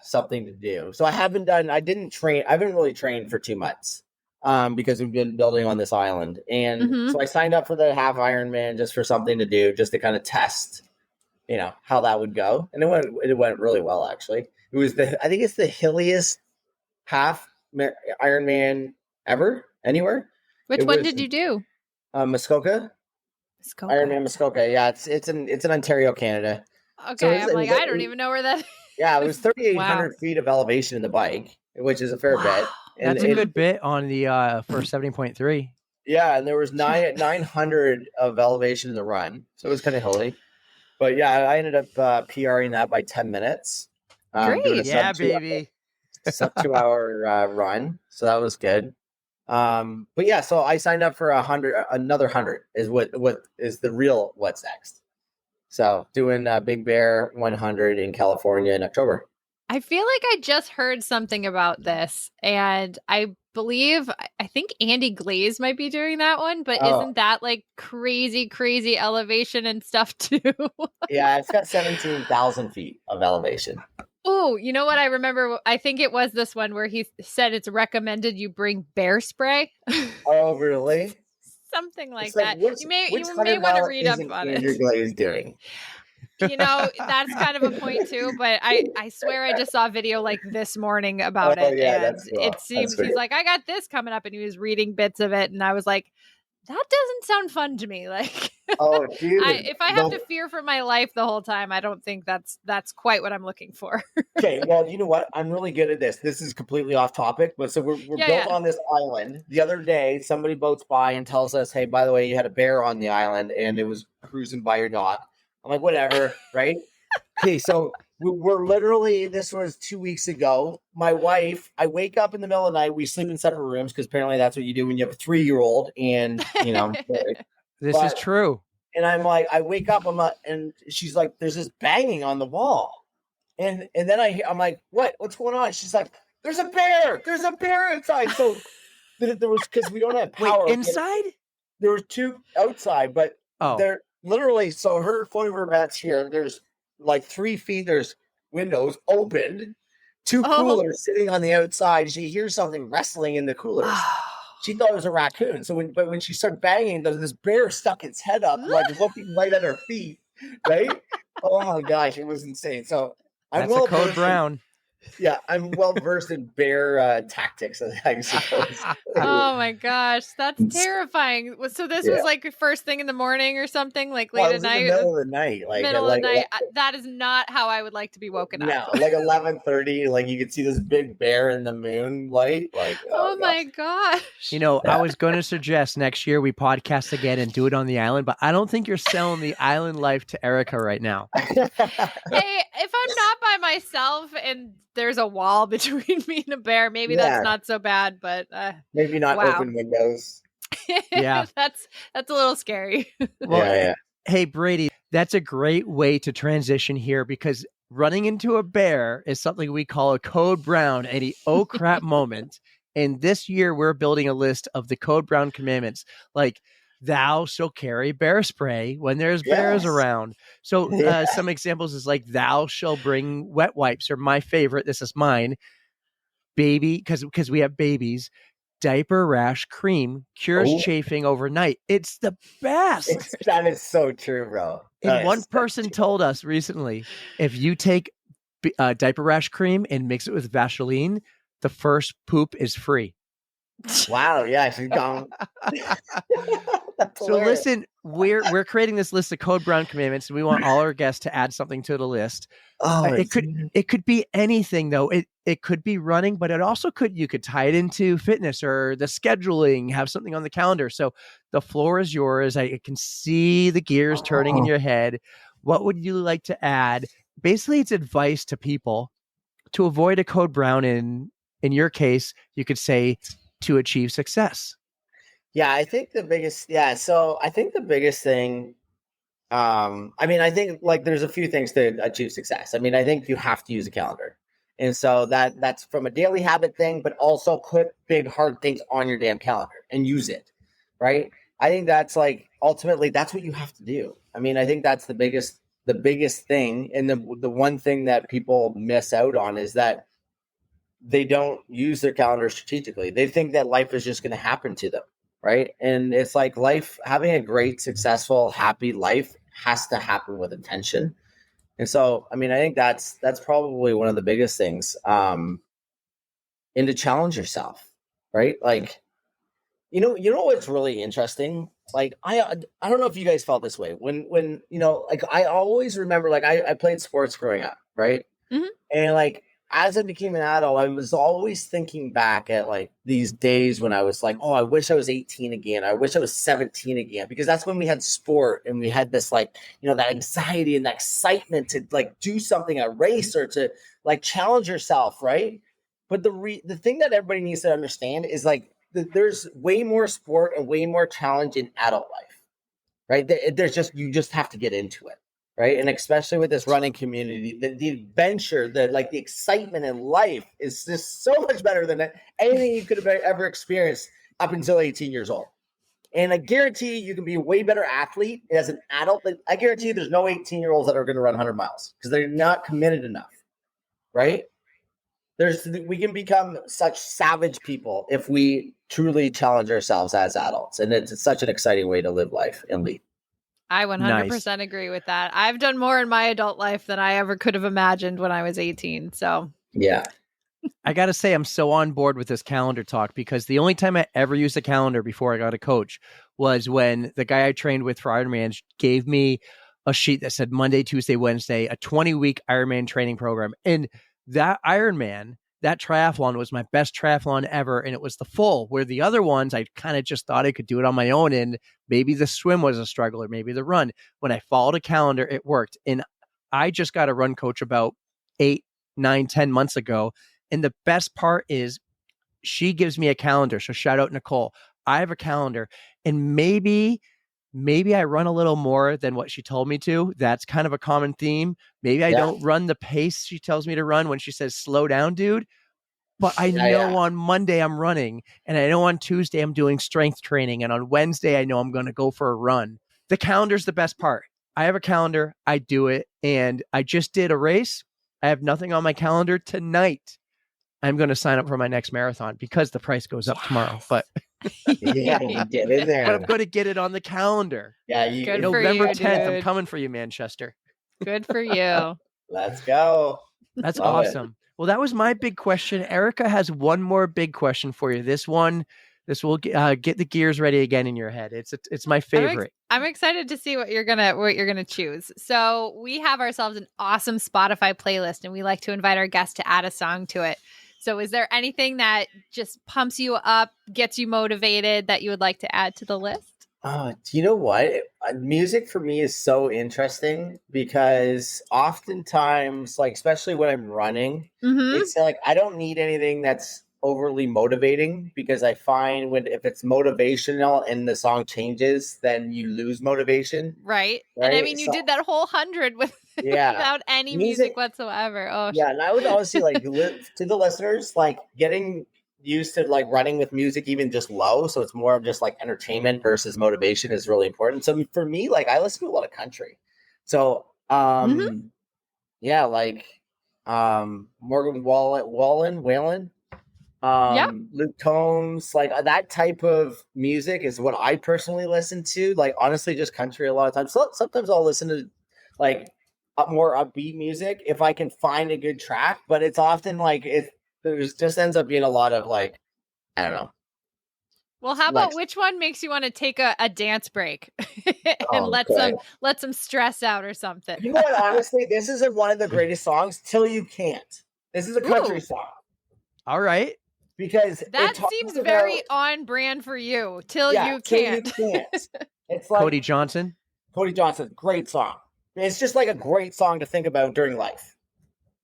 something to do. So I haven't really trained for 2 months because we've been building on this island. And so I signed up for the half Ironman just for something to do, just to kind of test how that would go. And it went really well, actually. It was I think it's the hilliest half Ironman ever, anywhere. Which one did you do? Muskoka. Ironman Muskoka. Yeah, it's in Ontario, Canada. Okay, so I don't even know where that is. Yeah, it was 3,800 feet of elevation in the bike, which is a fair bit. That's a good bit on the for 70.3. Yeah, and there was 900 of elevation in the run, so it was kind of hilly. But yeah, I ended up PRing that by 10 minutes. Great. Yeah, baby. Sub 2 hour run. So that was good. But yeah, so I signed up for another 100 is what is the real what's next. So doing Big Bear 100 in California in October. I feel like I just heard something about this, and I think Andy Glaze might be doing that one, but isn't that like crazy elevation and stuff too? Yeah, it's got 17,000 feet of elevation. Oh, you know what? I remember, I think it was this one where he said it's recommended you bring bear spray. Oh, really? Something like that. You may want to read up on it. Andrew Glaze doing? That's kind of a point too, but I swear I just saw a video like this morning about it. Yeah, and it seems he's like, I got this coming up, and he was reading bits of it, and I was like, that doesn't sound fun to me. Like, oh, dude. If I have to fear for my life the whole time, I don't think that's quite what I'm looking for. Okay, well, you know what? I'm really good at this. This is completely off topic, but so we're built on this island. The other day, somebody boats by and tells us, hey, by the way, you had a bear on the island, and it was cruising by your dock. I'm like, whatever, right? Okay, so we're literally, this was 2 weeks ago. My wife, I wake up in the middle of the night. We sleep in separate rooms because apparently that's what you do when you have a 3-year-old. And, this is true. And I'm like, I wake up, and she's like, there's this banging on the wall. And then I'm like, what's going on? She's like, there's a bear. There's a bear inside. So there was, because we don't have power. Wait, inside? There were two outside, but Oh. they're literally, so her phone mat's here. There's like 3 feet. There's windows opened, 2 coolers sitting on the outside. She hears something wrestling in the coolers. She thought it was a raccoon. So when she started banging, this bear stuck its head up, like looking right at her feet. Right? Oh my gosh, it was insane. So That's a code brown. Yeah, I'm well versed in bear tactics, I suppose. Oh my gosh, that's terrifying. So this was like first thing in the morning or something, like late at night. In the middle of the night, middle of the night. That is not how I would like to be woken up. No, like 11:30, like you could see this big bear in the moonlight. Like, oh my gosh. You know, I was going to suggest next year we podcast again and do it on the island, but I don't think you're selling the island life to Erika right now. Hey, if I'm not by myself and there's a wall between me and a bear, maybe that's not so bad, but maybe not open windows. Yeah. That's a little scary. Well, hey, Brady, that's a great way to transition here, because running into a bear is something we call a code brown, a oh crap moment. And this year we're building a list of the code brown commandments, like thou shalt carry bear spray when there's bears around. So some examples is like thou shall bring wet wipes, or my favorite, this is mine, baby, because we have babies, diaper rash cream cures chafing overnight. It's the best. That is so true, bro. And one person told us recently, if you take diaper rash cream and mix it with Vaseline, the first poop is free. Wow, yeah, she's gone. So listen, we're creating this list of code brown commandments, and we want all our guests to add something to the list. It could be anything though. It could be running, but it also you could tie it into fitness or the scheduling, have something on the calendar. So the floor is yours. I can see the gears turning in your head. What would you like to add? Basically, it's advice to people to avoid a code brown. In your case, you could say to achieve success. Yeah, I think the biggest, so I think the biggest thing, I think like there's a few things to achieve success. I mean, I think you have to use a calendar. And so that's from a daily habit thing, but also put big, hard things on your damn calendar and use it, right? I think that's like, ultimately, that's what you have to do. I mean, I think that's the biggest thing. And the one thing that people miss out on is that they don't use their calendar strategically. They think that life is just going to happen to them. Right. And it's like life, having a great, successful, happy life has to happen with intention. And so, I mean, I think that's probably one of the biggest things, and to challenge yourself. Right. Like, you know, what's really interesting? Like, I don't know if you guys felt this way when, like I always remember, like I played sports growing up. Right. Mm-hmm. And like, as I became an adult, I was always thinking back at like these days when I was like, oh, I wish I was 18 again. I wish I was 17 again, because that's when we had sport and we had this like, that anxiety and that excitement to like do something, a race, or to like challenge yourself. Right. But the thing that everybody needs to understand is like there's way more sport and way more challenge in adult life. Right. You just have to get into it. Right. And especially with this running community, the adventure, the excitement in life is just so much better than anything you could have ever experienced up until 18 years old. And I guarantee you can be a way better athlete as an adult. I guarantee you there's no 18-year-olds that are going to run 100 miles because they're not committed enough. Right. We can become such savage people if we truly challenge ourselves as adults. And it's such an exciting way to live life and lead. I 100% agree with that. I've done more in my adult life than I ever could have imagined when I was 18. So, yeah. I got to say, I'm so on board with this calendar talk, because the only time I ever used a calendar before I got a coach was when the guy I trained with for Ironman gave me a sheet that said Monday, Tuesday, Wednesday, a 20-week Ironman training program. And that Ironman, that triathlon was my best triathlon ever. And it was the full, where the other ones, I kind of just thought I could do it on my own. And maybe the swim was a struggle, or maybe the run. When I followed a calendar, it worked. And I just got a run coach about 8, 9, 10 months ago. And the best part is she gives me a calendar. So shout out Nicole. I have a calendar, and maybe I run a little more than what she told me to. That's kind of a common theme. Maybe I don't run the pace she tells me to run when she says, slow down, dude. but I Yeah, know yeah. on Monday I'm running, and I know on Tuesday I'm doing strength training, and on Wednesday I know I'm going to go for a run. The calendar's the best part. I have a calendar, I do it, and I just did a race. I have nothing on my calendar tonight. I'm going to sign up for my next marathon because the price goes up tomorrow. But Yeah, you get in there. but I'm going to get it on the calendar. Yeah, Good for November you, 10th, I'm dude. coming for you, Manchester. Good for you. Let's go. That's Love it. awesome. Well, that was my big question. Erica has one more big question for you. This will get the gears ready again in your head. It's my favorite. I'm excited to see what you're gonna choose. So we have ourselves an awesome Spotify playlist, and we like to invite our guests to add a song to it. So is there anything that just pumps you up, gets you motivated that you would like to add to the list? Do you know what? Music for me is so interesting because oftentimes, like especially when I'm running, Mm-hmm. it's like I don't need anything that's overly motivating because I find if it's motivational and the song changes, then you lose motivation. Right. And I mean, you So, did that whole 100 yeah. without any music whatsoever. Oh, Yeah, and I would honestly like to the listeners, like getting used to like running with music even just low, so it's more of just like entertainment versus motivation is really important. So for me, like I listen to a lot of country. So yeah, like Morgan Wallen, Yep. Luke Combs, like that type of music is what I personally listen to. Like honestly, just country a lot of times. So, sometimes I'll listen to like more upbeat music if I can find a good track, but it's often like there's just ends up being a lot of like I don't know. Well, how about which one makes you want to take a dance break and let some stress out or something? You know what? Honestly, this isn't one of the greatest songs. Till You Can't. This is a country song. All right. Because that seems very on brand for you. Till You Can't. Till You Can't. It's like Cody Johnson, great song. It's just like a great song to think about during life.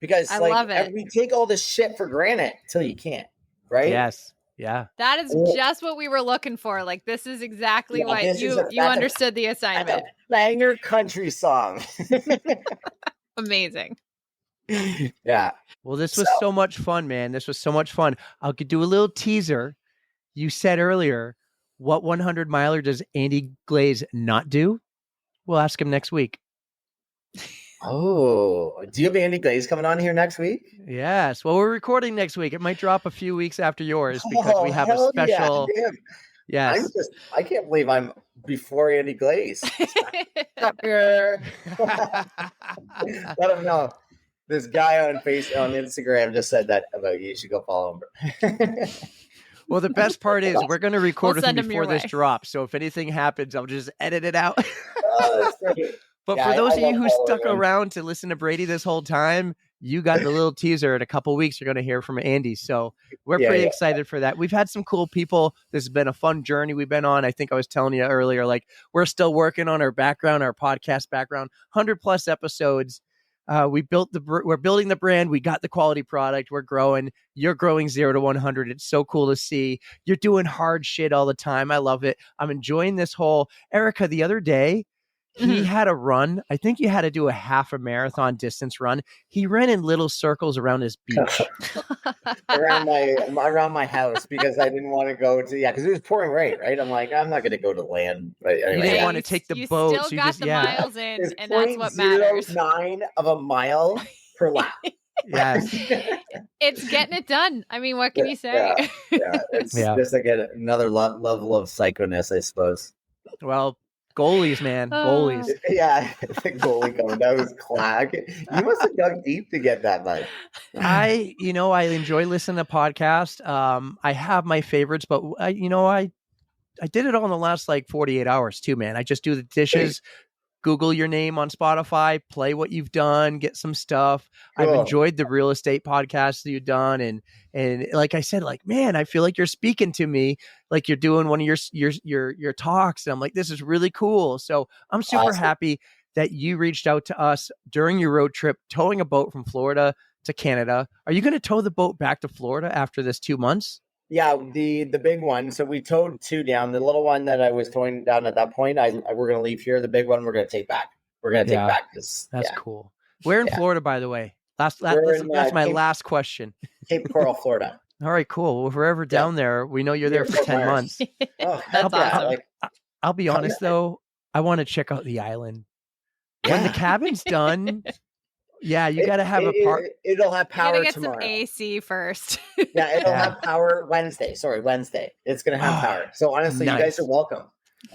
Because I love it. We take all this shit for granted till you can't, right? Yes. Yeah. That is just what we were looking for. Like this is exactly what you understood the assignment. Banger country song. Amazing. Yeah. Well, this was so much fun, man. This was so much fun. I'll do a little teaser. You said earlier, what 100 miler does Andy Glaze not do? We'll ask him next week. Oh, do you have Andy Glaze coming on here next week? Yes. Well, we're recording next week. It might drop a few weeks after yours because we have a special. Yeah, yes. I can't believe I'm before Andy Glaze. Let him know. This guy on Instagram just said that about you. You should go follow him. Well, the best part is we're going to record with him before this drops. So if anything happens, I'll just edit it out. Oh, that's great. But for those of you who stuck around to listen to Brady this whole time, you got the little teaser. In a couple of weeks, you're going to hear from Andy. So we're pretty excited for that. We've had some cool people. This has been a fun journey we've been on. I think I was telling you earlier, like we're still working on our background, our podcast background, 100+ episodes. We're building the brand. We got the quality product. We're growing. You're growing 0 to 100. It's so cool to see. You're doing hard shit all the time. I love it. I'm enjoying this whole Erica. The other day, he had a run. I think he had to do a half a marathon distance run. He ran in little circles around his beach. around my house because I didn't want to go to because it was pouring rain, right? I'm like, I'm not going to go to land. But anyway, you didn't want to take the boat. You still got the miles in, it's and that's what matters. 0.09 of a mile per lap. Yes, it's getting it done. I mean, what can you say? It's just like another level of psychoness, I suppose. Well. Goalies, man. Goalies. Yeah, the goalie coming down was clack. You must have dug deep to get that much. I enjoy listening to podcasts. I have my favorites, but I did it all in the last like 48 hours too, man. I just do the dishes, Google your name on Spotify, play what you've done, get some stuff. Cool. I've enjoyed the real estate podcasts that you've done. And like I said, like, man, I feel like you're speaking to me, like you're doing one of your talks. And I'm like, this is really cool. So I'm super happy that you reached out to us during your road trip, towing a boat from Florida to Canada. Are you going to tow the boat back to Florida after this 2 months? Yeah, the big one. So we towed 2 down. The little one that I was towing down at that point, we're going to leave here. The big one we're going to take back. We're going to take back. That's cool. Where in Florida, by the way? That's my last question. Cape Coral, Florida. All right, cool. Well, if we're ever down there, we know you're there for 10 months. Oh, That's yeah, awesome. I'll be honest though, I want to check out the island. When the cabin's done, yeah, you got to have a part. It'll have You gotta power get tomorrow. some AC first. Yeah, it'll Yeah. have power Wednesday. Sorry, Wednesday. It's gonna have Oh, power. So honestly, you guys nice. are welcome.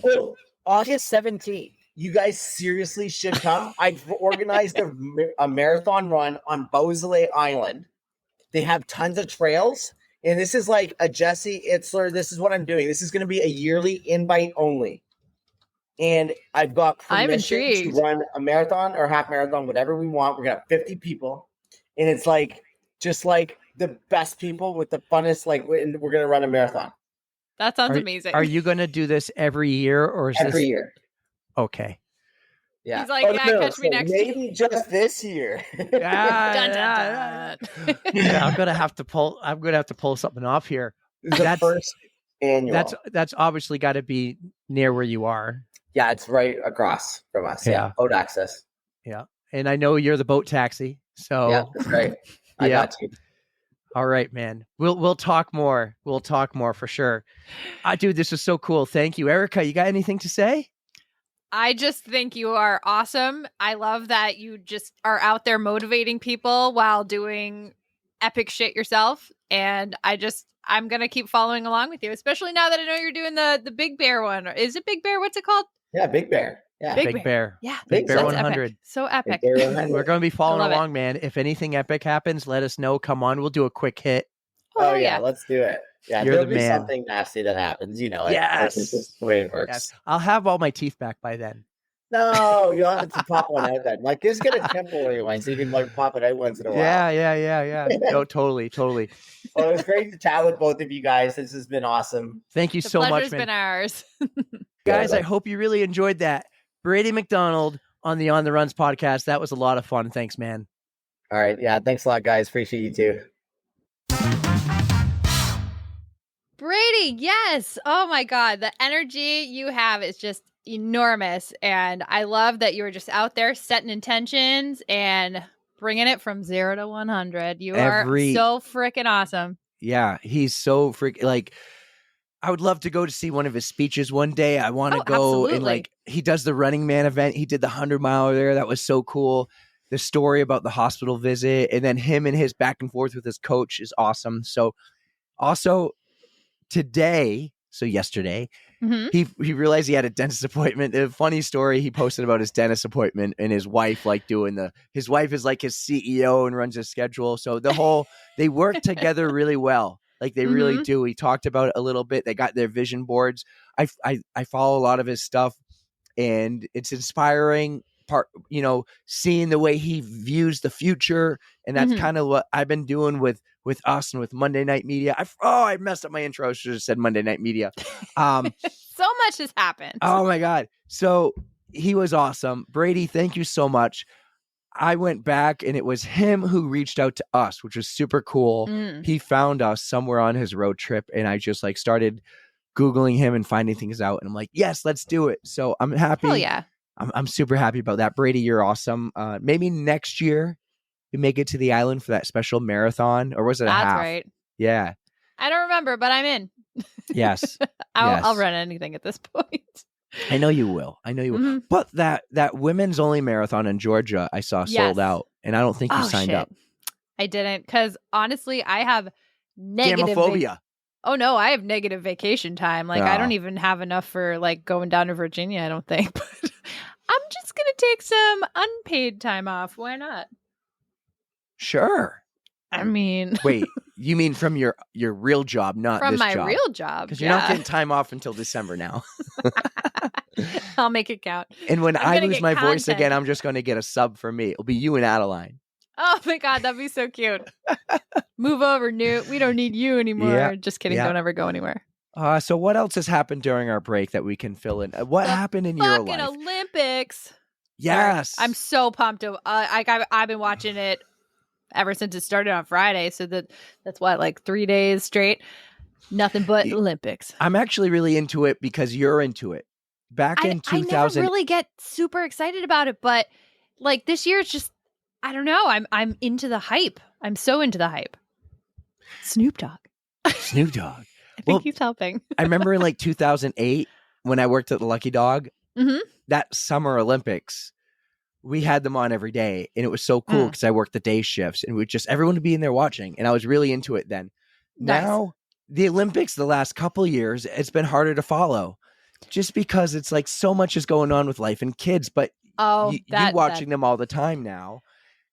Oh, August 17th. You guys seriously should come. I've organized a marathon run on Beausoleil Island. They have tons of trails. And this is like a Jesse Itzler. This is what I'm doing. This is going to be a yearly invite only. And I've got I'm permission to intrigued. run a marathon or half marathon, whatever we want. We're going to have 50 people. And it's like, just like the best people with the funnest, like, we're going to run a marathon. That sounds amazing. Are you going to do this every year or is Every this year. Okay? Yeah. He's like, catch me next year. Maybe just this year. Dun, dun, dun. Yeah, I'm gonna have to pull something off here. The first annual. That's obviously got to be near where you are. Yeah, it's right across from us. Yeah. Boat access. Yeah, and I know you're the boat taxi, so Yeah, that's right. I got you. All right, man. We'll talk more. We'll talk more for sure. Dude, this is so cool. Thank you, Erika. You got anything to say? I just think you are awesome. I love that you just are out there motivating people while doing epic shit yourself. And I'm going to keep following along with you, especially now that I know you're doing the Big Bear one. Is it Big Bear? What's it called? Yeah, Big Bear. Yeah. Big Bear. Yeah. Big Bear That's 100. Epic. So epic. Big Bear 100. We're going to be following I love it. along, man. If anything epic happens, let us know. Come on. We'll do a quick hit. Oh, yeah. Let's do it. Yeah, You're there'll the be man. something nasty that happens. You know it. Yes. It's just the way it works. Yes. I'll have all my teeth back by then. No, you'll have to pop one out then. Like, just get a temporary one so you can like pop it out once in a while. Yeah. No, totally. Well, it was great to chat with both of you guys. This has been awesome. Thank you The so much, pleasure's man. been ours. Guys, I hope you really enjoyed that. Brady McDonald on the On the Runs podcast. That was a lot of fun. Thanks, man. All right. Yeah. Thanks a lot, guys. Appreciate you too. Brady, yes. Oh my God. The energy you have is just enormous. And I love that you're just out there setting intentions and bringing it from 0 to 100. You are so freaking awesome. Yeah, he's so freaking like. I would love to go to see one of his speeches one day. I want to go and like he does the Running Man event. He did the 100-mile there. That was so cool. The story about the hospital visit and then him and his back and forth with his coach is awesome. So also today, so yesterday, he realized he had a dentist appointment. A funny story he posted about his dentist appointment and his wife like doing his wife is like his CEO and runs his schedule. So they work together really well. Like they really do. He talked about it a little bit. They got their vision boards. I follow a lot of his stuff and it's inspiring seeing the way he views the future. And that's kind of what I've been doing with us and with Monday Night Media. I messed up my intro. I should have said Monday Night Media. So much has happened. Oh my God. So he was awesome. Brady, thank you so much. I went back and it was him who reached out to us, which was super cool. He found us somewhere on his road trip and I just like started Googling him and finding things out. And I'm like, yes, let's do it. So I'm happy. Hell yeah. I'm super happy about that. Brady, you're awesome. Maybe next year we make it to the island for that special marathon, or was it a half? That's right. Yeah. I don't remember, but I'm in. Yes. I'll run anything at this point. I know you will. But that women's only marathon in Georgia, I saw sold out, and I don't think you signed up. I didn't, because honestly, I have negative Gamophobia. Oh no, I have negative vacation time. Like I don't even have enough for like going down to Virginia, I don't think. But I'm just gonna take some unpaid time off. Why not? Sure. I mean, wait, you mean from your real job, not from this my job? real job? Because you're not getting time off until December now. I'll make it count. And when I lose my voice content. again, I'm just going to get a sub for me. It'll be you and Adeline. Oh my God, that'd be so cute. Move over, Newt. We don't need you anymore. Yeah. Just kidding. Yeah. Don't ever go anywhere. So what else has happened during our break that we can fill in? What happened in your Fucking life? Olympics. Yes. I'm so pumped. I've been watching it ever since it started on Friday. So that's what, like 3 days straight. Nothing but Olympics. I'm actually really into it because you're into it. Back in 2000, I never really get super excited about it, but like this year, it's just I don't know. I'm into the hype. I'm so into the hype. Snoop Dogg. Snoop Dogg. I think Well, he's helping. I remember in like 2008 when I worked at the Lucky Dog, Mm-hmm. that Summer Olympics, we had them on every day. And it was so cool because I worked the day shifts and everyone would be in there watching. And I was really into it then. Nice. Now, the Olympics, the last couple of years, it's been harder to follow just because it's like so much is going on with life and kids. But you watching them all the time now.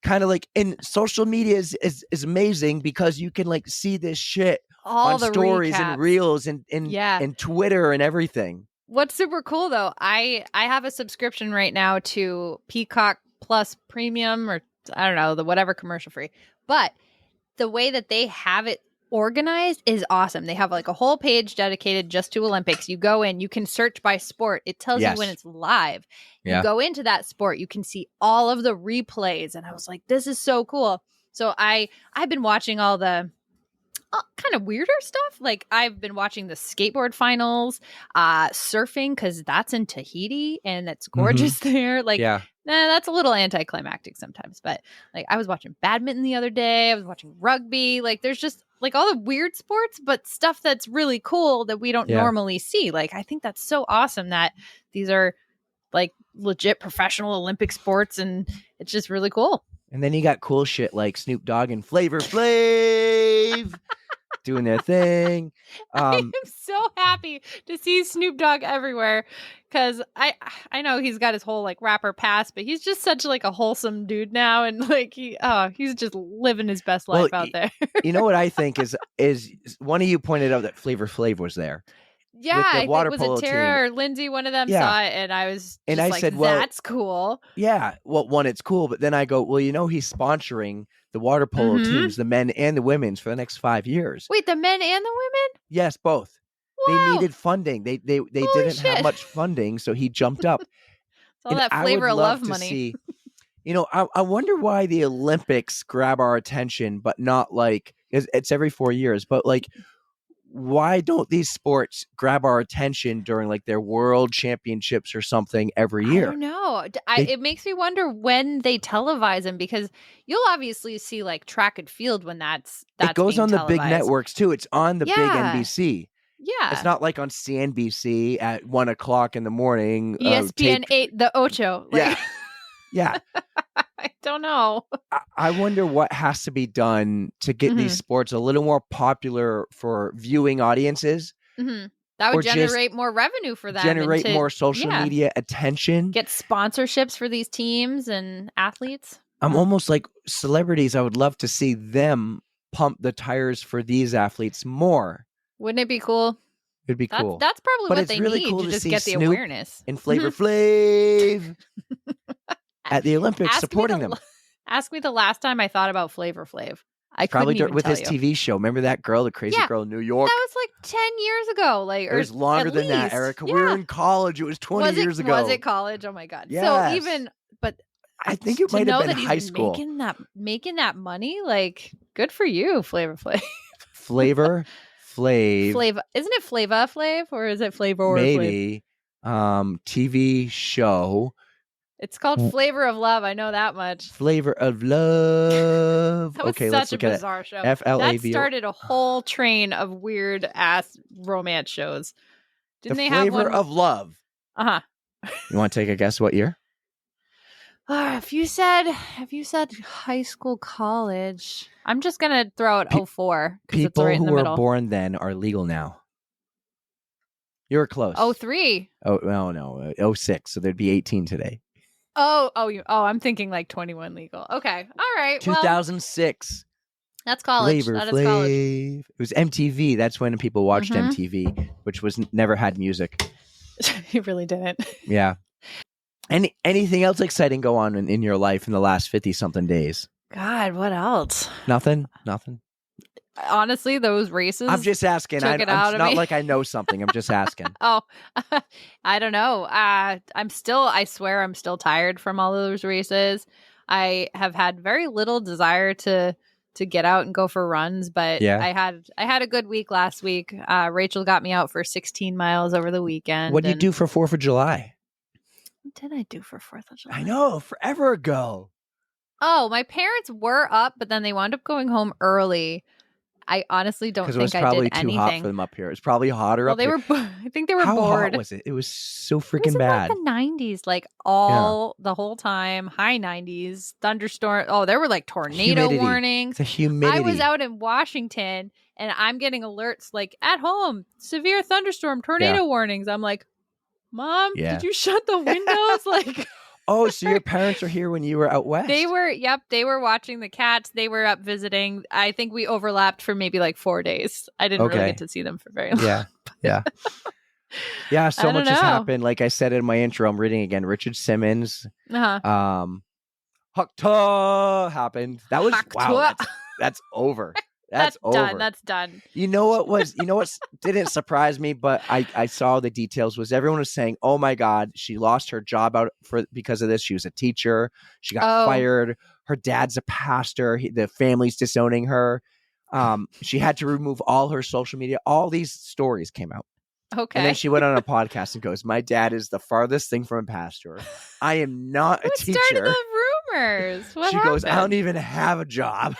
Kind of like, and social media is amazing because you can like see this shit all on the stories recaps. and reels and Twitter and everything. What's super cool though, I have a subscription right now to Peacock Plus Premium, or I don't know, the whatever commercial free. But the way that they have it organized is awesome. They have like a whole page dedicated just to Olympics. You go in, you can search by sport. It tells you when it's live. You go into that sport, you can see all of the replays. And I was like, this is so cool. So I've been watching all the kind of weirder stuff. Like I've been watching the skateboard finals, surfing, because that's in Tahiti and it's gorgeous there. Like, that's a little anticlimactic sometimes. But like I was watching badminton the other day. I was watching rugby. Like there's just like all the weird sports, but stuff that's really cool that we don't normally see. Like I think that's so awesome that these are like legit professional Olympic sports, and it's just really cool. And then you got cool shit like Snoop Dogg and Flavor Flav doing their thing. I am so happy to see Snoop Dogg everywhere because I know he's got his whole like rapper past, but he's just such like a wholesome dude now, and like he's just living his best life out there. You know what I think is one of you pointed out that Flavor Flav was there. Yeah, I think it was Tara or Lindsay, one of them saw it, and I was just I said, well, that's cool. Yeah, well, one, it's cool, but then I go, well, he's sponsoring the water polo teams, the men and the women's, for the next 5 years. Wait, the men and the women? Yes, both. Wow. They needed funding. They didn't have much funding, so he jumped up. All that Flavor of Love money. I wonder why the Olympics grab our attention, but not like it's every 4 years, but like, why don't these sports grab our attention during like their world championships or something every year? I don't know. It makes me wonder when they televise them, because you'll obviously see like track and field when that's it goes on televised. The big networks too. It's on the big NBC. Yeah. It's not like on CNBC at 1:00 in the morning. ESPN 8, the Ocho. Like, yeah. I don't know. I wonder what has to be done to get these sports a little more popular for viewing audiences. Mm-hmm. That would generate more revenue for them. Generate more social media attention. Get sponsorships for these teams and athletes. I'm almost like celebrities. I would love to see them pump the tires for these athletes more. Wouldn't it be cool? It'd be cool. That's probably what they really need cool to just see get the Snoop awareness. And Flavor Flav at the Olympics supporting them. Ask me the last time I thought about Flavor Flav. I probably couldn't even with tell his you. TV show. Remember that girl, the crazy girl in New York? That was like 10 years ago. Like, it was longer than that, Erica. We were in college. It was 20 years ago. Was it college? Oh my God. Yes. So but I think it might have been high school. Making that money, like, good for you, Flavor Flav. Flavor Flav. Isn't it Flava Flav, or is it Flavor or Maybe. TV show. It's called Flavor of Love. I know that much. Flavor of Love. That was such a bizarre show. FLAV. That started a whole train of weird ass romance shows. Didn't they have one? Flavor of Love. Uh-huh. You want to take a guess what year? If you said high school, college, I'm just gonna throw out 04 because it's right in the middle. People who were born then are legal now. You were close. 03. Oh no, 06. So there'd be 18 today. I'm thinking like 21 legal. Okay, all right. 2006. That's college. Flavor that is college. It was MTV. That's when people watched MTV, which was never had music. It really didn't. Yeah. Anything else exciting go on in your life in the last 50-something days? God, what else? Nothing. Honestly, those races. I'm just asking. It's not like I know something. I'm just asking. I don't know. I swear I'm still tired from all those races. I have had very little desire to get out and go for runs, but I had a good week last week. Rachel got me out for 16 miles over the weekend. What did you do for 4th of July? What did I do for 4th of July? I know, forever ago. Oh, my parents were up, but then they wound up going home early. I honestly don't Because it was think I probably did too hot anything. for them up here. It was probably hotter Well, up they here. were. I think they were How bored. hot was it? It was so It was freaking in bad. like the 90s, like the whole time, high 90s, thunderstorm. Oh, there were like tornado Humidity. warnings. The humidity. I was out in Washington and I'm getting alerts like at home, severe thunderstorm, tornado warnings. I'm like, Mom, Yeah. did you shut the windows? Like, Oh, so your parents were here when you were out west? they were watching the cats. They were up visiting. I think we overlapped for maybe like 4 days. I didn't really get to see them for very long. Yeah. Yeah, so I don't much has know. happened. Like I said in my intro, I'm reading again. Richard Simmons. Uh-huh. Hakta happened. That was wow. That's over. That's over. Done. That's done. You know what didn't surprise me, but I saw the details was everyone was saying, "Oh my God, she lost her job because of this. She was a teacher. She got fired. Her dad's a pastor. The family's disowning her. She had to remove all her social media. All these stories came out. Okay. And then she went on a podcast and goes, "My dad is the farthest thing from a pastor. I am not a teacher." Who started the rumors? What she goes, "I don't even have a job."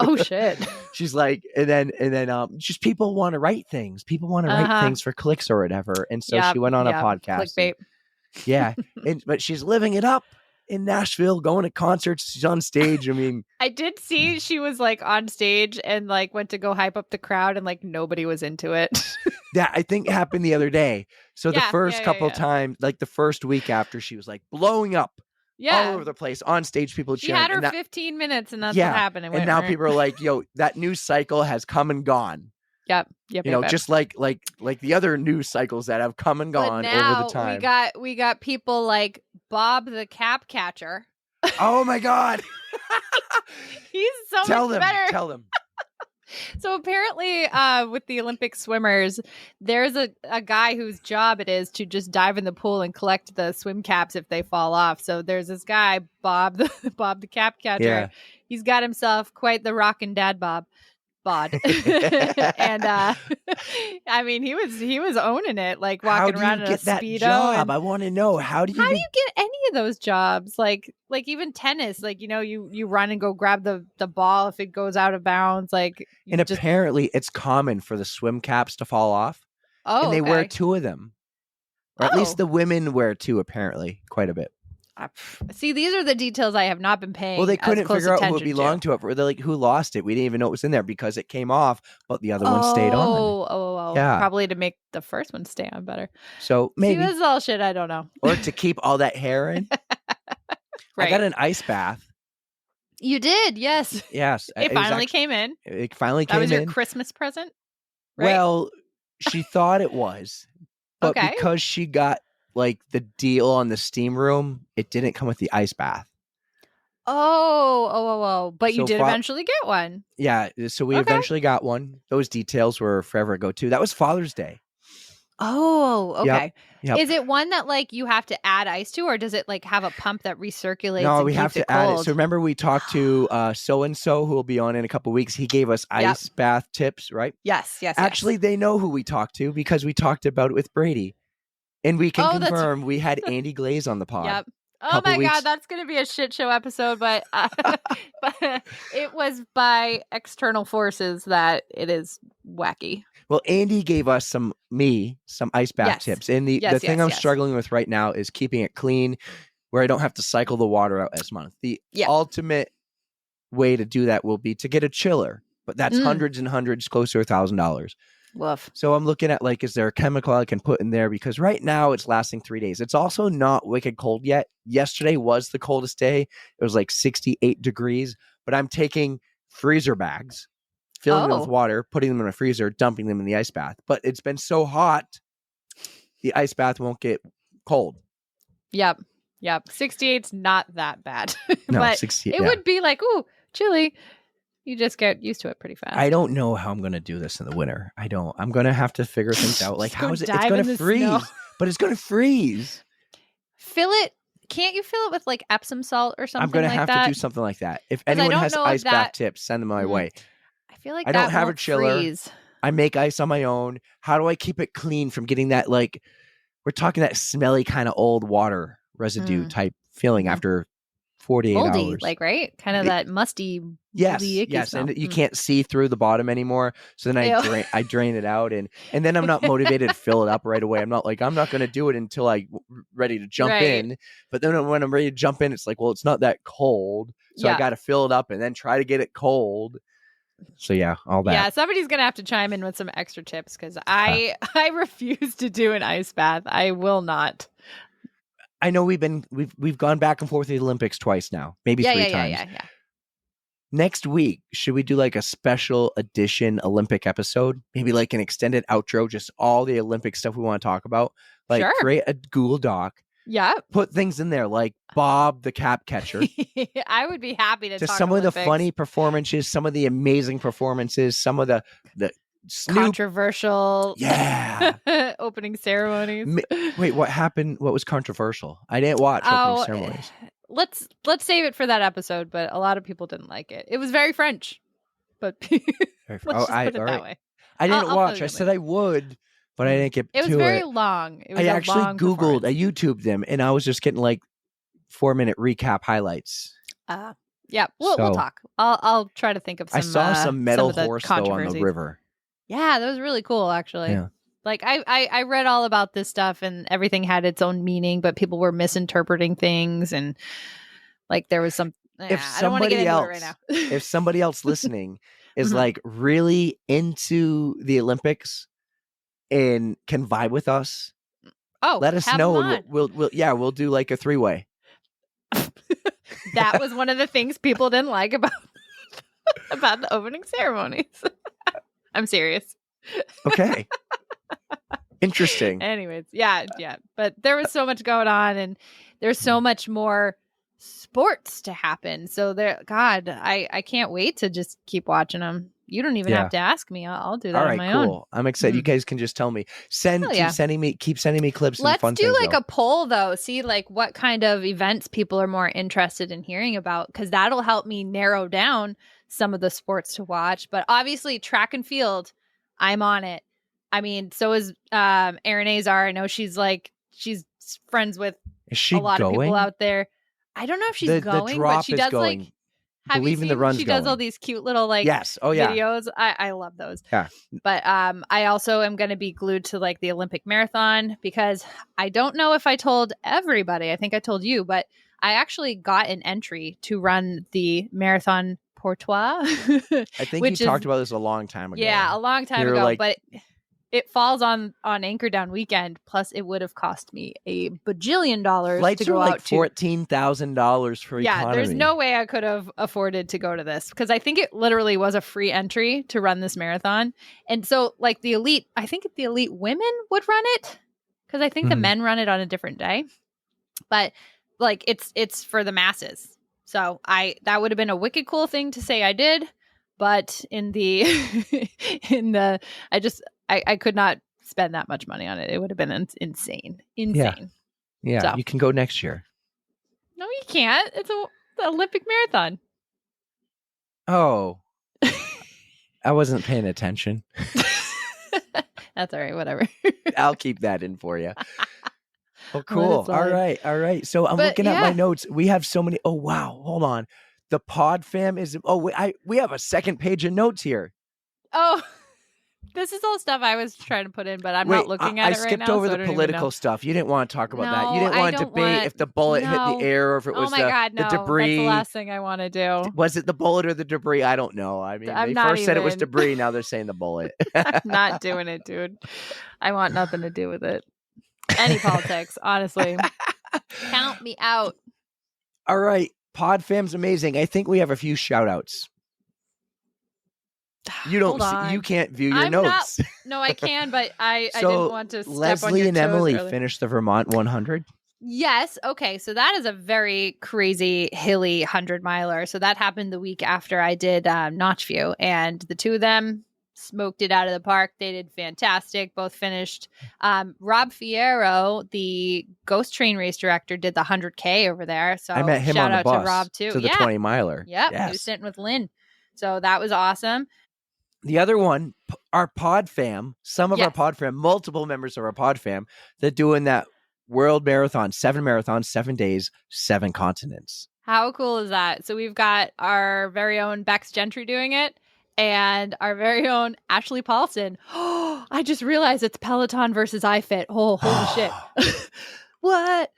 Oh shit. She's like, and then just people want to write things. People want to write things for clicks or whatever. And so she went on a podcast. Clickbait. Yeah. But she's living it up in Nashville, going to concerts. She's on stage. I mean, I did see she was like on stage and like went to go hype up the crowd and like nobody was into it. that I think happened the other day. So the first couple times, like the first week after, she was like blowing up. All over the place on stage, people She cheering. had her 15 minutes, and that's what happened. And now people are like, "Yo, that news cycle has come and gone." Yep. Just like the other news cycles that have come and gone over the time. We got people like Bob the Cap Catcher. Oh my God, he's so much better. Tell them. So apparently with the Olympic swimmers, there's a guy whose job it is to just dive in the pool and collect the swim caps if they fall off. So there's this guy, Bob the Cap Catcher. Yeah. He's got himself quite the rockin' dad bod. And I mean he was owning it, like walking around in a Speedo. Job? I want to know how do you get any of those jobs? Like even tennis, like you run and go grab the ball if it goes out of bounds. And apparently it's common for the swim caps to fall off. Oh, and they wear two of them, or at least the women wear two. Apparently, quite a bit. See, these are the details I have not been paying. Well, they couldn't figure out who it belonged to. They're like, who lost it? We didn't even know it was in there because it came off, but the other one stayed on. Oh, yeah. Probably to make the first one stay on better. So maybe this is all shit. I don't know. Or to keep all that hair in. Right. I got an ice bath. You did, yes. Yes. It finally came in. It finally came in. That was your Christmas present? Right? Well, she thought it was, but because she got like the deal on the steam room, it didn't come with the ice bath. Oh. But you did eventually get one. Yeah. So we eventually got one. Those details were forever ago too. That was Father's Day. Oh, okay. Yep. Is it one that like you have to add ice to, or does it like have a pump that recirculates? No, and we have to add it. So remember we talked to so-and-so who will be on in a couple of weeks. He gave us ice bath tips, right? Yes. Actually, they know who we talked to because we talked about it with Brady. And we can confirm we had Andy Glaze on the pod. Yep. Oh my God, that's going to be a shit show episode, but it was by external forces that it is wacky. Well, Andy gave us some ice bath tips. And the thing I'm struggling with right now is keeping it clean where I don't have to cycle the water out as much. The ultimate way to do that will be to get a chiller, but that's hundreds and hundreds, close to $1,000. Woof. So I'm looking at like, is there a chemical I can put in there? Because right now it's lasting 3 days. It's also not wicked cold yet. Yesterday was the coldest day. It was like 68 degrees, but I'm taking freezer bags, filling them with water, putting them in a freezer, dumping them in the ice bath. But it's been so hot, the ice bath won't get cold. Yep. 68's not that bad. No, but 68. It would be like, ooh, chilly. You just get used to it pretty fast. I don't know how I'm going to do this in the winter. I'm going to have to figure things out. Like, how is it? It's going to freeze, but it's going to freeze. Fill it. Can't you fill it with like Epsom salt or something? I'm going to have to do something like that. If anyone has ice bath tips, send them my way. I feel like I don't have a chiller. Freeze. I make ice on my own. How do I keep it clean from getting that, like, we're talking that smelly kind of old water residue type feeling after 48 moldy, hours. like, right? Kind of that musty, Yes, moldy, icky yes, smell. and you can't see through the bottom anymore. So then Ew. I drain it out, and then I'm not motivated to fill it up right away. I'm not going to do it until I'm ready to jump Right. in. But then when I'm ready to jump in, it's like, well, it's not that cold, so I Yeah. got to fill it up and then try to get it cold. So yeah, all that. Yeah, somebody's gonna have to chime in with some extra tips because I refuse to do an ice bath. I will not. I know we've gone back and forth to the Olympics twice now, maybe three times. Yeah. Next week, should we do like a special edition Olympic episode? Maybe like an extended outro, just all the Olympic stuff we want to talk about. Like Sure. create a Google Doc, Yeah. put things in there like Bob the cap catcher. I would be happy to Just talk some of the Olympics. funny performances, some of the amazing performances, some of the Snoop. Controversial Yeah. opening ceremonies. Wait, what happened? What was controversial? I didn't watch opening ceremonies. Let's save it for that episode, but a lot of people didn't like it. It was very French, but let's just put it that way. I didn't I'll watch. fill you I said I would, but I didn't get to it. It was very long. It was I a actually long Googled, I performance. YouTubed them, and I was just getting like 4-minute recap highlights. Yeah, we'll So- talk. I'll try to think of some. I saw some metal of the horse though on the controversies. river. Yeah, that was really cool, actually. Yeah. Like I read all about this stuff, and everything had its own meaning, but people were misinterpreting things, and like there was some. If I don't want to get somebody into else, it right now. if somebody else listening is Mhm. like really into the Olympics and can vibe with us, Oh, let us have know. them And we'll do like a 3-way. on. That was one of the things people didn't like about the opening ceremonies. I'm serious. Okay. Interesting. Anyways, yeah. But there was so much going on, and there's so much more sports to happen. So I can't wait to just keep watching them. You don't even have to ask me. I'll do that All on right, my cool. own. I'm excited. You guys can just tell me. Keep sending me clips and Let's fun do things. like a poll though. See like what kind of events people are more interested in hearing about, because that'll help me narrow down some of the sports to watch. But obviously track and field, I'm on it. I mean, so is Erin Azar. I know she's friends with Is she a lot going? of people out there. I don't know if she's The going, drop but she is does going. like. Have Believe you in the seen? run's She does all going. these cute little like Yes. Oh yeah. videos. I love those. Yeah. But I also am going to be glued to like the Olympic marathon, because I don't know if I told everybody. I think I told you, but I actually got an entry to run the Marathon Portois. I think you talked about this a long time ago. Yeah, a long time You're ago, like- but it falls on Anchor Down weekend. Plus, it would have cost me a bajillion dollars Flights to go are like out to. $14,000 for economy. There's no way I could have afforded to go to this, because I think it literally was a free entry to run this marathon. And so like I think the elite women would run it, because I think the Mhm. men run it on a different day. But like it's for the masses. So that would have been a wicked cool thing to say I did, but I could not spend that much money on it. It would have been insane. Yeah, So. you can go next year. No, you can't. It's the Olympic marathon. Oh. I wasn't paying attention. That's all right. Whatever. I'll keep that in for you. Oh, Let cool. it slide. All right. So I'm But, looking at my yeah. notes. We have so many. Oh, wow. Hold on. The pod fam is. Oh, we have a second page of notes here. Oh, this is all stuff I was trying to put in, but I'm not looking at I it right now. skipped over so I the don't even political know. stuff. You didn't want to talk about that. You No, didn't I want to don't debate want- if the bullet hit No. the air or if it was Oh my God, no. the debris. That's the last thing I want to do. Was it the bullet or the debris? I don't know. I mean, I'm they not first said it was even- debris. Now they're saying the bullet. I'm not doing it, dude. I want nothing to do with it. Any politics, honestly. Count me out. All right. Pod fam's amazing. I think we have a few shout outs. You don't. Hold on. You can't view your I'm not- notes. No, I can, but I So, didn't want to step on Leslie your and toes Emily earlier. finished the Vermont 100. Yes. Okay. So that is a very crazy, hilly 100-miler. So that happened the week after I did Notchview, and the two of them smoked it out of the park. They did fantastic. Both finished. Rob Fierro, the Ghost Train race director, did the 100K over there. So I met him shout on the out bus to Rob too. to the 20 miler. Yep. He Yes. was sitting with Lynn. So that was awesome. The other one, our pod fam, some of our Yes. pod fam, multiple members of our pod fam, they're doing that world marathon, 7 marathons, 7 days, 7 continents. How cool is that? So we've got our very own Bex Gentry doing it and our very own Ashley Paulson. Oh, I just realized it's Peloton versus iFit. Oh, holy shit. What?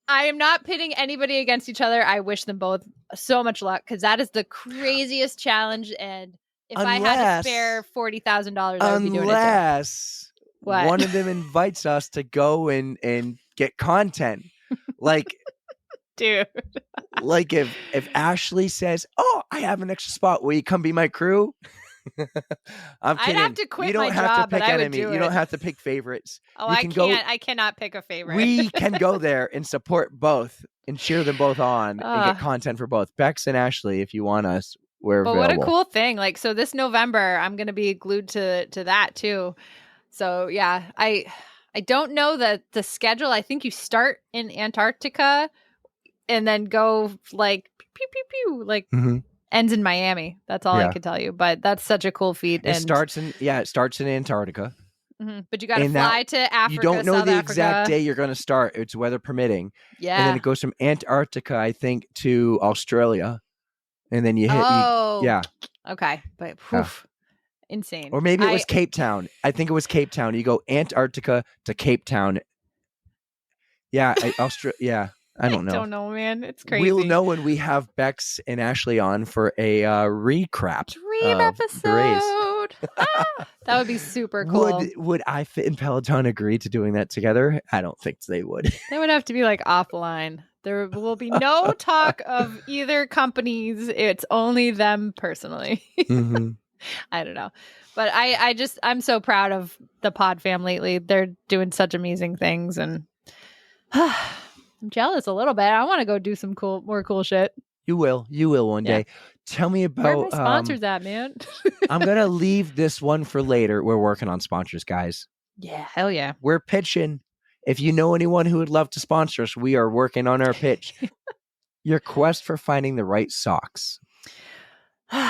I am not pitting anybody against each other. I wish them both so much luck because that is the craziest challenge. And if I had to spare $40,000, I would be doing it too. Unless What? one of them invites us to go and get content. Like, Dude. like if Ashley says, "Oh, I have an extra spot. Will you come be my crew?" I'm kidding. I'd have to quit you don't my have job, to pick but I would enemy. do You it. don't have to pick favorites. Oh, You I can can't. go- I cannot pick a favorite. We can go there and support both and cheer them both on and Ugh. get content for both. Bex and Ashley, if you want us, we're But available. what a cool thing. Like, so this November, I'm going to be glued to that too. So yeah, I don't know the schedule. I think you start in Antarctica and then go like pew, pew, pew, like Mhm. ends in Miami. That's all I Yeah. can tell you. But that's such a cool feat. It starts in Antarctica. Mhm. But you got to and that- fly to Africa. You don't know South the Africa. exact day you're going to start. It's weather permitting. Yeah. And then it goes from Antarctica, I think, to Australia. And then you hit, Oh. yeah. Okay. But Yeah. insane. Or maybe it was Cape Town. I think it was Cape Town. You go Antarctica to Cape Town. Yeah. Yeah. I don't know. I don't know, man. It's crazy. We'll know when we have Bex and Ashley on for a recap. Dream of the race. episode. That would be super cool. Would iFit and Peloton agree to doing that together? I don't think they would. They would have to be like offline. There will be no talk of either companies. It's only them personally. Mhm. I don't know. But I'm so proud of the pod fam lately. They're doing such amazing things and I'm jealous a little bit. I want to go do some more cool shit. You will one Yeah. day. Tell me Where are my about sponsors at, man? I'm gonna leave this one for later. We're working on sponsors, guys. Yeah, hell yeah. We're pitching. If you know anyone who would love to sponsor us, we are working on our pitch. Your quest for finding the right socks. All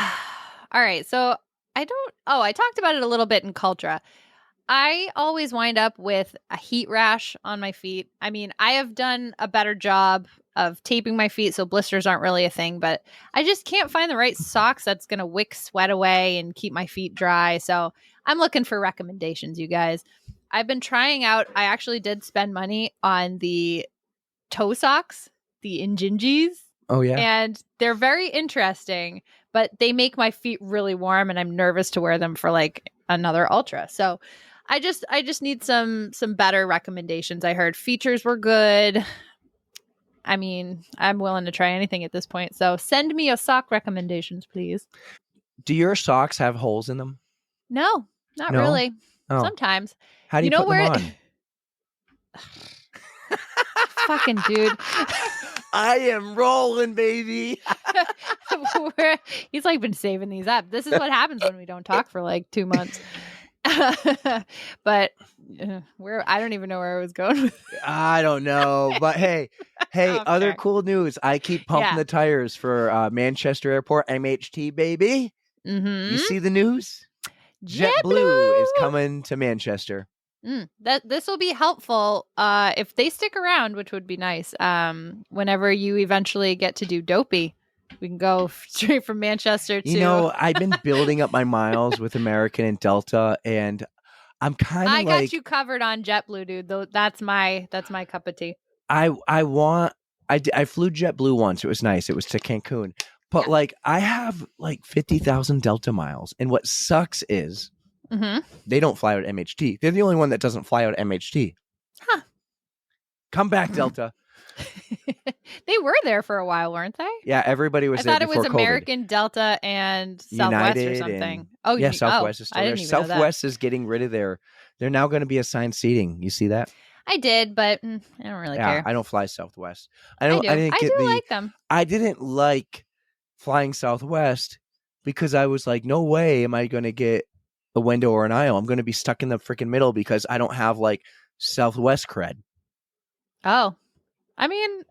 right. So I talked about it a little bit in Cultra. I always wind up with a heat rash on my feet. I mean, I have done a better job of taping my feet so blisters aren't really a thing, but I just can't find the right socks that's going to wick sweat away and keep my feet dry. So I'm looking for recommendations, you guys. I've been trying out, I actually did spend money on the toe socks, the Injinjis. Oh yeah. And they're very interesting, but they make my feet really warm and I'm nervous to wear them for like another ultra. So I just need some better recommendations. I heard features were good. I mean, I'm willing to try anything at this point. So send me your sock recommendations, please. Do your socks have holes in them? No, not No? really. Oh. Sometimes. How do you, know put where them on? Fucking dude. I am rolling, baby. He's like been saving these up. This is what happens when we don't talk for like 2 months. But I don't even know where I was going with I don't know, but hey, other Okay. cool news. I keep pumping Yeah. the tires for Manchester Airport MHT, baby. Mm-hmm. You see the news? JetBlue is coming to Manchester. This will be helpful if they stick around, which would be nice. Whenever you eventually get to do Dopey, we can go straight from Manchester to. You know, I've been building up my miles with American and Delta, and I'm kind of I like got you covered on JetBlue, dude. Though that's my cup of tea. I flew JetBlue once. It was nice. It was to Cancun, but Yeah. like I have like 50,000 Delta miles, and what sucks is. Mm-hmm. They don't fly out MHT. They're the only one that doesn't fly out MHT. Huh. Come back, Delta. They were there for a while, weren't they? Yeah, everybody was I there thought it was before COVID. American, Delta, and Southwest or United something. and- yeah, Oh, Southwest is still I there. didn't even know that. Southwest is getting rid of they're now going to be assigned seating. You see that? I did, but I don't really care. I don't fly Southwest. I do. didn't I get do like them. I didn't like flying Southwest because I was like, no way am I going to get a window or an aisle. I'm going to be stuck in the freaking middle because I don't have like Southwest cred. Oh, I mean,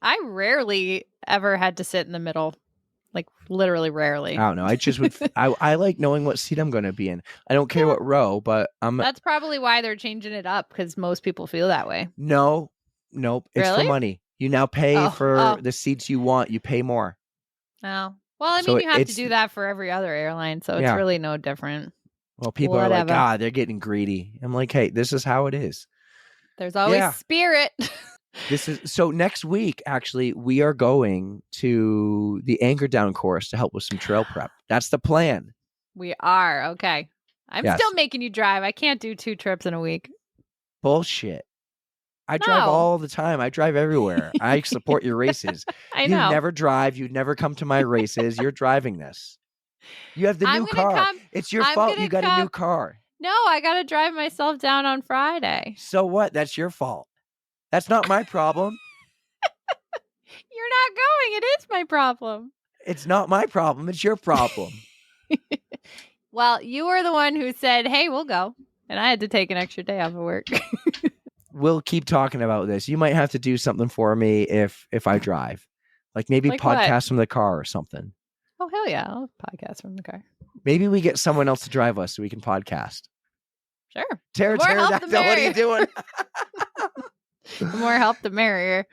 I rarely ever had to sit in the middle, like literally rarely. I don't know. I just would. I like knowing what seat I'm going to be in. I don't care what row, but That's probably why they're changing it up because most people feel that way. nope. It's Really? for money. You now pay Oh, for the seats you want. You pay more. Oh. Well, I So mean, you have to it's- do that for every other airline, so it's Yeah. really no different. Well, people are like, Whatever. they're getting greedy. I'm like, hey, this is how it is. There's always Yeah. spirit. So next week, actually, we are going to the Anchor Down course to help with some trail prep. That's the plan. We are. Okay. I'm Yes. still making you drive. I can't do 2 trips in a week. Bullshit. I drive No. all the time. I drive everywhere. I support your races. I You know. never drive. You never come to my races. You're driving this. You have the I'm new gonna car. come- It's your I'm fault. gonna You got a new come- car. No, I got to drive myself down on Friday. So what? That's your fault. That's not my problem. You're not going. It is my problem. It's not my problem. It's your problem. Well, you were the one who said, hey, we'll go. And I had to take an extra day off of work. We'll keep talking about this. You might have to do something for me if I drive. Like maybe Like what? podcast from the car or something. Oh, hell yeah. I'll podcast from the car. Maybe we get someone else to drive us so we can podcast. Sure. Tara, more help, the Pterodactyl, what are you doing? The more help, the merrier.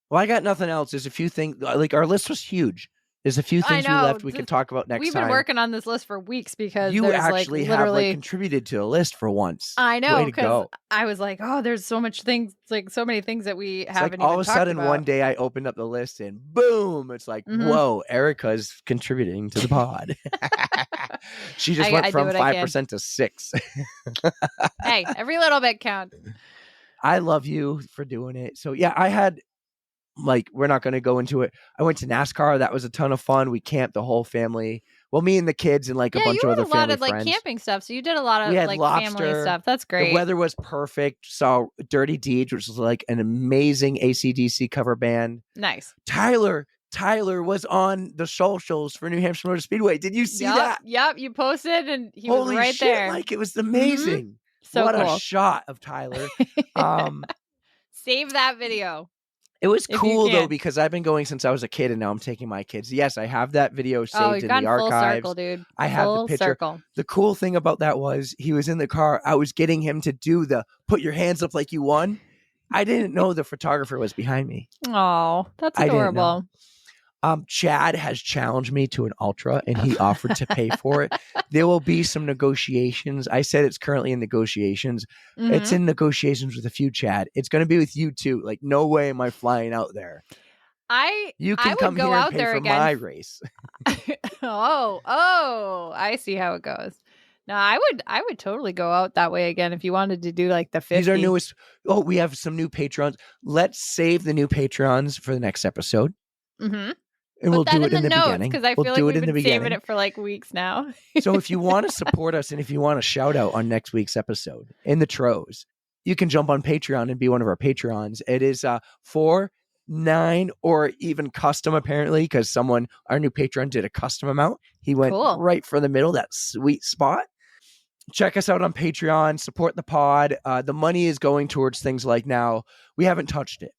Well, I got nothing else. There's a few things, like our list was huge. There's a few I things we know. left we can talk about next We've time. been working on this list for weeks because You there's actually like have literally. contributed to a list for once. I know Way to because go. I was like, oh, there's so much things, like so many things that we It's haven't like all even of a talked sudden about. one day I opened up the list and boom, it's like, Mhm. whoa, Erica's contributing to the pod. She just I went do from what I can. 5% to 6. Hey, every little bit counts. I love you for doing it. So yeah, I had like, we're not going to go into it. I went to NASCAR. That was a ton of fun. We camped the whole family. Well, me and the kids and like a Yeah, bunch you of had other a lot family of like friends. camping stuff, so you did a lot of We had like family lobster. stuff. That's great. The weather was perfect. Saw Dirty Deeds, which is like an amazing AC/DC cover band. Nice. Tyler was on the socials for New Hampshire Motor Speedway. Did you see that? Yep. You posted and he Holy was right shit, there. like it was amazing. So what cool. a shot of Tyler. Save that video. It was If you cool though can. because I've been going since I was a kid and now I'm taking my kids. Yes, I have that video saved Oh, in you've gone the full archives. circle, dude. I have the Full picture. circle. The cool thing about that was he was in the car. I was getting him to do the put your hands up like you won. I didn't know the photographer was behind me. Oh, that's I didn't know. adorable. Chad has challenged me to an ultra and he offered to pay for it. There will be some negotiations. I said it's currently in negotiations. It's Mhm. in negotiations with a few, Chad. It's going to be with you too. Like, no way am I flying out there. You I can would come go here and out pay there for again. my race. Oh, I see how it goes. No, I would totally go out that way again if you wanted to do like the 50. These are newest. Oh, we have some new Patreons. Let's save the new Patreons for the next episode. Mm-hmm. And we'll Put that do it in the notes beginning. because I We'll feel do like it we've in the been saving beginning. it for like weeks now. So if you want to support us and if you want a shout out on next week's episode in the Tros, you can jump on Patreon and be one of our Patreons. It is $4, $9, or even custom apparently because our new patron did a custom amount. He went Cool. right for the middle, that sweet spot. Check us out on Patreon, support the pod. The money is going towards things like now, we haven't touched it,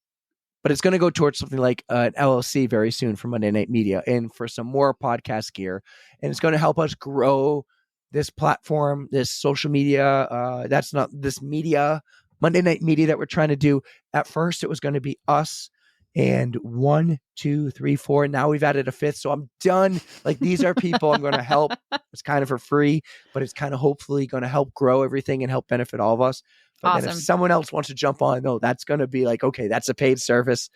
but it's going to go towards something like an LLC very soon for Monday Night Media and for some more podcast gear. And it's going to help us grow this platform, this social media. That's not this media, Monday Night Media that we're trying to do. At first, it was going to be us and 1, 2, 3, 4. Now we've added a 5th. So I'm done. Like these are people I'm going to help. It's kind of for free, but it's kind of hopefully going to help grow everything and help benefit all of us. But then if Awesome. someone else wants to jump on, no, that's going to be like, okay, that's a paid service.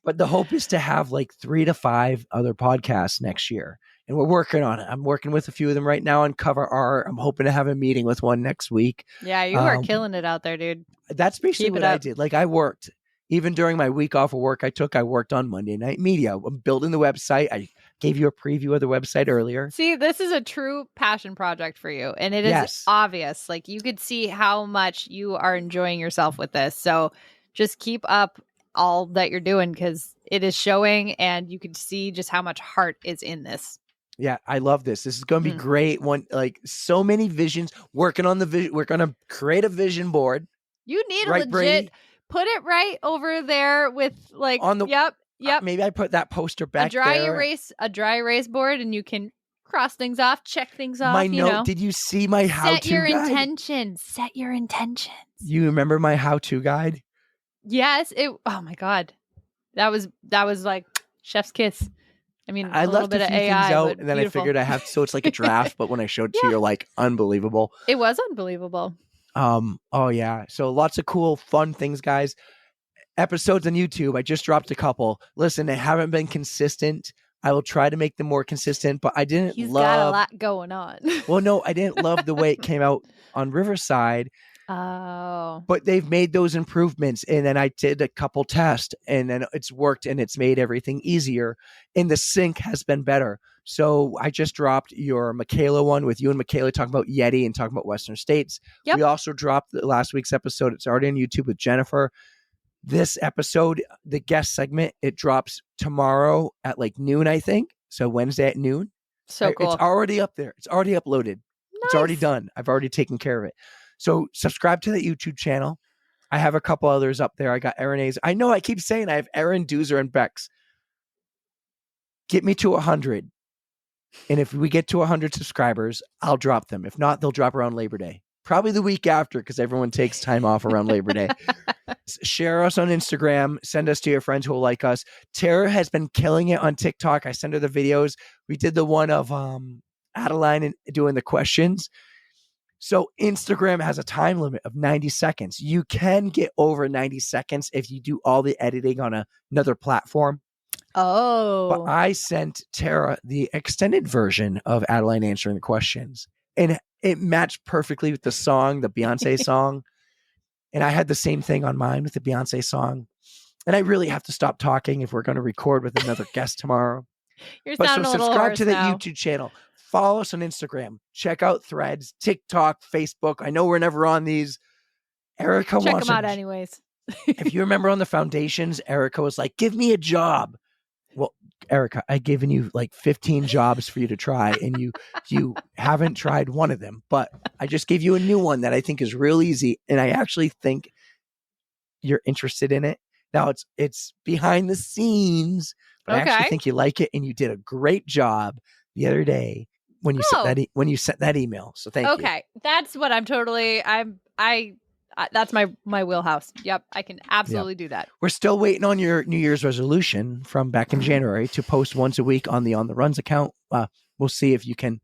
But the hope is to have like 3 to 5 other podcasts next year. And we're working on it. I'm working with a few of them right now on cover art. I'm hoping to have a meeting with one next week. Yeah, you are killing it out there, dude. That's basically Keep it what I up. did. Like I worked, even during my week off of work I worked on Monday Night Media. I'm building the website. I gave you a preview of the website earlier. See, this is a true passion project for you. And it is Yes. obvious. Like you could see how much you are enjoying yourself with this. So just keep up all that you're doing because it is showing and you can see just how much heart is in this. Yeah, I love this. This is going to be Mhm. great. Like so many visions, working on the vision. We're going to create a vision board. You need Right, a legit Brady? put it right over there with like On the- yep. Maybe I put that poster A back dry there. erase board and you can cross things off, check things off. My you note. know. Did you see my how-to Set your guide? intentions. Set your intentions. You remember my how-to guide? Yes. Oh my God. That was like chef's kiss. I mean, I a little left bit a of few AI, things out, but and then beautiful. I figured I have so it's like a draft. But when I showed it to you, Yeah. you're like, unbelievable. It was unbelievable. Oh yeah. So lots of cool, fun things, guys. Episodes on YouTube. I just dropped a couple. Listen, they haven't been consistent. I will try to make them more consistent, but I didn't He's love. got a lot going on. Well, no, I didn't love the way it came out on Riverside. Oh. But they've made those improvements, and then I did a couple tests, and then it's worked, and it's made everything easier, and the sync has been better. So I just dropped your Michaela one with you and Michaela talking about Yeti and talking about Western States. Yep. We also dropped last week's episode. It's already on YouTube with Jennifer. This episode, the guest segment, it drops tomorrow at like noon, I think. So Wednesday at noon. So cool. It's already up there. It's already uploaded. Nice. It's already done. I've already taken care of it. So subscribe to the YouTube channel. I have a couple others up there. I got Aaron A's. I know I keep saying I have Aaron, Doozer, and Bex. Get me to 100. And if we get to 100 subscribers, I'll drop them. If not, they'll drop around Labor Day. Probably the week after, because everyone takes time off around Labor Day. Share us on Instagram. Send us to your friends who will like us. Tara has been killing it on TikTok. I send her the videos. We did the one of Adeline and doing the questions. So Instagram has a time limit of 90 seconds. You can get over 90 seconds if you do all the editing on another platform. Oh. But I sent Tara the extended version of Adeline answering the questions. And it matched perfectly with the song, the Beyonce song. And I had the same thing on mine with the Beyonce song. And I really have to stop talking if we're going to record with another guest tomorrow. You're But so sounding a little subscribe hoarse to the now. YouTube channel. Follow us on Instagram. Check out Threads, TikTok, Facebook. I know we're never on these. Erica Check wants them out a- anyways. If you remember on the foundations, Erica was like, give me a job. Well, Erica, I've given you like 15 jobs for you to try, and you haven't tried one of them. But I just gave you a new one that I think is real easy, and I actually think you're interested in it. Now it's behind the scenes, but I actually think you like it, and you did a great job the other day when you sent that email. So thank you. Okay, that's what I'm totally. That's my wheelhouse. Yep, I can absolutely do that. We're still waiting on your New Year's resolution from back in January to post once a week on the On the Runs account. We'll see if you can.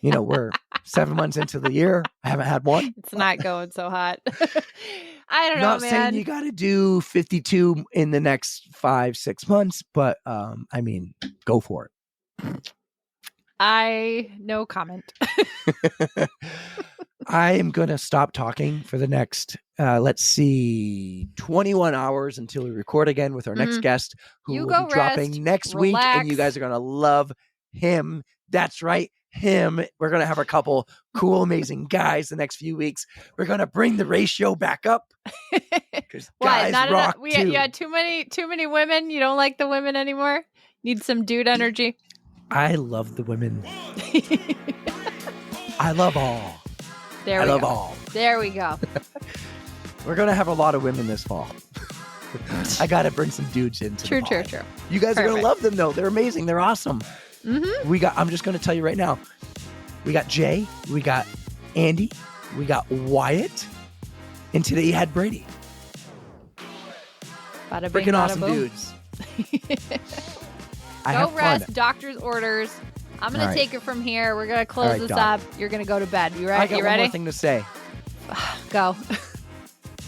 We're 7 months into the year. I haven't had one. It's not going so hot. I don't know, Not man. saying you got to do 52 in the next 5-6 months, but I mean, go for it. No comment. I am going to stop talking for the next, 21 hours until we record again with our next guest, who You will go be dropping rest, next week. And you relax. guys are going to love him. That's right. Him. We're going to have a couple cool, amazing guys the next few weeks. We're going to bring the ratio back up. Because guys rock too. You had too many women. You don't like the women anymore. Need some dude energy. I love the women. I love all. There we I love go. all. There we go. We're going to have a lot of women this fall. I got to bring some dudes into True. the pod. You guys are going to Perfect. love them, though. They're amazing. They're awesome. Mm-hmm. I'm just going to tell you right now. We got Jay. We got Andy. We got Wyatt. And today you had Brady. Bada bing, Freaking bada awesome boom. dudes. I Go have rest. fun. Doctor's orders. I'm going All to right. take it from here. We're going to close All right, this Doc. up. You're going to go to bed. You I ready? got You one ready? more thing to say. Go.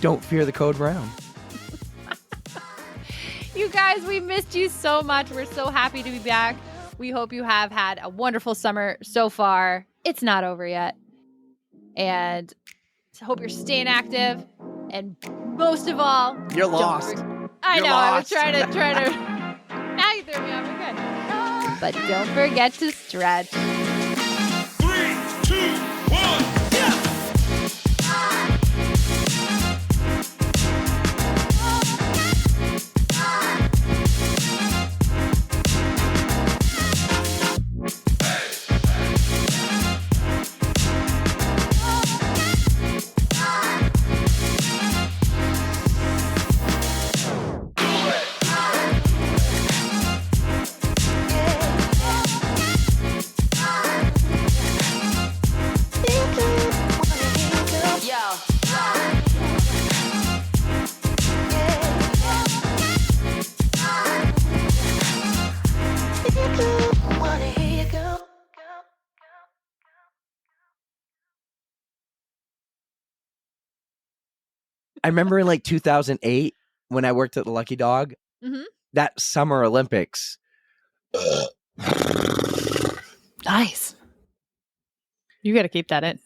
Don't fear the code brown. You guys, we missed you so much. We're so happy to be back. We hope you have had a wonderful summer so far. It's not over yet. And hope you're staying active. And most of all, You're don't lost. I You're know. lost. I was trying to. Now you threw me off. We're good. But don't forget to stretch. 3, 2, 1. remember in like 2008 when I worked at the Lucky Dog, Mhm. that Summer Olympics. Nice. You got to keep that in.